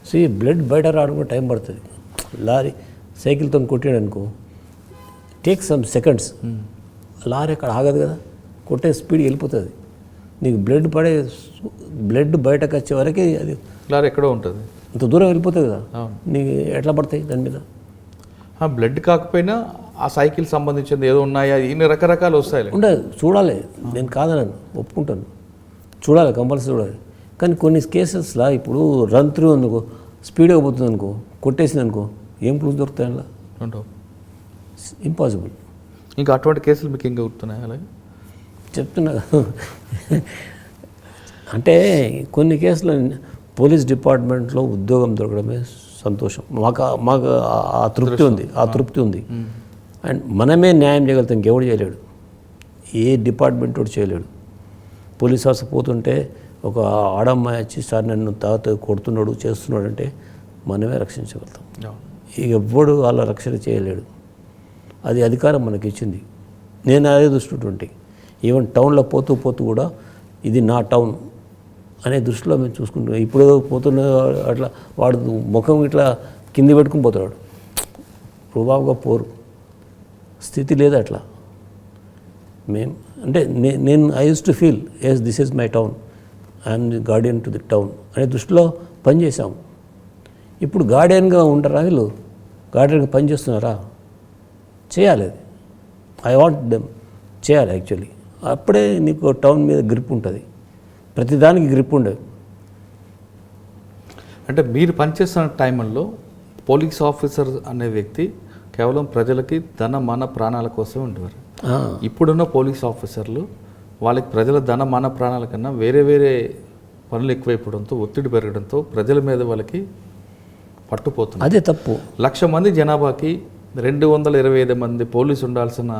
సో ఈ బ్లడ్ బయట రావడం టైం పడుతుంది. లారీ సైకిల్తో కొట్టాడు అనుకో, టేక్ సమ్ సెకండ్స్. లారీ అక్కడ ఆగదు కదా, కొట్టే స్పీడ్ వెళ్ళిపోతుంది. నీకు బ్లడ్ బయటకు వచ్చే వరకే అది లారీ ఎక్కడో ఉంటుంది, అంత దూరం వెళ్ళిపోతుంది కదా. నీకు ఎట్లా పడతాయి దాని మీద? బ్లడ్ కాకపోయినా ఆ సైకిల్ సంబంధించింది ఏదో ఉన్నాయా, ఇన్ని రకరకాలు వస్తాయి. ఉండదు, చూడాలి. నేను కాదనను, ఒప్పుకుంటాను, చూడాలి, కంపల్సరీ చూడాలి. కానీ కొన్ని కేసెస్లా ఇప్పుడు రన్ త్రూ అనుకో, స్పీడ్గా పోతుంది అనుకో, కొట్టేసింది అనుకో, ఏం ప్రూఫ్ దొరుకుతాయి అలా? ఇంపాసిబుల్. ఇంకా అటువంటి కేసులు మీకు ఇంకా గుర్తున్నాయి? అలాగే చెప్తున్నా. అంటే కొన్ని కేసులు పోలీస్ డిపార్ట్మెంట్లో ఉద్యోగం దొరకడమే సంతోషం. మాకు ఆ తృప్తి ఉంది. అండ్ మనమే న్యాయం చేయగలుగుతాం, ఇంకెవడు చేయలేడు, ఏ డిపార్ట్మెంట్ కూడా చేయలేడు. పోలీస్ ఆఫీసర్ పోతుంటే ఒక ఆడమ్మాయి వచ్చి సార్ నన్ను తాత కొడుతున్నాడు చేస్తున్నాడు అంటే మనమే రక్షించగలుగుతాం. ఇక ఎవ్వడు వాళ్ళ రక్షణ చేయలేడు. అది అధికారం మనకి ఇచ్చింది. నేను అదే దృష్టి. ఈవెన్ టౌన్లో పోతూ కూడా ఇది నా టౌన్ అనే దృష్టిలో మేము చూసుకుంటాం. ఇప్పుడు పోతున్న అట్లా వాడు ముఖం ఇట్లా కింది పెట్టుకుని పోతాడు, రుబాబుగా పోరు స్థితి లేదు అట్లా. మేము అంటే నేను I use to feel as this is my town, I'm the guardian to the town అనే దృష్టిలో పనిచేసాము. ఇప్పుడు గార్డియన్గా ఉంటారా వీళ్ళు? గార్డియన్గా పనిచేస్తున్నారా? చేయాలి. అది ఐ వాంట్ దెమ్ చేయాలి యాక్చువల్లీ. అప్పుడే నీకు టౌన్ మీద గ్రిప్ ఉంటుంది, ప్రతిదానికి గ్రిప్ ఉండదు. అంటే మీరు పనిచేస్తున్న టైంలో పోలీస్ ఆఫీసర్ అనే వ్యక్తి కేవలం ప్రజలకి ధన మన ప్రాణాల కోసమే ఉండేవారు. ఇప్పుడున్న పోలీస్ ఆఫీసర్లు వాళ్ళకి ప్రజల ధన మన ప్రాణాల కన్నా వేరే పనులు ఎక్కువైపోవడంతో, ఒత్తిడి పెరగడంతో ప్రజల మీద వాళ్ళకి పట్టుపోతుంది. అదే తప్పు. 1,00,000 మంది జనాభాకి 225 మంది పోలీసు ఉండాల్సిన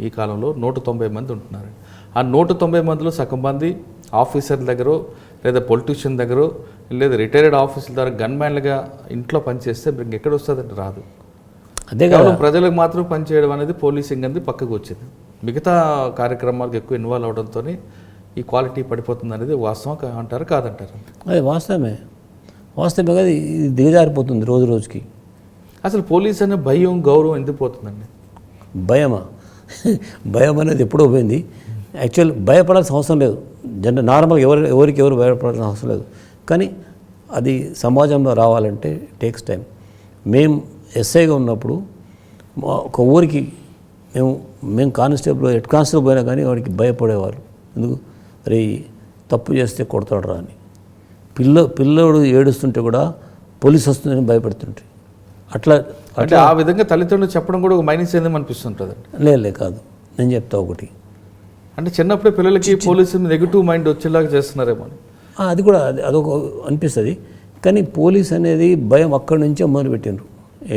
ఈ కాలంలో 190 మంది ఉంటున్నారు. ఆ 190 మందిలో సగం మంది ఆఫీసర్ దగ్గర లేదా పొలిటీషియన్ దగ్గర లేదా రిటైర్డ్ ఆఫీసర్ దగ్గర గన్మ్యాన్లుగా ఇంట్లో పనిచేస్తే మీకు ఎక్కడ వస్తుందంటే రాదు. అదే కేవలం ప్రజలకు మాత్రం పనిచేయడం అనేది పోలీసింగ్ అనేది పక్కకు వచ్చింది. మిగతా కార్యక్రమాలకు ఎక్కువ ఇన్వాల్వ్ అవడంతో ఈ క్వాలిటీ పడిపోతుంది అనేది వాస్తవం అంటారు కాదంటారు? అది వాస్తవమే కదా. ఇది దిగజారిపోతుంది రోజు రోజుకి. అసలు పోలీస్ అనే భయం గౌరవం ఎందుకు పోతుందండి? భయమా? భయం అనేది ఎప్పుడో పోయింది. యాక్చువల్ భయపడాల్సిన అవసరం లేదు. నార్మల్గా ఎవరికి భయపడాల్సిన అవసరం లేదు. కానీ అది సమాజంలో రావాలంటే టేక్స్ టైం. మేము ఎస్ఐగా ఉన్నప్పుడు ఒక ఊరికి మేము కానిస్టేబుల్ హెడ్ కానిస్టేబుల్ పోయినా కానీ వాడికి భయపడేవారు. ఎందుకు? అరే తప్పు చేస్తే కొడతాడు రా అని. పిల్లోడు ఏడుస్తుంటే కూడా పోలీస్ వస్తుందని భయపడుతుంటే అట్లా అంటే ఆ విధంగా తల్లిదండ్రులు చెప్పడం కూడా ఒక మైనస్ ఏందని అనిపిస్తుంటుంది. లే కాదు, నేను చెప్తా ఒకటి. అంటే చిన్నప్పుడే పిల్లలకి పోలీసు నెగిటివ్ మైండ్ వచ్చేలాగా చేస్తున్నారేమో అని. అది కూడా అదొక అనిపిస్తుంది. కానీ పోలీస్ అనేది భయం అక్కడి నుంచే మొదలుపెట్టిండ్రు.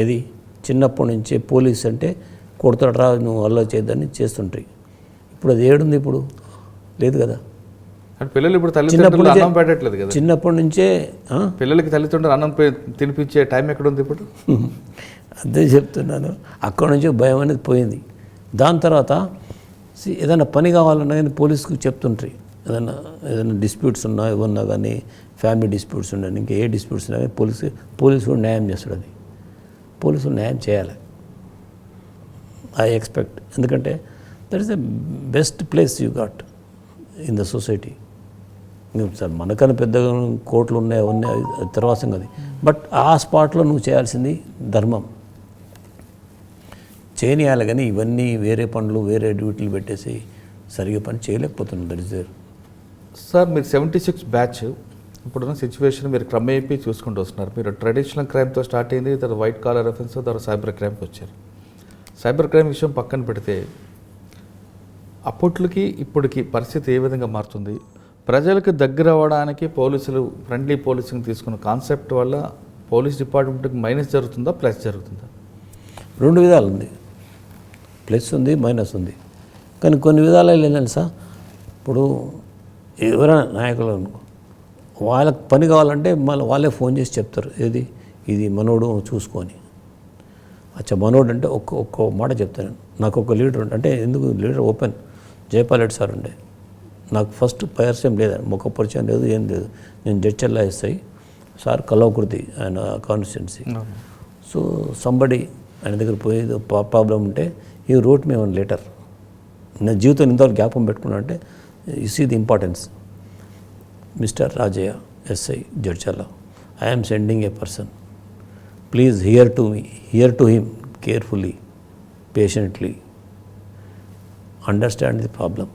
ఏది చిన్నప్పటి నుంచే పోలీస్ అంటే కొడతాడు రా నువ్వు అలా చేద్దని చేస్తుంటాయి. ఇప్పుడు అది ఏడుంది? ఇప్పుడు లేదు కదా. అంటే పిల్లలు ఇప్పుడు తల్లిదండ్రులు అన్నం పెట్టట్లేదు కదా. చిన్నప్పటి నుంచే పిల్లలకి తల్లిదండ్రులు అన్నం తినిపించే టైం ఎక్కడుంది ఇప్పుడు? అదే చెప్తున్నాను. అక్కడి నుంచి భయం అనేది పోయింది. దాని తర్వాత ఏదైనా పని కావాలన్నా కానీ పోలీసుకు చెప్తుంటాయి. ఏదైనా డిస్ప్యూట్స్ ఉన్నా ఏమన్నా కానీ ఫ్యామిలీ డిస్ప్యూట్స్ ఉన్నాయి, ఇంకా ఏ డిస్ప్యూట్స్ ఉన్నా కానీ పోలీసు కూడా న్యాయం చేస్తాడు. అది పోలీసులు న్యాయం చేయాలి, ఐ ఎక్స్పెక్ట్. ఎందుకంటే that is the best place you got in the society. Sir మనకన్నా పెద్దగా కోర్టులు ఉన్నాయి అవన్నీ తర్వాత సంగతి. బట్ ఆ స్పాట్లో నువ్వు చేయాల్సింది ధర్మం చేయనియాలి. కానీ ఇవన్నీ వేరే పనులు వేరే డ్యూటీలు పెట్టేసి సరిగ్గా పని చేయలేకపోతున్నాం. That is there. సార్ మీరు 76 బ్యాచ్ ఇప్పుడున్న సిచ్యువేషన్ మీరు క్రమేపీ చూసుకుంటూ వస్తున్నారు. మీరు ట్రెడిషనల్ క్రైమ్తో స్టార్ట్ అయింది, తర్వాత వైట్ కాలర్ అఫెన్స్, తర్వాత సైబర్ క్రైమ్కి వచ్చారు. సైబర్ క్రైమ్ విషయం పక్కన పెడితే అప్పట్లకి ఇప్పటికి పరిస్థితి ఏ విధంగా మారుతుంది? ప్రజలకు దగ్గర అవ్వడానికి పోలీసులు ఫ్రెండ్లీ పోలీసింగ్ తీసుకున్న కాన్సెప్ట్ వల్ల పోలీస్ డిపార్ట్మెంట్కి మైనస్ జరుగుతుందా ప్లస్ జరుగుతుందా? రెండు విధాలు ఉంది, ప్లస్ ఉంది మైనస్ ఉంది. కానీ కొన్ని విధాలు లేదండి సార్. ఇప్పుడు ఎవరైనా నాయకులు అనుకో వాళ్ళకి పని కావాలంటే మళ్ళీ వాళ్ళే ఫోన్ చేసి చెప్తారు, ఇది మనోడు చూసుకొని. అచ్చా మనోడు అంటే ఒక్క మాట చెప్తాను. నాకు ఒక లీడర్ ఉండే, అంటే ఎందుకు leader open Jaipal Reddy sir ఉండే. నాకు ఫస్ట్ పరిచయం లేదండి, ముఖ పరిచయం లేదు, ఏం లేదు. నేను జడ్చర్లా ఎస్ఐ సార్ కలవకృతి ఆయన కాన్స్టిట్యున్సీ. సో సంబడి ఆయన దగ్గర పోయేది ప్రాబ్లం ఉంటే ఈ రోట్ మీ వన్ లెటర్. నా జీవితం ఇంతవరకు జ్ఞాపకం పెట్టుకున్నా అంటే you see the importance. Mister Rajaiah SI Jadcherla, I am sending a person, please hear to him carefully, patiently, understand the problem.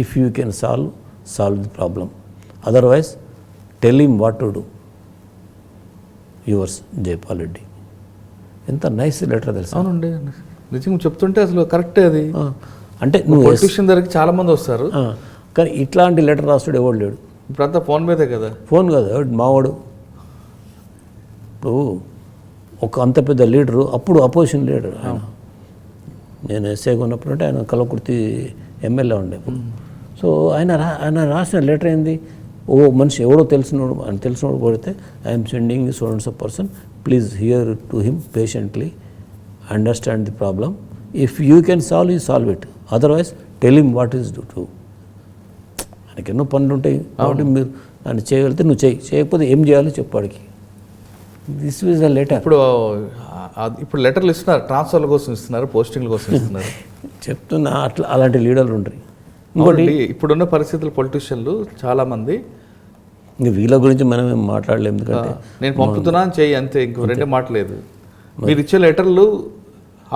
If you can solve the problem, otherwise tell him what to do. Yours Jayapal Reddy. ఎంత nice letter తెలుసా? అవునండి, నిజంగా చెప్తుంటే అసలు కరెక్టే. అది అంటే నువ్వు పొలిటీషియన్ దగ్గరికి చాలా మంది వస్తారు, కానీ ఇట్లాంటి లెటర్ రాస్తాడు ఎవడు లేడు. ఇప్పుడంతా ఫోన్ మీదే కదా. ఫోన్ కదా మావాడు. ఇప్పుడు ఒక అంత పెద్ద లీడరు, అప్పుడు అపోజిషన్ లీడర్ ఆయన. నేను ఎస్ఐగా ఉన్నప్పుడు అంటే ఆయన కలకుర్తి ఎమ్మెల్యే ఉండే. సో ఆయన రాసిన లెటర్ ఏంది, ఓ మనిషి ఎవడో తెలిసినోడు కొడితే I'm sending so and so person, please hear to him patiently, understand the problem, if you can solve it, otherwise tell him what is do to. ఆయనకి ఎన్నో పనులు ఉంటాయి కాబట్టి మీరు ఆయన చేయగలిగితే నువ్వు చేయకపోతే ఏం చేయాలో చెప్పాడికి. This is a letter. ఇప్పుడు లెటర్లు ఇస్తున్నారు, ట్రాన్స్ఫర్ల కోసం ఇస్తున్నారు, పోస్టింగ్ల కోసం ఇస్తున్నారు. చెప్తున్నా అలాంటి లీడర్లు ఉంటాయి. ఇంకోటి ఇప్పుడున్న పరిస్థితులు పొలిటీషియన్లు చాలామంది, ఇంక వీళ్ళ గురించి మనం ఏం మాట్లాడలేము, ఎందుకంటే నేను పంపుతున్నాను చెయ్యి అంతే, ఇంకో రెండే మాటలేదు. మీరు ఇచ్చే లెటర్లు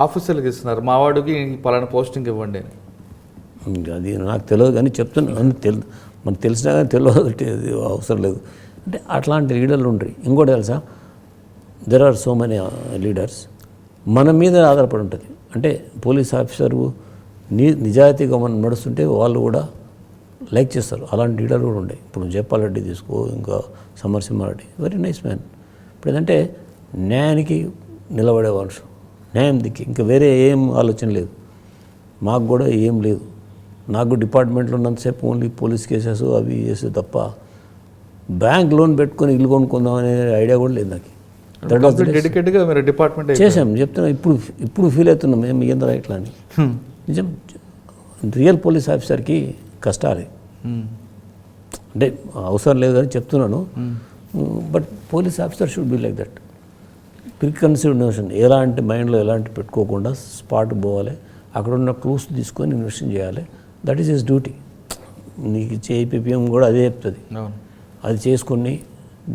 ఆఫీసర్లకు ఇస్తున్నారు, మా వాడికి పలానా పోస్టింగ్ ఇవ్వండి అని. అది నాకు తెలియదు కానీ చెప్తున్నా, మనకు తెలిసినా కానీ తెలియదు, అవసరం లేదు. అంటే అట్లాంటి లీడర్లు ఉంటాయి. ఇంకోటి తెలుసా, there are so many leaders మన మీద ఆధారపడి ఉంటుంది. అంటే పోలీస్ ఆఫీసరు నిజాయితీగా మనం నడుస్తుంటే వాళ్ళు కూడా లైక్ చేస్తారు. అలాంటి లీడర్లు కూడా ఉంటాయి. ఇప్పుడు జయపాల్ రెడ్డి తీసుకో, ఇంకా సమరసింహారెడ్డి, వెరీ నైస్ మ్యాన్. ఇప్పుడు ఏంటంటే న్యాయానికి నిలబడే వాళ్ళు, న్యాయం దిక్కి ఇంకా వేరే ఏం ఆలోచన లేదు, మాకు కూడా ఏం లేదు. నాకు డిపార్ట్మెంట్లో ఉన్నంతసేపు ఓన్లీ పోలీస్ కేసెస్ అవి చేసే తప్ప బ్యాంక్ లోన్ పెట్టుకొని ఇల్లు కొనుక్కుందాం అనే ఐడియా కూడా లేదు నాకు. డెడికేట్గా మీరు డిపార్ట్మెంట్ చేసాం చెప్తున్నా. ఇప్పుడు ఫీల్ అవుతున్నాం మేము ఏందో ఇట్లా అని. నిజం రియల్ పోలీస్ ఆఫీసర్కి కష్టాలే, అంటే అవసరం లేదు అని చెప్తున్నాను. But police officer should be like that. Preconsideration ఎలాంటి మైండ్లో ఎలాంటి పెట్టుకోకుండా స్పాట్ పోవాలి, అక్కడ ఉన్న క్లూస్ తీసుకొని ఇన్వెస్టిగేషన్ చేయాలి. That is his duty. నీకు ఏపీఎం కూడా అదే చెప్తుంది. అది చేసుకొని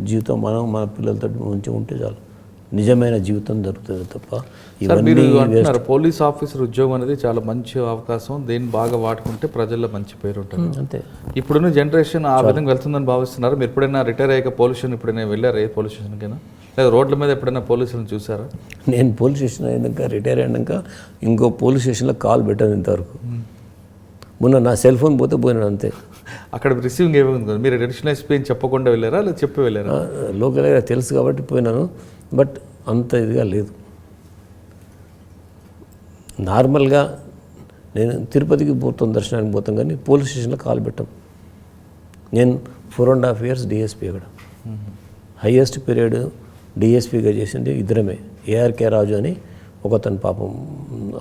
జీవితం మనం మన పిల్లలతో మంచిగా ఉంటే చాలు, నిజమైన జీవితం దొరుకుతుంది తప్ప మీరు అంటున్నారు పోలీస్ ఆఫీసర్ ఉద్యోగం అనేది చాలా మంచి అవకాశం, దీన్ని బాగా వాడుకుంటే ప్రజల్లో మంచి పేరు ఉంటుంది. అంతే. ఇప్పుడున్న జనరేషన్ ఆ విధంగా వెళ్తుందని భావిస్తున్నారు. మీరు ఎప్పుడైనా రిటైర్ అయ్యాక పోలీస్ స్టేషన్ ఎప్పుడైనా వెళ్ళారా? ఏ పోలీస్ స్టేషన్కైనా లేదా రోడ్ల మీద ఎప్పుడైనా పోలీసులను చూసారా? నేను పోలీస్ స్టేషన్ అయినాక రిటైర్ అయినాక ఇంకో పోలీస్ స్టేషన్లో కాల్ పెట్టాను ఇంతవరకు. మొన్న నా సెల్ ఫోన్ పోయినాను అంతే. అక్కడ రిసీవింగ్ ఏమైంది కదా, మీరు అడిషనల్ ఎస్పీ అని చెప్పకుండా వెళ్ళారా లేదా చెప్పి వెళ్ళారా? లోకల్గా తెలుసు కాబట్టి పోయినాను, బట్ అంత ఇదిగా లేదు. నార్మల్గా నేను తిరుపతికి పోతాం, దర్శనానికి పోతాం, కానీ పోలీస్ స్టేషన్లో కాల్ పెట్టాం. నేను 4.5 years డిఎస్పీ అక్కడ. హయ్యెస్ట్ పీరియడ్ డిఎస్పీగా చేసింది ఇద్దరమే. ఏఆర్కే రాజు అని ఒకతను పాపం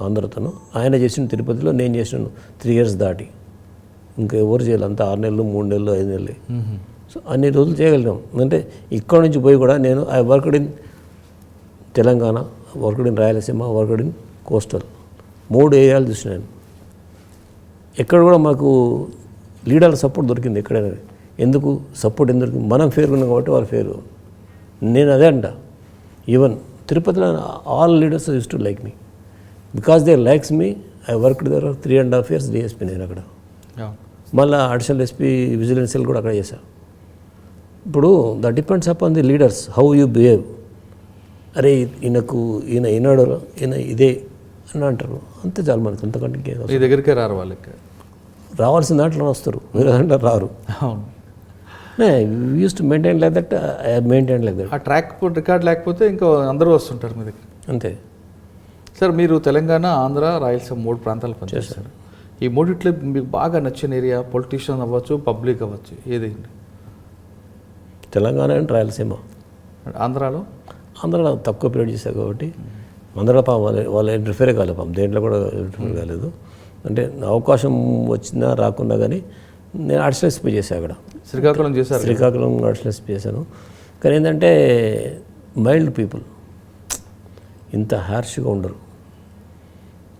ఆంధ్రతను, ఆయన చేసిన తిరుపతిలో, నేను చేసినాను 3 years దాటి. ఇంకా ఎవరు చేయాలి, అంతా 6 నెలలు 3 నెలలు 5 నెలలు. సో అన్ని రోజులు చేయగలిగాం. అంటే ఇక్కడ నుంచి పోయి కూడా నేను I worked in Telangana, worked in Rayalaseema, worked in coastal, 3 ఏరియాలు చూసినాను. ఎక్కడ కూడా మాకు లీడర్ల సపోర్ట్ దొరికింది ఎక్కడైనా. ఎందుకు సపోర్ట్ ఎందుకు దొరికింది? మనం ఫేర్ ఉన్నాం కాబట్టి వాళ్ళు ఫేర్. నేను అదే అంట, ఈవెన్ తిరుపతిలో all leaders use to like me because they likes me. I worked there 3.5 years DSP నేను అక్కడ. మళ్ళీ అడిషనల్ ఎస్పీ విజిలెన్స్ సెల్ కూడా అక్కడ చేశాను. ఇప్పుడు that depends upon the leaders, how you behave. అరే ఈయన ఇదే అని అంటారు, అంతే చాలు మనకు. అంతకంటే ఈ దగ్గరికే రారు, వాళ్ళకి రావాల్సిన దాంట్లో వస్తారు, మీరు అంటే రారు. Use to maintain like that, maintain like that. ఆ ట్రాక్ రికార్డ్ లేకపోతే ఇంకా అందరూ వస్తుంటారు మీ దగ్గర. అంతే. సార్ మీరు తెలంగాణ, ఆంధ్ర, రాయలసీమ 3 ప్రాంతాలు పనిచేస్తారు. ఈ మూడిట్లో మీకు బాగా నచ్చిన ఏరియా, పొలిటీషియన్ అవ్వచ్చు, పబ్లిక్ అవ్వచ్చు, ఏది? తెలంగాణ అండ్ రాయలసీమ. ఆంధ్రాలో తక్కువ పీరియడ్ చేశారు కాబట్టి ఆంధ్రాలో వాళ్ళు ఇంటర్ఫేర్ కాలేదు, దేంట్లో కూడా ఇంటర్ఫేర్ కాలేదు. అంటే అవకాశం వచ్చినా రాకున్నా కానీ నేను అడిషనల్ ఎస్పీ చేశాను అక్కడ. శ్రీకాకుళం చేశారు? శ్రీకాకుళం అడిషనల్ ఎస్పీ చేశాను. కానీ ఏంటంటే మైల్డ్ పీపుల్, ఇంత హార్ష్గా ఉండరు,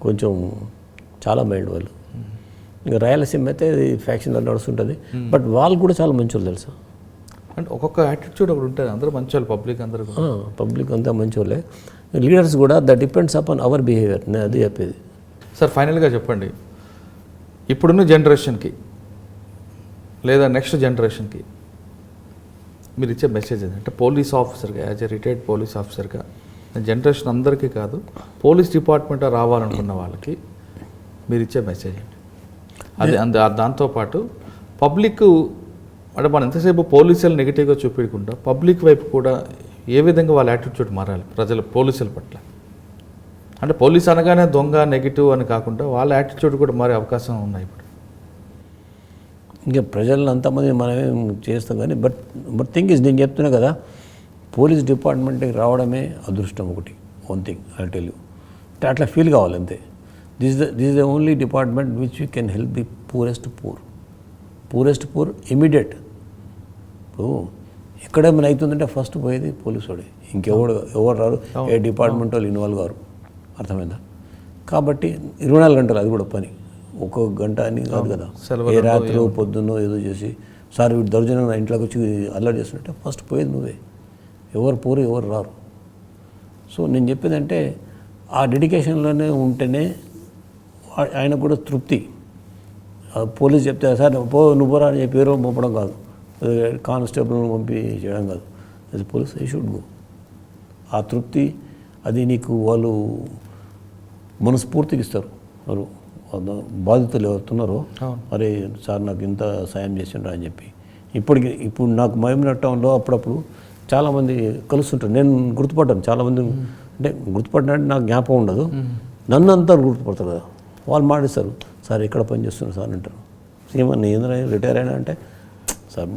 కొంచెం చాలా మైల్డ్ వాళ్ళు. ఇంకా రాయలసీమ అయితే ఫ్యాక్షన్ నడుస్తుంటుంది, బట్ వాళ్ళు కూడా చాలా మంచి వాళ్ళు తెలుసా. అంటే ఒక్కొక్క యాటిట్యూడ్ ఒకటి ఉంటుంది, అందరూ మంచి వాళ్ళు, పబ్లిక్ అంతా మంచి వాళ్ళే. లీడర్స్ కూడా that depends upon our behaviour, నేను అది చెప్పేది. సార్ ఫైనల్గా చెప్పండి, ఇప్పుడున్న జనరేషన్కి లేదా నెక్స్ట్ జనరేషన్కి మీరు ఇచ్చే మెసేజ్ అంటే పోలీస్ ఆఫీసర్గా, యాజ్ ఎ రిటైర్డ్ పోలీస్ ఆఫీసర్గా, జనరేషన్ అందరికీ కాదు, పోలీస్ డిపార్ట్మెంట్ రావాలనుకున్న వాళ్ళకి మీరు ఇచ్చే మెసేజ్ అండి. దాంతోపాటు పబ్లిక్ అంటే మనం ఎంతసేపు పోలీసులు నెగిటివ్గా చూపించకుండా పబ్లిక్ వైపు కూడా ఏ విధంగా వాళ్ళ యాటిట్యూడ్ మారాలి ప్రజల పోలీసుల పట్ల. అంటే పోలీస్ అనగానే దొంగ నెగిటివ్ అని కాకుండా వాళ్ళ యాటిట్యూడ్ కూడా మారే అవకాశం ఉన్నాయి ఇప్పుడు. ఇంకా ప్రజలను అంతమంది మనమే చేస్తాం కానీ బట్ థింగ్ ఇస్, నేను చెప్తున్నా కదా, పోలీస్ డిపార్ట్మెంట్కి రావడమే అదృష్టం ఒకటి. One thing I tell you, అంటే అట్లా ఫీల్ కావాలి అంతే. This is the only department which you can help the poorest poor immediate. ఇప్పుడు ఎక్కడేమైనా అవుతుందంటే ఫస్ట్ పోయేది పోలీసు వాడే, ఎవరు రారు, ఏ డిపార్ట్మెంట్ వాళ్ళు ఇన్వాల్వ్ కారు. అర్థమైందా? కాబట్టి 24 గంటలు అది కూడా పని, ఒక్కొక్క గంట అని కాదు కదా. ఏ రాత్రి పొద్దున్నో ఏదో చేసి సార్ వీడు దౌర్జన్యం నా ఇంట్లోకి వచ్చి అల్లరి చేస్తుంటే ఫస్ట్ పోయేది నువ్వే. ఎవరు పోరు, ఎవరు రారు. సో నేను చెప్పేదంటే ఆ డెడికేషన్లోనే ఉంటేనే ఆయన కూడా తృప్తి. పోలీస్ చెప్తే సార్ నువ్వు పోరా అని చెప్పి ఎవరో పంపడం కాదు, కానిస్టేబుల్ని పంపి చేయడం కాదు. అది పోలీస్ ఐ షుడ్ గో. ఆ తృప్తి అది నీకు వాళ్ళు మనస్ఫూర్తికి ఇస్తారు. వాళ్ళు బాధితులు ఎవరుతున్నారో, అరే సార్ నాకు ఇంత సాయం చేసిండ్రు అని చెప్పి. ఇప్పుడు నాకు మహబూబ్నగర్ టౌన్లో అప్పుడప్పుడు చాలామంది కలుస్తుంటారు, నేను గుర్తుపడ్డాను చాలామంది. అంటే గుర్తుపడినట్టు నాకు జ్ఞాపకం ఉండదు, నన్ను అంతా గుర్తుపడతారు కదా. వాళ్ళు మాటిస్తారు, సార్ ఎక్కడ పని చేస్తున్నారు సార్ అంటారు. ఏమన్నా ఏంద్రా రిటైర్ అయినా అంటే సార్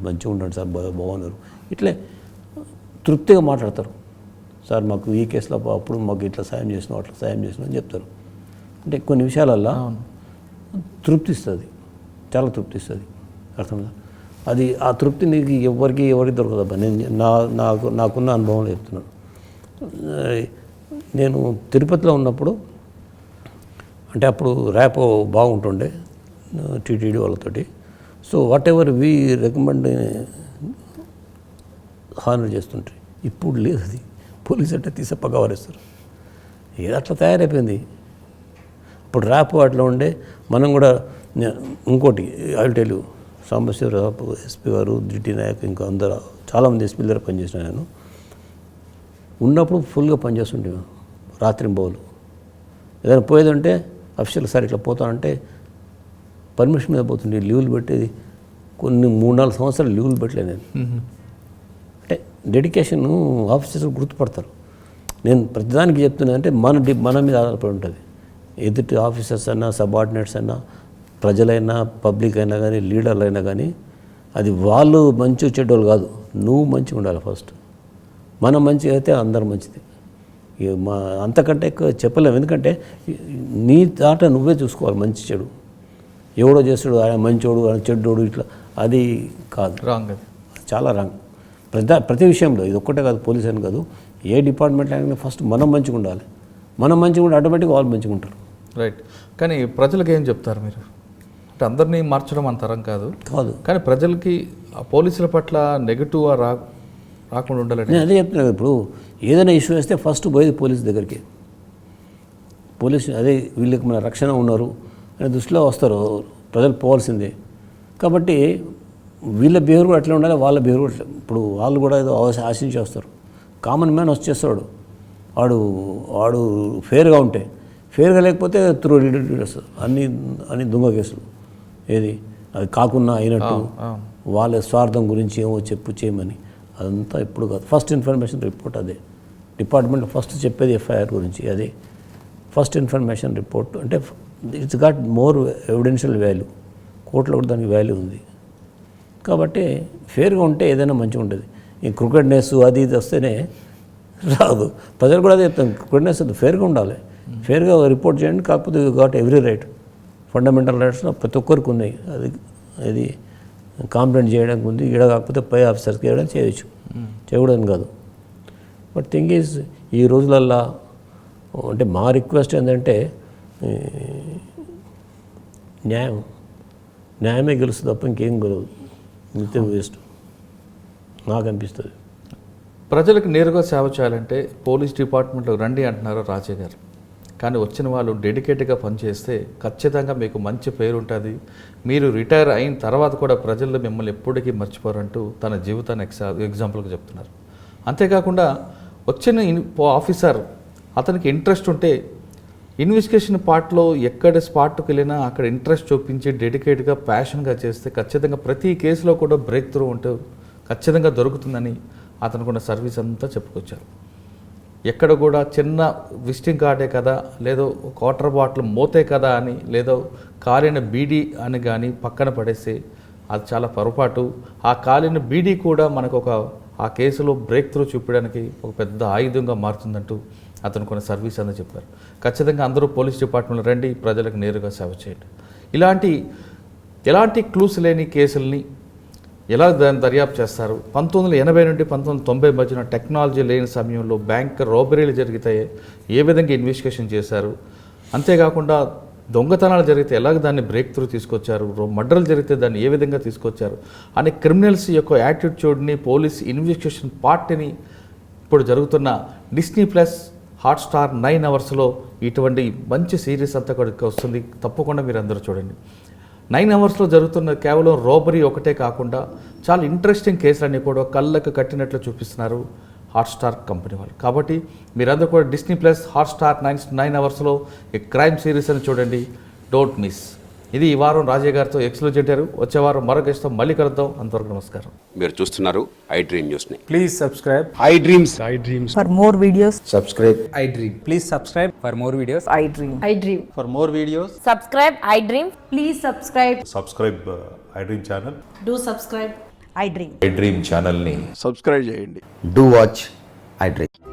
మంచిగా ఉంటాడు సార్, బాగున్నారు. ఇట్లే తృప్తిగా మాట్లాడతారు. సార్ మాకు ఈ కేసులో అప్పుడు మాకు ఇట్లా సాయం చేసినాం, అట్లా సాయం చేసినాం అని చెప్తారు. అంటే కొన్ని విషయాలల్లో తృప్తిస్తుంది, చాలా తృప్తిస్తుంది. అర్థంగా అది ఆ తృప్తి నీకు ఎవరికి దొరకదబ్బా. నేను నాకున్న అనుభవంలో చెప్తున్నాను. నేను తిరుపతిలో ఉన్నప్పుడు అంటే అప్పుడు ర్యాపో బాగుంటుండే టీటీడీ వాళ్ళతోటి. So whatever we recommend honour చేస్తుంటారు. ఇప్పుడు లేదు అది. పోలీసు అంటే తీసే పగవారేస్తారు. ఏదో అట్లా తయారైపోయింది. ఇప్పుడు ర్యాప్ అట్లా ఉండే మనం కూడా. ఇంకోటి I will tell you, Sambasivarao SP గారు, జిటి నాయక్, ఇంకా అందరూ చాలామంది ఎస్పీ దగ్గర పనిచేసిన నేను ఉన్నప్పుడు ఫుల్గా పనిచేస్తుంటే రాత్రింబౌలు. ఏదైనా పోయేదంటే అఫీషియల్ సార్ ఇట్లా పోతానంటే పర్మిషన్ మీద పోతుండే, లీవులు పెట్టేది. కొన్ని 3-4 సంవత్సరాలు లీవులు పెట్టలే నేను. అంటే డెడికేషన్ ఆఫీసర్లు గుర్తుపడతారు. నేను ప్రతిదానికి చెప్తున్నా అంటే మన మీద ఆధారపడి ఉంటుంది. ఎదుటి ఆఫీసర్స్ అయినా, సబార్డినేట్స్ అయినా, ప్రజలైనా, పబ్లిక్ అయినా కానీ, లీడర్లు అయినా కానీ, అది వాళ్ళు మంచి చెడ్డోళ్ళు కాదు, నువ్వు మంచిగా ఉండాలి ఫస్ట్. మనం మంచిగా అయితే అందరు మంచిది. అంతకంటే ఎక్కువ చెప్పలేము. ఎందుకంటే నీ దాట నువ్వే చూసుకోవాలి మంచి చెడు. ఎవడో చేస్తాడు ఆయన మంచోడు, ఆయన చెడ్డోడు, ఇట్లా అది కాదు, రాంగ్. చాలా రాంగ్. ప్రతి విషయంలో ఇది ఒక్కటే కాదు, పోలీస్ అని కాదు, ఏ డిపార్ట్మెంట్ అయినా ఫస్ట్ మనం మంచిగా ఉండాలి. మనం మంచిగా ఉంటే ఆటోమేటిక్గా వాళ్ళు మంచిగా ఉంటారు. రైట్. కానీ ప్రజలకు ఏం చెప్తారు మీరు? అంటే అందరినీ మార్చడం అంతరం కాదు, కానీ ప్రజలకి పోలీసుల పట్ల నెగిటివ్ రాకుండా ఉండాలని నేను అదే చెప్తున్నాను. ఇప్పుడు ఏదైనా ఇష్యూ వస్తే ఫస్ట్ పోయేది పోలీస్ దగ్గరికి. పోలీసు అదే వీళ్ళకి మన రక్షణ ఉన్నారు అనే దృష్టిలో వస్తారు. ప్రజలు పోవాల్సిందే. కాబట్టి వీళ్ళ బిహేవియర్ కూడా అట్లా ఉండాలి, వాళ్ళ బిహేవియర్ కూడా. ఇప్పుడు వాళ్ళు కూడా ఏదో ఆశించి వస్తారు. కామన్ మ్యాన్ వచ్చేస్తాడు, వాడు ఫేర్గా ఉంటే, ఫేర్గా లేకపోతే త్రూ రీడర్స్ అన్ని దొంగ కేసులు. ఏది అది కాకుండా అయినట్టు వాళ్ళ స్వార్థం గురించి ఏమో చేయమని, అదంతా ఇప్పుడు కాదు. ఫస్ట్ ఇన్ఫర్మేషన్ రిపోర్ట్ అదే డిపార్ట్మెంట్ ఫస్ట్ చెప్పేది ఎఫ్ఐఆర్ గురించి. అదే ఫస్ట్ ఇన్ఫర్మేషన్ రిపోర్ట్. అంటే it's got more evidential value. కోర్టులో కూడా దానికి వాల్యూ ఉంది. కాబట్టి ఫేర్గా ఉంటే ఏదైనా మంచిగా ఉంటుంది. ఈ క్రికెట్నెస్ అది ఇది వస్తేనే రాదు. ప్రజలు కూడా అదే చెప్తాను, క్రికెట్నెస్ అది ఫేర్గా ఉండాలి, ఫేర్గా రిపోర్ట్ చేయండి. కాకపోతే you got every right, fundamental రైట్స్లో ప్రతి ఒక్కరికి ఉన్నాయి. అది కంప్లైంట్ చేయడానికి ఉంది, ఈడ కాకపోతే పై ఆఫీసర్స్కి చేయడానికి చేయొచ్చు, చేయకూడదని కాదు. బట్ థింగ్ ఈజ్ ఈ రోజులల్లో అంటే మా రిక్వెస్ట్ ఏంటంటే న్యాయమే గెలుస్తుంది తప్ప ఇంకేం గెలవదు. నిత్యం వేస్ట్ నాకు అనిపిస్తుంది. ప్రజలకు నేరుగా సేవ చేయాలంటే పోలీస్ డిపార్ట్మెంట్లో రండి అంటున్నారు రాజే గారు. కానీ వచ్చిన వాళ్ళు డెడికేట్గా పనిచేస్తే ఖచ్చితంగా మీకు మంచి పేరు ఉంటుంది. మీరు రిటైర్ అయిన తర్వాత కూడా ప్రజల్లో మిమ్మల్ని ఎప్పటికీ మర్చిపోరంటూ తన జీవితాన్ని ఎగ్జాంపుల్గా చెప్తున్నారు. అంతేకాకుండా వచ్చిన ఆఫీసర్ అతనికి ఇంట్రెస్ట్ ఉంటే ఇన్వెస్టిగేషన్ పార్ట్లో ఎక్కడ స్పాట్కి వెళ్ళినా అక్కడ ఇంట్రెస్ట్ చూపించి డెడికేట్గా ప్యాషన్గా చేస్తే ఖచ్చితంగా ప్రతి కేసులో కూడా బ్రేక్ త్రూ ఉంటూ ఖచ్చితంగా దొరుకుతుందని అతనుకున్న సర్వీస్ అంతా చెప్పుకొచ్చారు. ఎక్కడ కూడా చిన్న విజిటింగ్ కార్డే కదా, లేదో వాటర్ బాటిల్ మోతే కదా అని, లేదో కాలిన బీడీ అని కానీ పక్కన పడేసి అది చాలా పొరపాటు. ఆ కాలిన బీడీ కూడా మనకు ఆ కేసులో బ్రేక్ త్రూ చూపించడానికి ఒక పెద్ద ఆయుధంగా మారుతుందంటూ అతను కొన్ని సర్వీస్ అని చెప్పారు. ఖచ్చితంగా అందరూ పోలీస్ డిపార్ట్మెంట్లో రండి, ప్రజలకు నేరుగా సేవ చేయండి. ఎలాంటి క్లూస్ లేని కేసుల్ని ఎలా దర్యాప్తు చేస్తారు? 1980 నుండి 1990 మధ్యన టెక్నాలజీ లేని సమయంలో బ్యాంక్ రాబరీలు జరిగితే ఏ విధంగా ఇన్వెస్టిగేషన్ చేశారు? అంతేకాకుండా దొంగతనాలు జరిగితే ఎలాగ దాన్ని బ్రేక్ త్రూ తీసుకొచ్చారు, మర్డర్లు జరిగితే దాన్ని ఏ విధంగా తీసుకొచ్చారు అనే క్రిమినల్స్ యొక్క యాటిట్యూడ్ని, పోలీస్ ఇన్వెస్టిగేషన్ పార్ట్ని ఇప్పుడు జరుగుతున్న డిస్నీ ప్లస్ హాట్స్టార్ 9 అవర్స్లో ఇటువంటి మంచి సిరీస్ అంతా కూడా వస్తుంది. తప్పకుండా మీరు అందరూ చూడండి. 9 అవర్స్లో జరుగుతున్న కేవలం రాబరీ ఒకటే కాకుండా చాలా ఇంట్రెస్టింగ్ కేసులన్నీ కూడా కళ్ళకు కట్టినట్లు చూపిస్తున్నారు హాట్స్టార్ కంపెనీ వాళ్ళు. కాబట్టి మీరందరూ కూడా డిస్నీ ప్లస్ హాట్స్టార్ 9 అవర్స్లో ఈ క్రైమ్ సిరీస్ అని చూడండి. Don't miss. ఇది ఈ వారం రాజయ్య గారితో ఎక్స్లో చెప్పారు. వచ్చే వారం మరొక గెస్ట్తో మళ్ళీ కలుద్దాం. అంతవరకు నమస్కారం. మీరు చూస్తున్నారు ఐ డ్రీమ్ న్యూస్ని. Please subscribe. I dreams For more videos, I Dream. Please subscribe for more videos. I dream. I dream. For more videos. Subscribe, I dream. Please subscribe. Subscribe I dream channel. Do subscribe. I dream. I dream ఛానల్ని subscribe చేయండి. Do watch I dream.